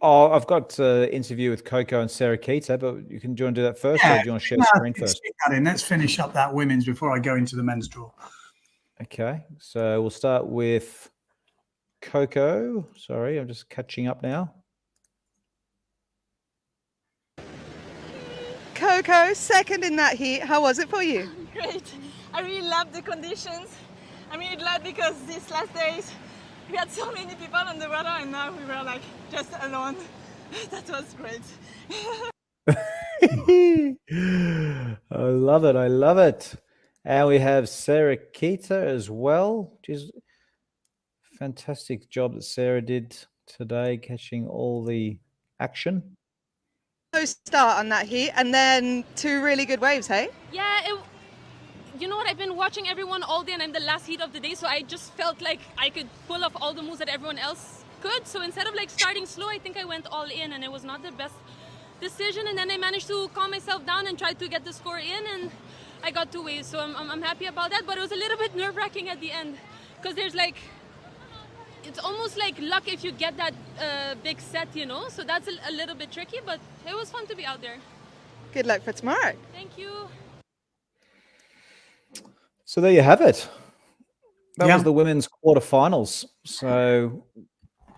Oh, I've got an interview with Coco and Sarah Keita, but do you want to do that first, or do you want to share screen first? Let's finish up that women's before I go into the men's draw. Okay, so we'll start with Coco. Sorry, I'm just catching up now. Coco, second in that heat. How was it for you? Great. I really loved the conditions. I'm really glad because these last days we had so many people on the water and now we were like just alone. That was great. I love it. I love it. And we have Sarah Keita as well. Just fantastic job that Sarah did today, catching all the action. Start on that heat and then 2 really good waves, hey? Yeah, you know what? I've been watching everyone all day and I'm the last heat of the day, so I just felt like I could pull off all the moves that everyone else could. So instead of like starting slow, I think I went all in and it was not the best decision. And then I managed to calm myself down and try to get the score in and I got 2 waves. So I'm happy about that, but it was a little bit nerve-wracking at the end because there's like, it's almost like luck if you get that big set, you know? So that's a little bit tricky, but it was fun to be out there. Good luck for tomorrow. Thank you. So there you have it. That was the women's quarterfinals. So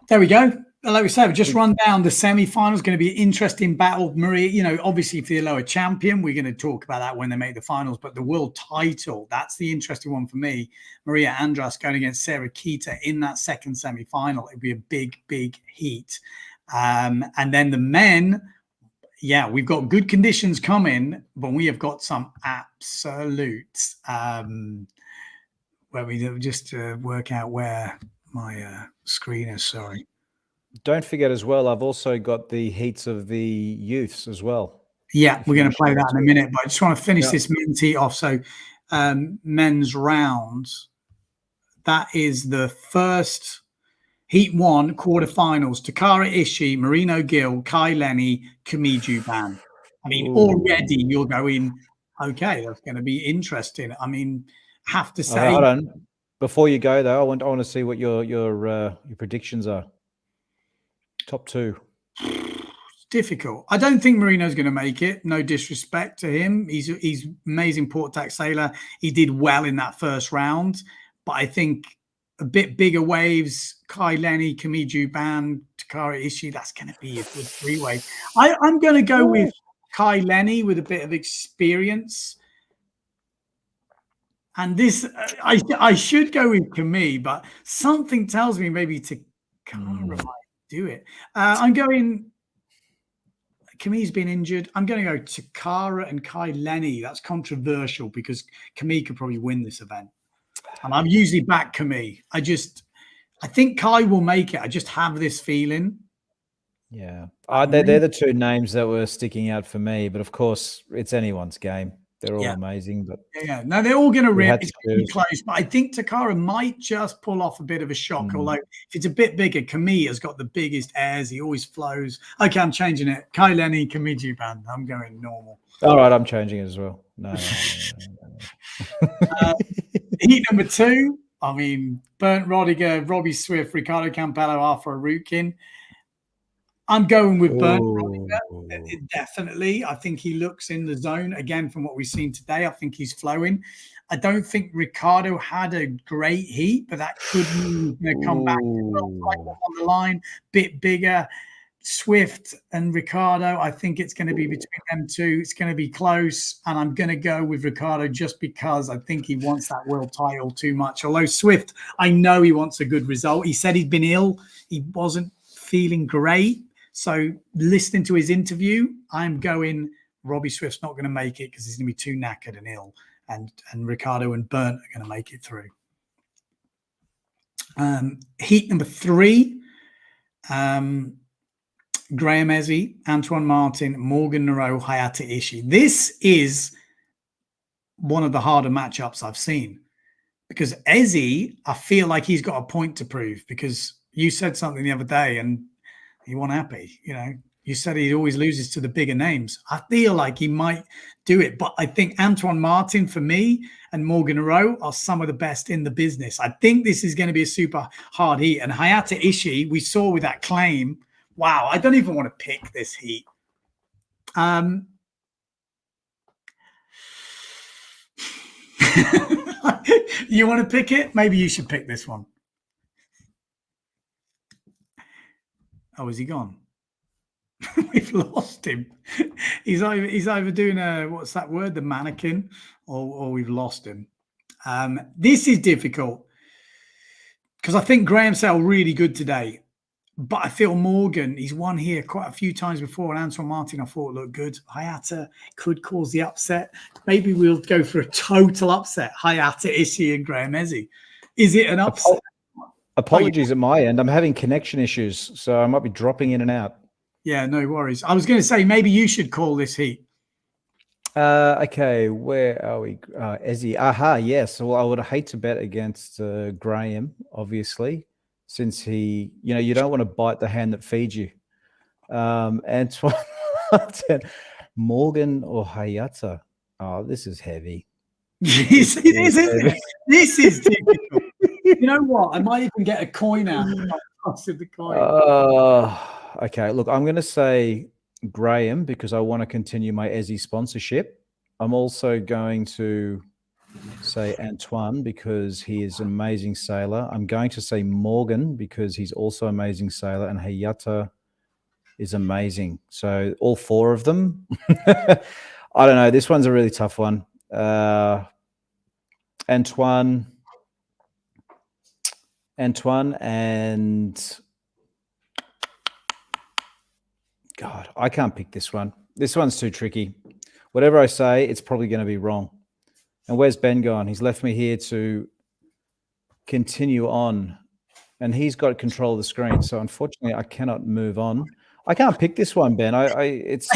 there we go. Like we said, we just run down the semi-finals. Going to be an interesting battle. Maria, you know, obviously for the Aloha champion, we're going to talk about that when they make the finals. But the world title, that's the interesting one for me. Maria Andras going against Sarah Keita in that second semi-final. It'd be a big, big heat. And then the men, yeah, we've got good conditions coming, but we have got some absolute where we just work out where my screen is. Sorry. don't forget as well, I've also got the heats of the youths as well. Yeah, we're going to play that in a minute, but I just want to finish this men's heat off. So men's rounds, that is the first Heat 1 quarterfinals. Takara Ishii, Marino Gill, Kai Lenny, Kamiju Ban. I mean, already you're going, okay, that's going to be interesting. I mean, have to say. Hold on. Before you go though, I want to see what your predictions are. Top 2. It's difficult. I don't think Marino's going to make it. No disrespect to him. He's amazing port tack sailor. He did well in that first round, but I think a bit bigger waves, Kai Lenny, Kamiju Ban, Takara Ishii, that's going to be a good 3-way. I'm going to go with Kai Lenny with a bit of experience. And this, I should go with Kami, but something tells me maybe Takara might do it. I'm going, Kami's been injured. I'm going to go Takara and Kai Lenny. That's controversial because Kami could probably win this event. And I'm usually back Kami. I think Kai will make it. I just have this feeling. Yeah. They're the 2 names that were sticking out for me. But of course, it's anyone's game. They're all amazing. But no, they're all going to rip. It's going to be close. But I think Takara might just pull off a bit of a shock. Although if it's a bit bigger, Kami has got the biggest airs. He always flows. Okay, I'm changing it. Kai Lenny, Kamiju Ban. I'm going normal. All right, I'm changing it as well. No. Heat number 2. I mean, Bernd Rodiger, Robbie Swift, Ricardo Campello, Arthur Arukin. I'm going with Bernd Rodiger, definitely. I think he looks in the zone again from what we've seen today. I think he's flowing. I don't think Ricardo had a great heat, but that could mean he's going to come back on the line, bit bigger. Swift and Ricardo, I think it's going to be between them 2. It's going to be close, and I'm going to go with Ricardo just because I think he wants that world title too much. Although Swift, I know he wants a good result. He said he'd been ill. He wasn't feeling great. So listening to his interview, I'm going Robbie Swift's not going to make it because he's going to be too knackered and ill. And Ricardo and Bernd are going to make it through. Heat number 3. Graham Ezzy, Antoine Martin, Morgan Nareau, Hayata Ishii. This is one of the harder matchups I've seen because Ezzy, I feel like he's got a point to prove because you said something the other day and he wasn't happy. You know, you said he always loses to the bigger names. I feel like he might do it, but I think Antoine Martin for me and Morgan Nareau are some of the best in the business. I think this is going to be a super hard heat. And Hayata Ishii, we saw with that claim. Wow, I don't even want to pick this heat. You want to pick it? Maybe you should pick this one. Oh, is he gone? We've lost him. He's either doing what's that word? The mannequin, or we've lost him. This is difficult because I think Graham sailed really good today. But I feel Morgan, he's won here quite a few times before. And Antoine Martin, I thought looked good. Hayata could cause the upset. Maybe we'll go for a total upset. Hayata, Ishii, and Graham Ezzy. Is it an upset? Apologies at my end. I'm having connection issues, so I might be dropping in and out. Yeah, no worries. I was going to say, maybe you should call this heat. Okay, where are we? Ezzy. Aha, yes. Well, I would hate to bet against Graham, obviously, since he, you don't want to bite the hand that feeds you. Antoine, Morgan or Hayata. Oh, this is heavy. Yes, it is, isn't it? This is difficult. You know what? I might even get a coin out. The coin. Okay, look, I'm going to say Graham because I want to continue my Ezzy sponsorship. I'm also going to say Antoine because he is an amazing sailor. I'm going to say Morgan because he's also an amazing sailor, and Hayata is amazing. So all four of them. I don't know. This one's a really tough one. Antoine, and God, I can't pick this one. This one's too tricky. Whatever I say, it's probably going to be wrong. And where's Ben gone? He's left me here to continue on, and he's got control of the screen. So unfortunately, I cannot move on. I can't pick this one, Ben. It's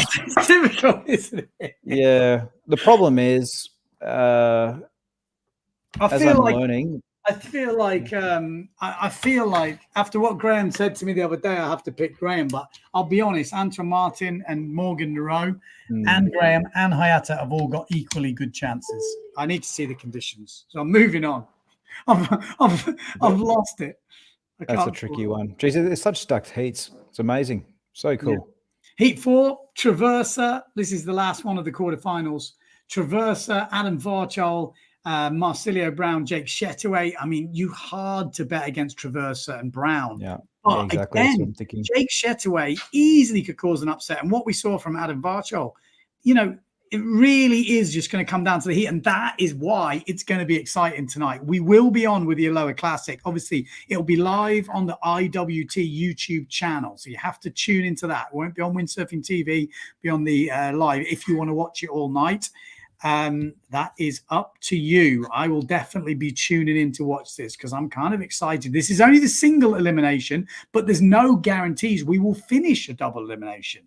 difficult, isn't it? Yeah. The problem is, I as feel I'm like learning. I feel like after what Graham said to me the other day, I have to pick Graham. But I'll be honest, Antoine Martin and Morgan Nero and Graham and Hayata have all got equally good chances. I need to see the conditions. So I'm moving on. I've lost it. That's a tricky one. Jeez, it's such stacked heats. It's amazing. So cool. Yeah. Heat 4, Traversa. This is the last one of the quarterfinals. Traversa, Adam Varchol, Marsilio Brown, Jake Shetaway. I mean, you hard to bet against Traversa and Brown. Yeah, but exactly. Again, That's what I'm thinking. Jake Shetaway easily could cause an upset. And what we saw from Adam Varchol, it really is just going to come down to the heat. And that is why it's going to be exciting tonight. We will be on with the Aloha Classic. Obviously, it'll be live on the IWT YouTube channel. So you have to tune into that. It won't be on Windsurfing.TV, be on the live if you want to watch it all night. That is up to you. I will definitely be tuning in to watch this because I'm kind of excited. This is only the single elimination, but there's no guarantees we will finish a double elimination.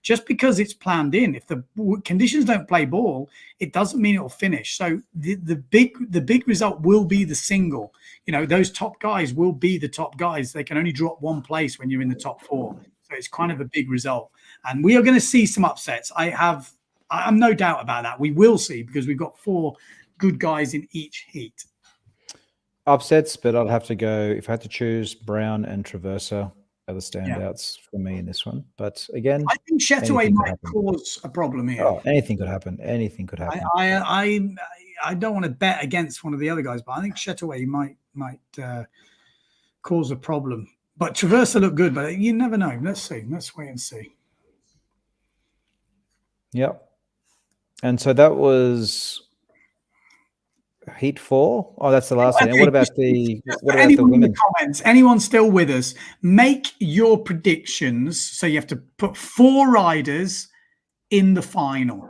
Just because it's planned in, if the conditions don't play ball, it doesn't mean it'll finish. So the big result will be the single. Those top guys will be the top guys. They can only drop one place when you're in the top 4. So it's kind of a big result. And we are going to see some upsets. I'm no doubt about that. We will see because we've got 4 good guys in each heat. Upsets, but I'd have to go, if I had to choose, Brown and Traversa are the standouts for me in this one. But again, I think Shetaway might cause a problem here. Oh, anything could happen. Anything could happen. I don't want to bet against one of the other guys, but I think Shetaway might cause a problem. But Traversa looked good, but you never know. Let's see. Let's wait and see. Yep. And so that was heat 4. Oh, that's the last one. And what about the women? In the comments, anyone still with us? Make your predictions. So you have to put 4 riders in the final.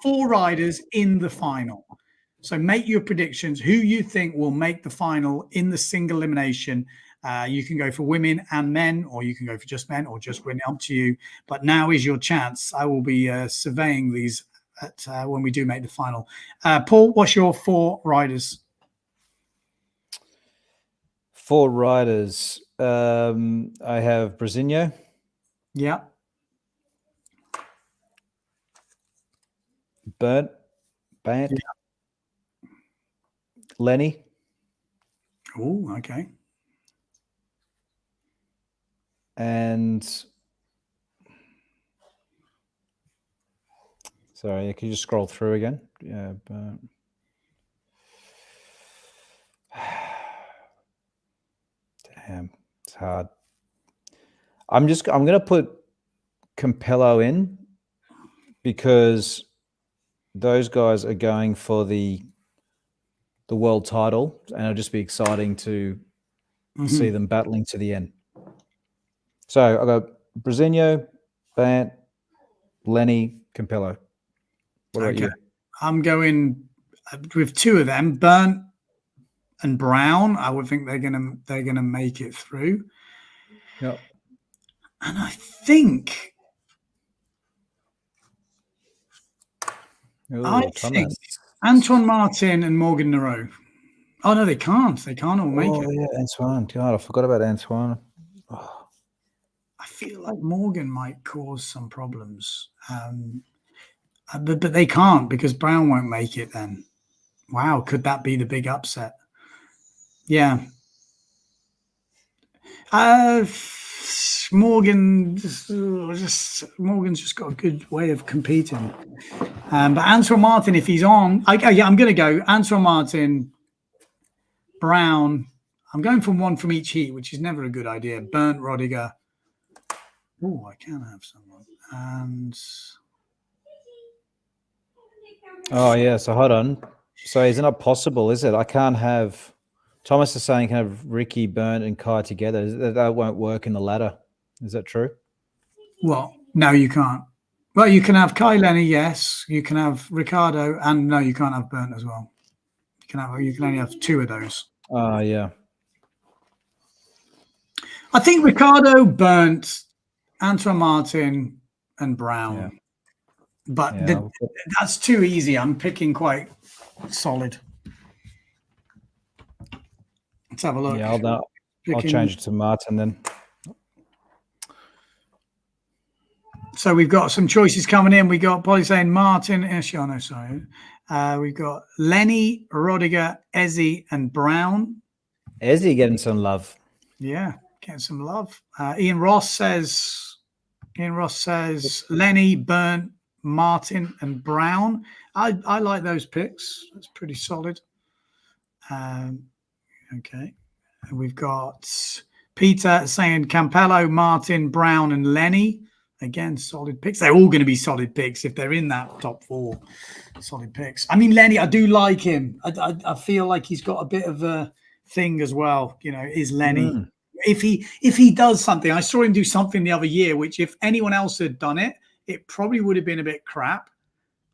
4 riders in the final. So make your predictions. Who you think will make the final in the single elimination? You can go for women and men, or you can go for just men, or just women. Up to you. But now is your chance. I will be surveying these when we do make the final. Paul, what's your 4 riders? 4 riders. I have Brasinho. Yeah. Bant. Yeah. Lenny. Oh, okay. And sorry, can you just scroll through again? Yeah. Damn, it's hard. I'm going to put Campello in because those guys are going for the world title, and it'll just be exciting to see them battling to the end. So I've got Brasinho, Bant, Lenny, Campello. What about you? I'm going with two of them, Burnt and Brown. I would think they're gonna make it through. Yep. And I think Antoine Martin and Morgan Nareau. Oh no, they can't. They can't all make it. Yeah, Antoine. God, I forgot about Antoine. Oh. I feel like Morgan might cause some problems. But they can't because Brown won't make it then. Wow, could that be the big upset? Yeah. Morgan's just got a good way of competing. But Antoine Martin, if he's on, I'm going to go Antoine Martin, Brown. I'm going from one from each heat, which is never a good idea. Burnt, Rodiger. Oh, I can have someone. And oh yeah, so hold on. So is it not possible, is it? I can't have Thomas is saying can have Ricky, Burnt, and Kai together. That won't work in the ladder. Is that true? Well, no, you can't. Well, you can have Kai Lenny, yes. You can have Ricardo, and no, you can't have Burnt as well. You can only have two of those. Yeah. I think Ricardo, Burnt, Antoine Martin, and Brown. Yeah. But that's too easy. I'm picking quite solid. Let's have a look. Yeah, I'll change it to Martin then. So we've got some choices coming in. We got Polly saying Martin, sorry. We've got Lenny, Rodiger, Ezzy, and Brown. Ezzy getting some love. Yeah, getting some love. Ian Ross says Lenny, Burnt, Martin, and Brown. I like those picks. That's pretty solid. Okay. And we've got Peter saying Campello, Martin, Brown, and Lenny. Again, solid picks. They're all going to be solid picks if they're in that top four. Solid picks. I mean, Lenny, I do like him. I feel like he's got a bit of a thing as well. You know, is Lenny. If he does something, I saw him do something the other year, which if anyone else had done it, it probably would have been a bit crap.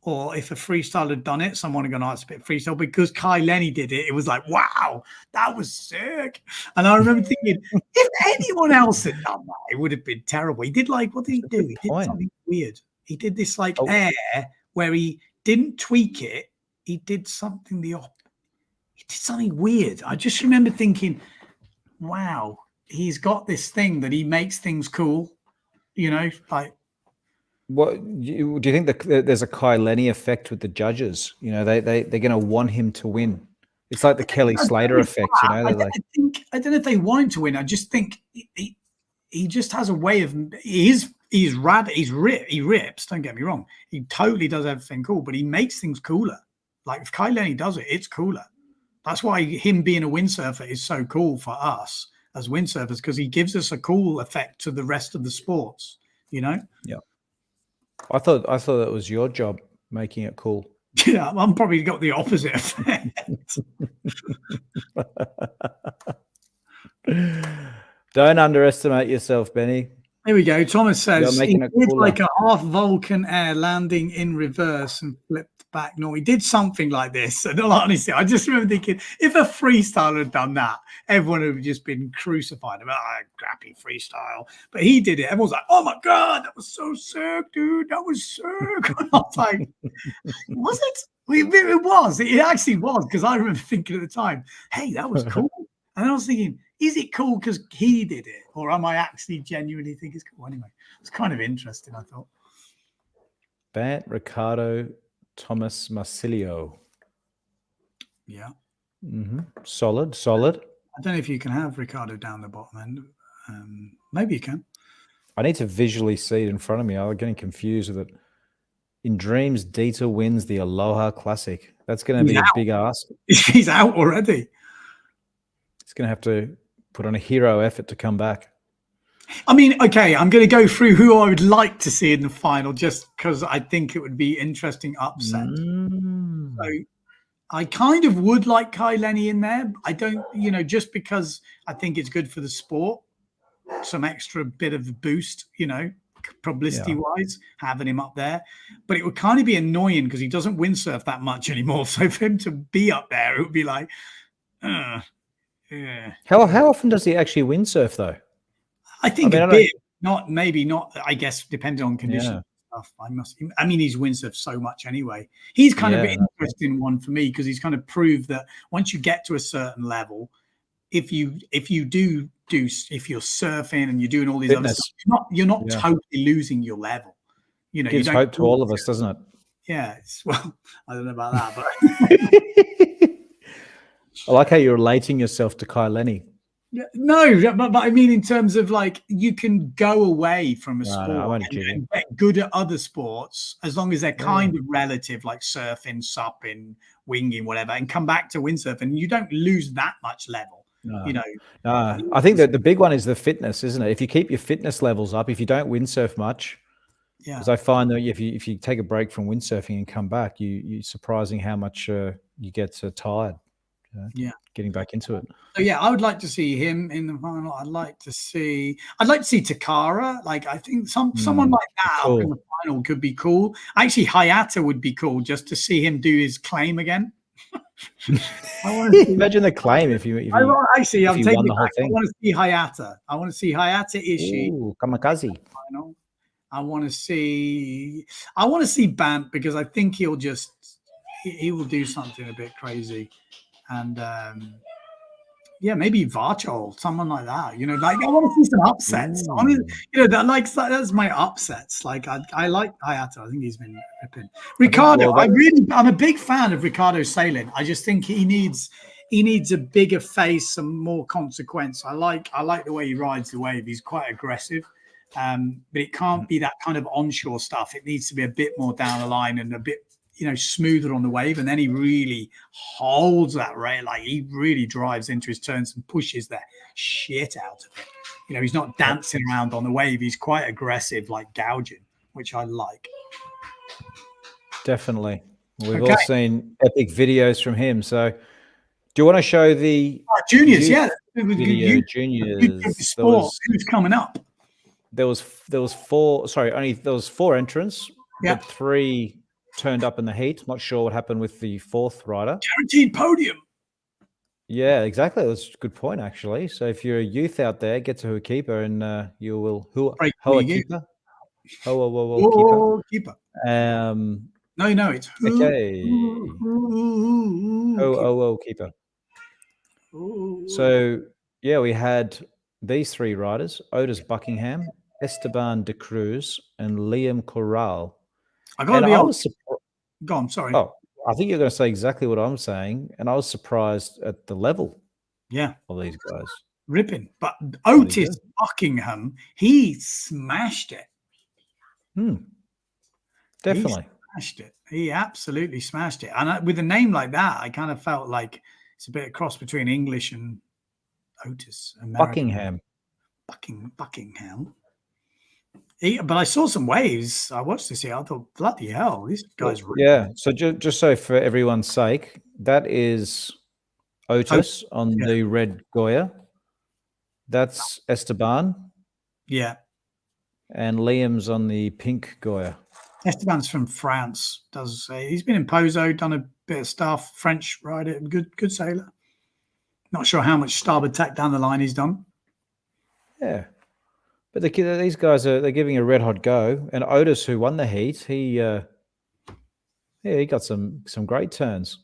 Or if a freestyle had done it, someone would have gone, oh, it's a bit freestyle. Because Kai Lenny did it, it was like, wow, that was sick. And I remember thinking, if anyone else had done that, it would have been terrible. He did what did he do? He did something weird. He did this air where he didn't tweak it. He did something He did something weird. I just remember thinking, wow, he's got this thing that he makes things cool. You know, What do you think that there's a Kai Lenny effect with the judges? You know, they're going to want him to win. It's like the Kelly Slater effect. You know, I don't know if they want him to win. I just think he just has a way of he's rad. He rips. Don't get me wrong. He totally does everything cool, but he makes things cooler. Like if Kai Lenny does it, it's cooler. That's why him being a windsurfer is so cool for us as windsurfers because he gives us a cool effect to the rest of the sports. You know. Yeah. I thought that was your job, making it cool. Yeah, I'm probably got the opposite effect. Don't underestimate yourself, Benny. Here we go. Thomas says he did cooler. like a half Vulcan air landing in reverse and flipped back. No, he did something like this. And honestly, I just remember thinking, if a freestyler had done that, everyone would have just been crucified about crappy freestyle. But he did it. Everyone's like, oh my God, that was so sick, dude. That was sick. And I was like, was it? It was. It actually was. Because I remember thinking at the time, hey, that was cool. And I was thinking, is it cool because he did it? Or am I actually genuinely think it's cool? Anyway, it's kind of interesting, I thought. Bant, Ricardo, Thomas, Marsilio. Yeah. Solid. I don't know if you can have Ricardo down the bottom end. Maybe you can. I need to visually see it in front of me. I'm getting confused with it. In dreams, Dieter wins the Aloha Classic. That's going to be a big ask. He's out already. He's going to have to put on a hero effort to come back. I mean, okay, I'm going to go through who I would like to see in the final just because I think it would be interesting upset. So I kind of would like Kai Lenny in there. I don't, just because I think it's good for the sport, some extra bit of boost, publicity wise, having him up there. But it would kind of be annoying because he doesn't windsurf that much anymore. So for him to be up there, it would be like, yeah. How often does he actually windsurf though? I think a bit, maybe not. I guess depending on conditions and stuff. I mean, he's windsurfed so much anyway. He's kind of an interesting one for me because he's kind of proved that once you get to a certain level, if you're surfing and you're doing all these other stuff, you're not totally losing your level. Gives you don't hope to all of us, doesn't it? Yeah. Well, I don't know about that, but I like how you're relating yourself to Kai Lenny. No, but I mean, in terms of like, you can go away from a sport and get good at other sports as long as they're kind of relative, like surfing, supping, winging, whatever, and come back to windsurfing. You don't lose that much level. I think that the big one is the fitness, isn't it? If you keep your fitness levels up, if you don't windsurf much, because I find that if you take a break from windsurfing and come back, you're surprising how much you get tired. Getting back into it. So I would like to see him in the final. I'd like to see Takara. Like, I think someone like that up in the final could be cool. Actually, Hayata would be cool just to see him do his claim again. Imagine the claim if you I'm taking the whole thing. I want to see Hayata. I want to see Hayata Ishii. Ooh, kamikaze. Final. I want to see Bant because I think he will do something a bit crazy. And maybe Varchol, someone like that. Like, I want to see some upsets. That's my upsets. Like, I like Hayato. I think he's been ripping. Ricardo, I'm a big fan of Ricardo sailing. I just think he needs a bigger face, some more consequence. I like the way he rides the wave. He's quite aggressive. But it can't be that kind of onshore stuff. It needs to be a bit more down the line and a bit smoother on the wave, and then he really holds that rail. Like, he really drives into his turns and pushes the shit out of it. He's not dancing around on the wave. He's quite aggressive, like gouging, which I like. Definitely. We've all seen epic videos from him. So do you want to show the juniors? Video, juniors. Who's coming up? There was 4 entrants, but 3 turned up in the heat. Not sure what happened with the 4th rider. Guaranteed podium. Yeah, exactly. That's a good point, actually. So if you're a youth out there, get to Keeper and you will Hoa Keeper. Keeper. No, it's okay. Keeper. So we had these 3 riders: Otis Buckingham, Esteban de Cruz, and Liam Corral. Go on, sorry. Oh, I think you're going to say exactly what I'm saying, and I was surprised at the level. Of these guys, ripping. But Otis Buckingham, he smashed it. Definitely, he smashed it. He absolutely smashed it. And with a name like that, I kind of felt like it's a bit of cross between English and Otis. Buckingham. Buckingham. But I saw some waves. I watched this here. I thought, bloody hell, these guys. So just so for everyone's sake, that is Otis on the red Goya. That's Esteban. Yeah. And Liam's on the pink Goya. Esteban's from France. He's been in Pozo, done a bit of stuff. French rider, good sailor. Not sure how much starboard tack down the line he's done. Yeah. But these guys they're giving a red hot go. And Otis, who won the heat, he got some great turns.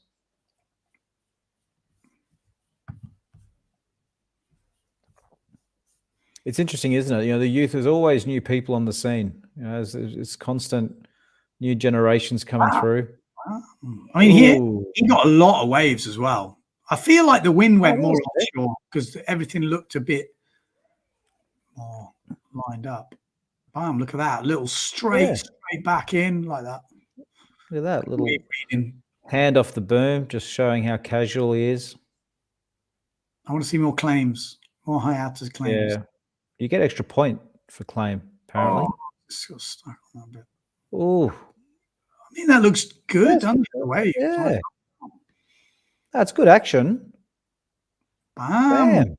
It's interesting, isn't it? The youth, there's always new people on the scene. It's constant new generations coming through. I mean, he got a lot of waves as well. I feel like the wind went more offshore because everything looked a bit more lined up. Bam, look at that. Little straight back in like that. Look at that little hand off the boom, just showing how casual he is. I want to see more claims. Or hiatus claims. Yeah. You get extra point for claim, apparently. Oh, it's got stuck on that bit. Oh. I mean, that looks good, doesn't it? The way. Yeah. That's good action. Bam.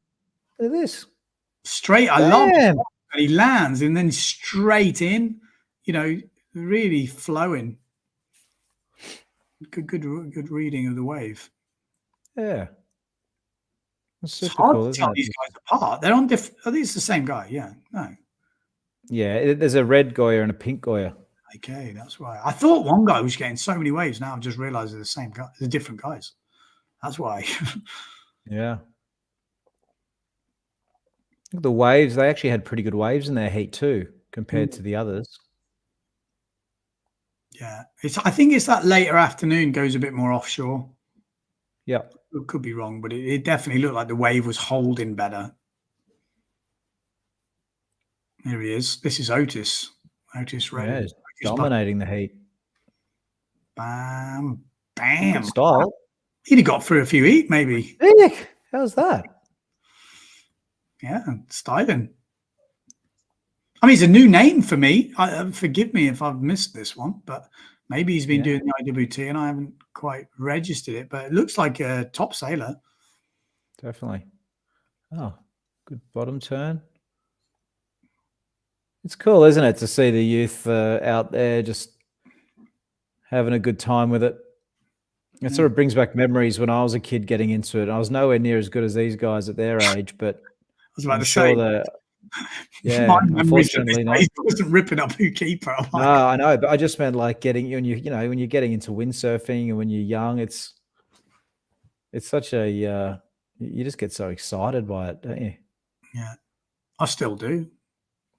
Look at this. Straight. I love it. And he lands and then straight in. You know, really flowing. Good reading of the wave. Yeah. That's super it's hard cool, to isn't tell it? these guys apart. They're on different. I think it's the same guy. Yeah. No. Yeah. There's a red Goya and a pink Goya. Okay, that's why. I thought one guy was getting so many waves. Now I've just realized they're the same guy. They're different guys. That's why. Yeah. The waves, they actually had pretty good waves in their heat too, compared to the others. Yeah. I think it's that later afternoon goes a bit more offshore. Yeah. It could be wrong, but it definitely looked like the wave was holding better. Here he is. This is Otis. Otis Red. Yeah, he's dominating the heat. Bam. Bam. Good style. He'd have got through a few heat, maybe. Heck, how's that? Yeah, styling. I mean, it's a new name for me. Forgive me if I've missed this one, but maybe he's been doing the IWT and I haven't quite registered it, but it looks like a top sailor. Definitely. Oh, good bottom turn. It's cool, isn't it, to see the youth out there just having a good time with it. It sort of brings back memories when I was a kid getting into it. I was nowhere near as good as these guys at their age, but I was about I'm to sure say, that, yeah, my memories of unfortunately this not. place wasn't ripping up who keeper. No, I know, but I just meant like getting when when you're getting into windsurfing and when you're young, it's such a you just get so excited by it, don't you? Yeah, I still do.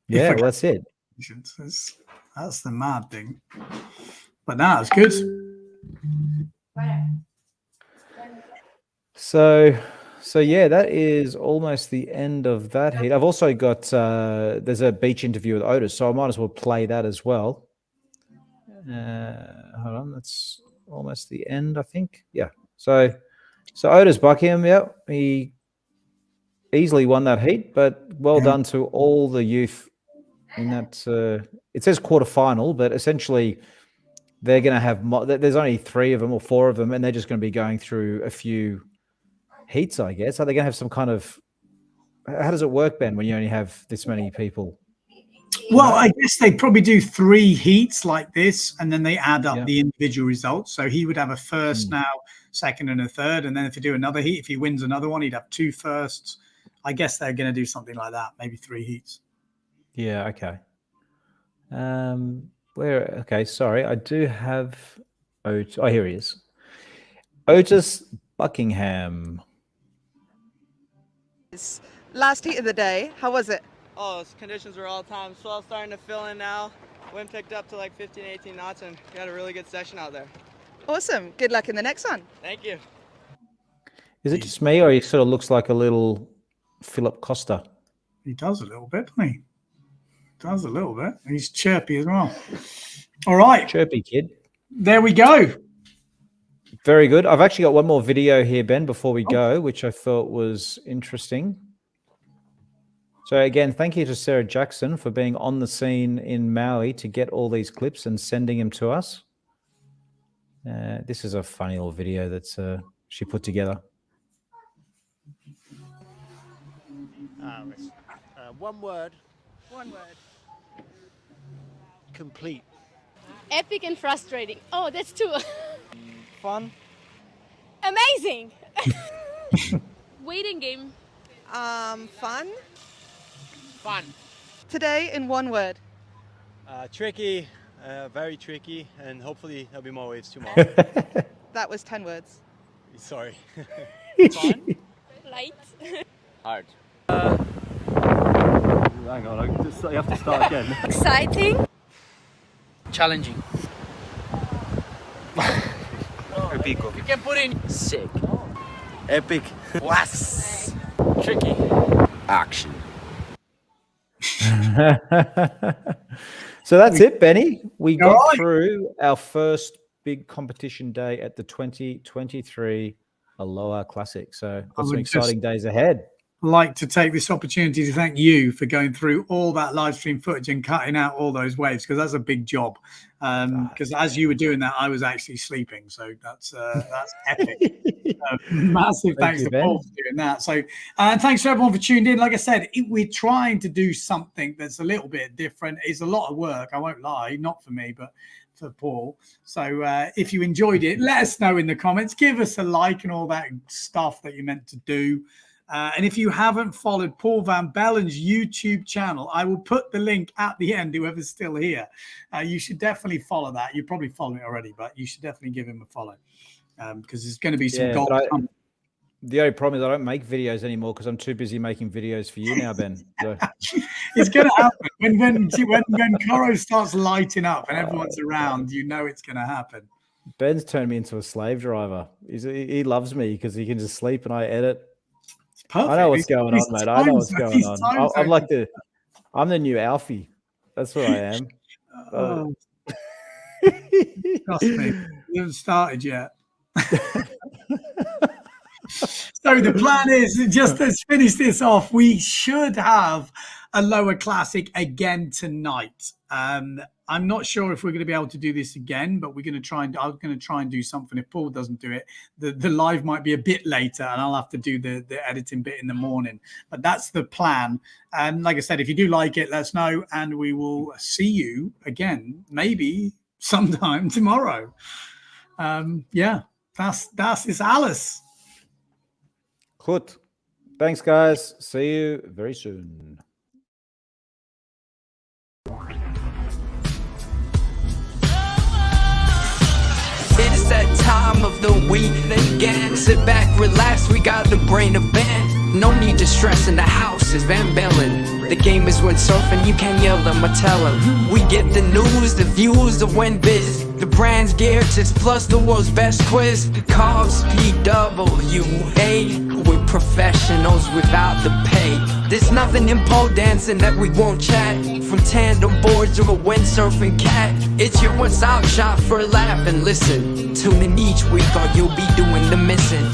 Yeah, well, that's it. That's the mad thing. But now it's good. So yeah, that is almost the end of that heat. I've also got there's a beach interview with Otis, so I might as well play that as well. Hold on, that's almost the end, I think. Yeah. So Otis Buckingham, yeah, he easily won that heat, but well done to all the youth in that. It says quarterfinal, but essentially they're going to have. There's only 3 of them or 4 of them, and they're just going to be going through a few heats, I guess. Are they going to have some kind of? How does it work, Ben, when you only have this many people? Well, I guess they probably do 3 heats like this, and then they add up the individual results. So he would have a first now, second, and a third. And then if you do another heat, if he wins another one, he'd have 2 firsts. I guess they're going to do something like that, maybe 3 heats. Yeah, okay. Okay, sorry. I do have Otis. Oh, here he is. Otis Buckingham. Last heat of the day, how was it? Oh, conditions were all time. Swell starting to fill in now. Wind picked up to like 15, 18 knots, and we had a really good session out there. Awesome. Good luck in the next one. Thank you. Is it just me, or he sort of looks like a little Philip Costa? He does a little bit, doesn't he? Does a little bit. He's chirpy as well. All right. Chirpy kid. There we go. Very good. I've actually got one more video here, Ben, before we go, which I thought was interesting. So again, thank you to Sarah Jackson for being on the scene in Maui to get all these clips and sending them to us. This is a funny little video that she put together. One word. One word. Complete. Epic and frustrating. Oh, that's 2. Fun. Amazing. Waiting game. Fun. Fun. Today in one word. Tricky, very tricky, and hopefully there'll be more waves tomorrow. That was 10 words. Sorry. Fun. Light. Hard. Hang on, you have to start again. Exciting. Challenging. Epico. You can put in sick. Epic. Was. Tricky. Action. So that's it, Benny. We got right. through our first big competition day at the 2023 Aloha Classic. So got some exciting days ahead. like to take this opportunity to thank you for going through all that live stream footage and cutting out all those waves, because that's a big job. Because as you were doing that, I was actually sleeping. So that's epic. Massive thanks to Paul for doing that. So thanks to everyone for tuning in. Like I said, we're trying to do something that's a little bit different. It's a lot of work, I won't lie, not for me, but for Paul. So if you enjoyed it, let us know in the comments. Give us a like and all that stuff that you meant to do. And if you haven't followed Paul Van Bellen's YouTube channel, I will put the link at the end, whoever's still here. You should definitely follow that. You're probably following it already, but you should definitely give him a follow because there's going to be some gold. The only problem is I don't make videos anymore because I'm too busy making videos for you now, Ben. So. It's going to happen. When Coro starts lighting up and everyone's around, you know it's going to happen. Ben's turned me into a slave driver. He loves me because he can just sleep and I edit. Perfect. I know what's going on, mate. I know what's going on. I'm the new Alfie. That's what I am. Trust me, you haven't started yet. So the plan is, just to finish this off, we should have Aloha Classic again tonight. I'm not sure if we're going to be able to do this again, but we're going to try and I'm going to try and do something. If Paul doesn't do it, the live might be a bit later, and I'll have to do the editing bit in the morning. But that's the plan. And like I said, if you do like it, let us know, and we will see you again, maybe sometime tomorrow. Yeah, that's Alice. Goed. Thanks, guys. See you very soon. It's that time of the week again. Sit back, relax, we got the brain of band. No need to stress in the house, it's Van Bellen. The game is windsurfing, you can't yell them or tell them. We get the news, the views, the win biz. The brand's gear tips plus the world's best quiz. Carbs, PWA. We're professionals without the pay. There's nothing in pole dancing that we won't chat. From tandem boards to a windsurfing cat. It's your one-stop shop for a lap and listen. Tune in each week or you'll be doing the missing.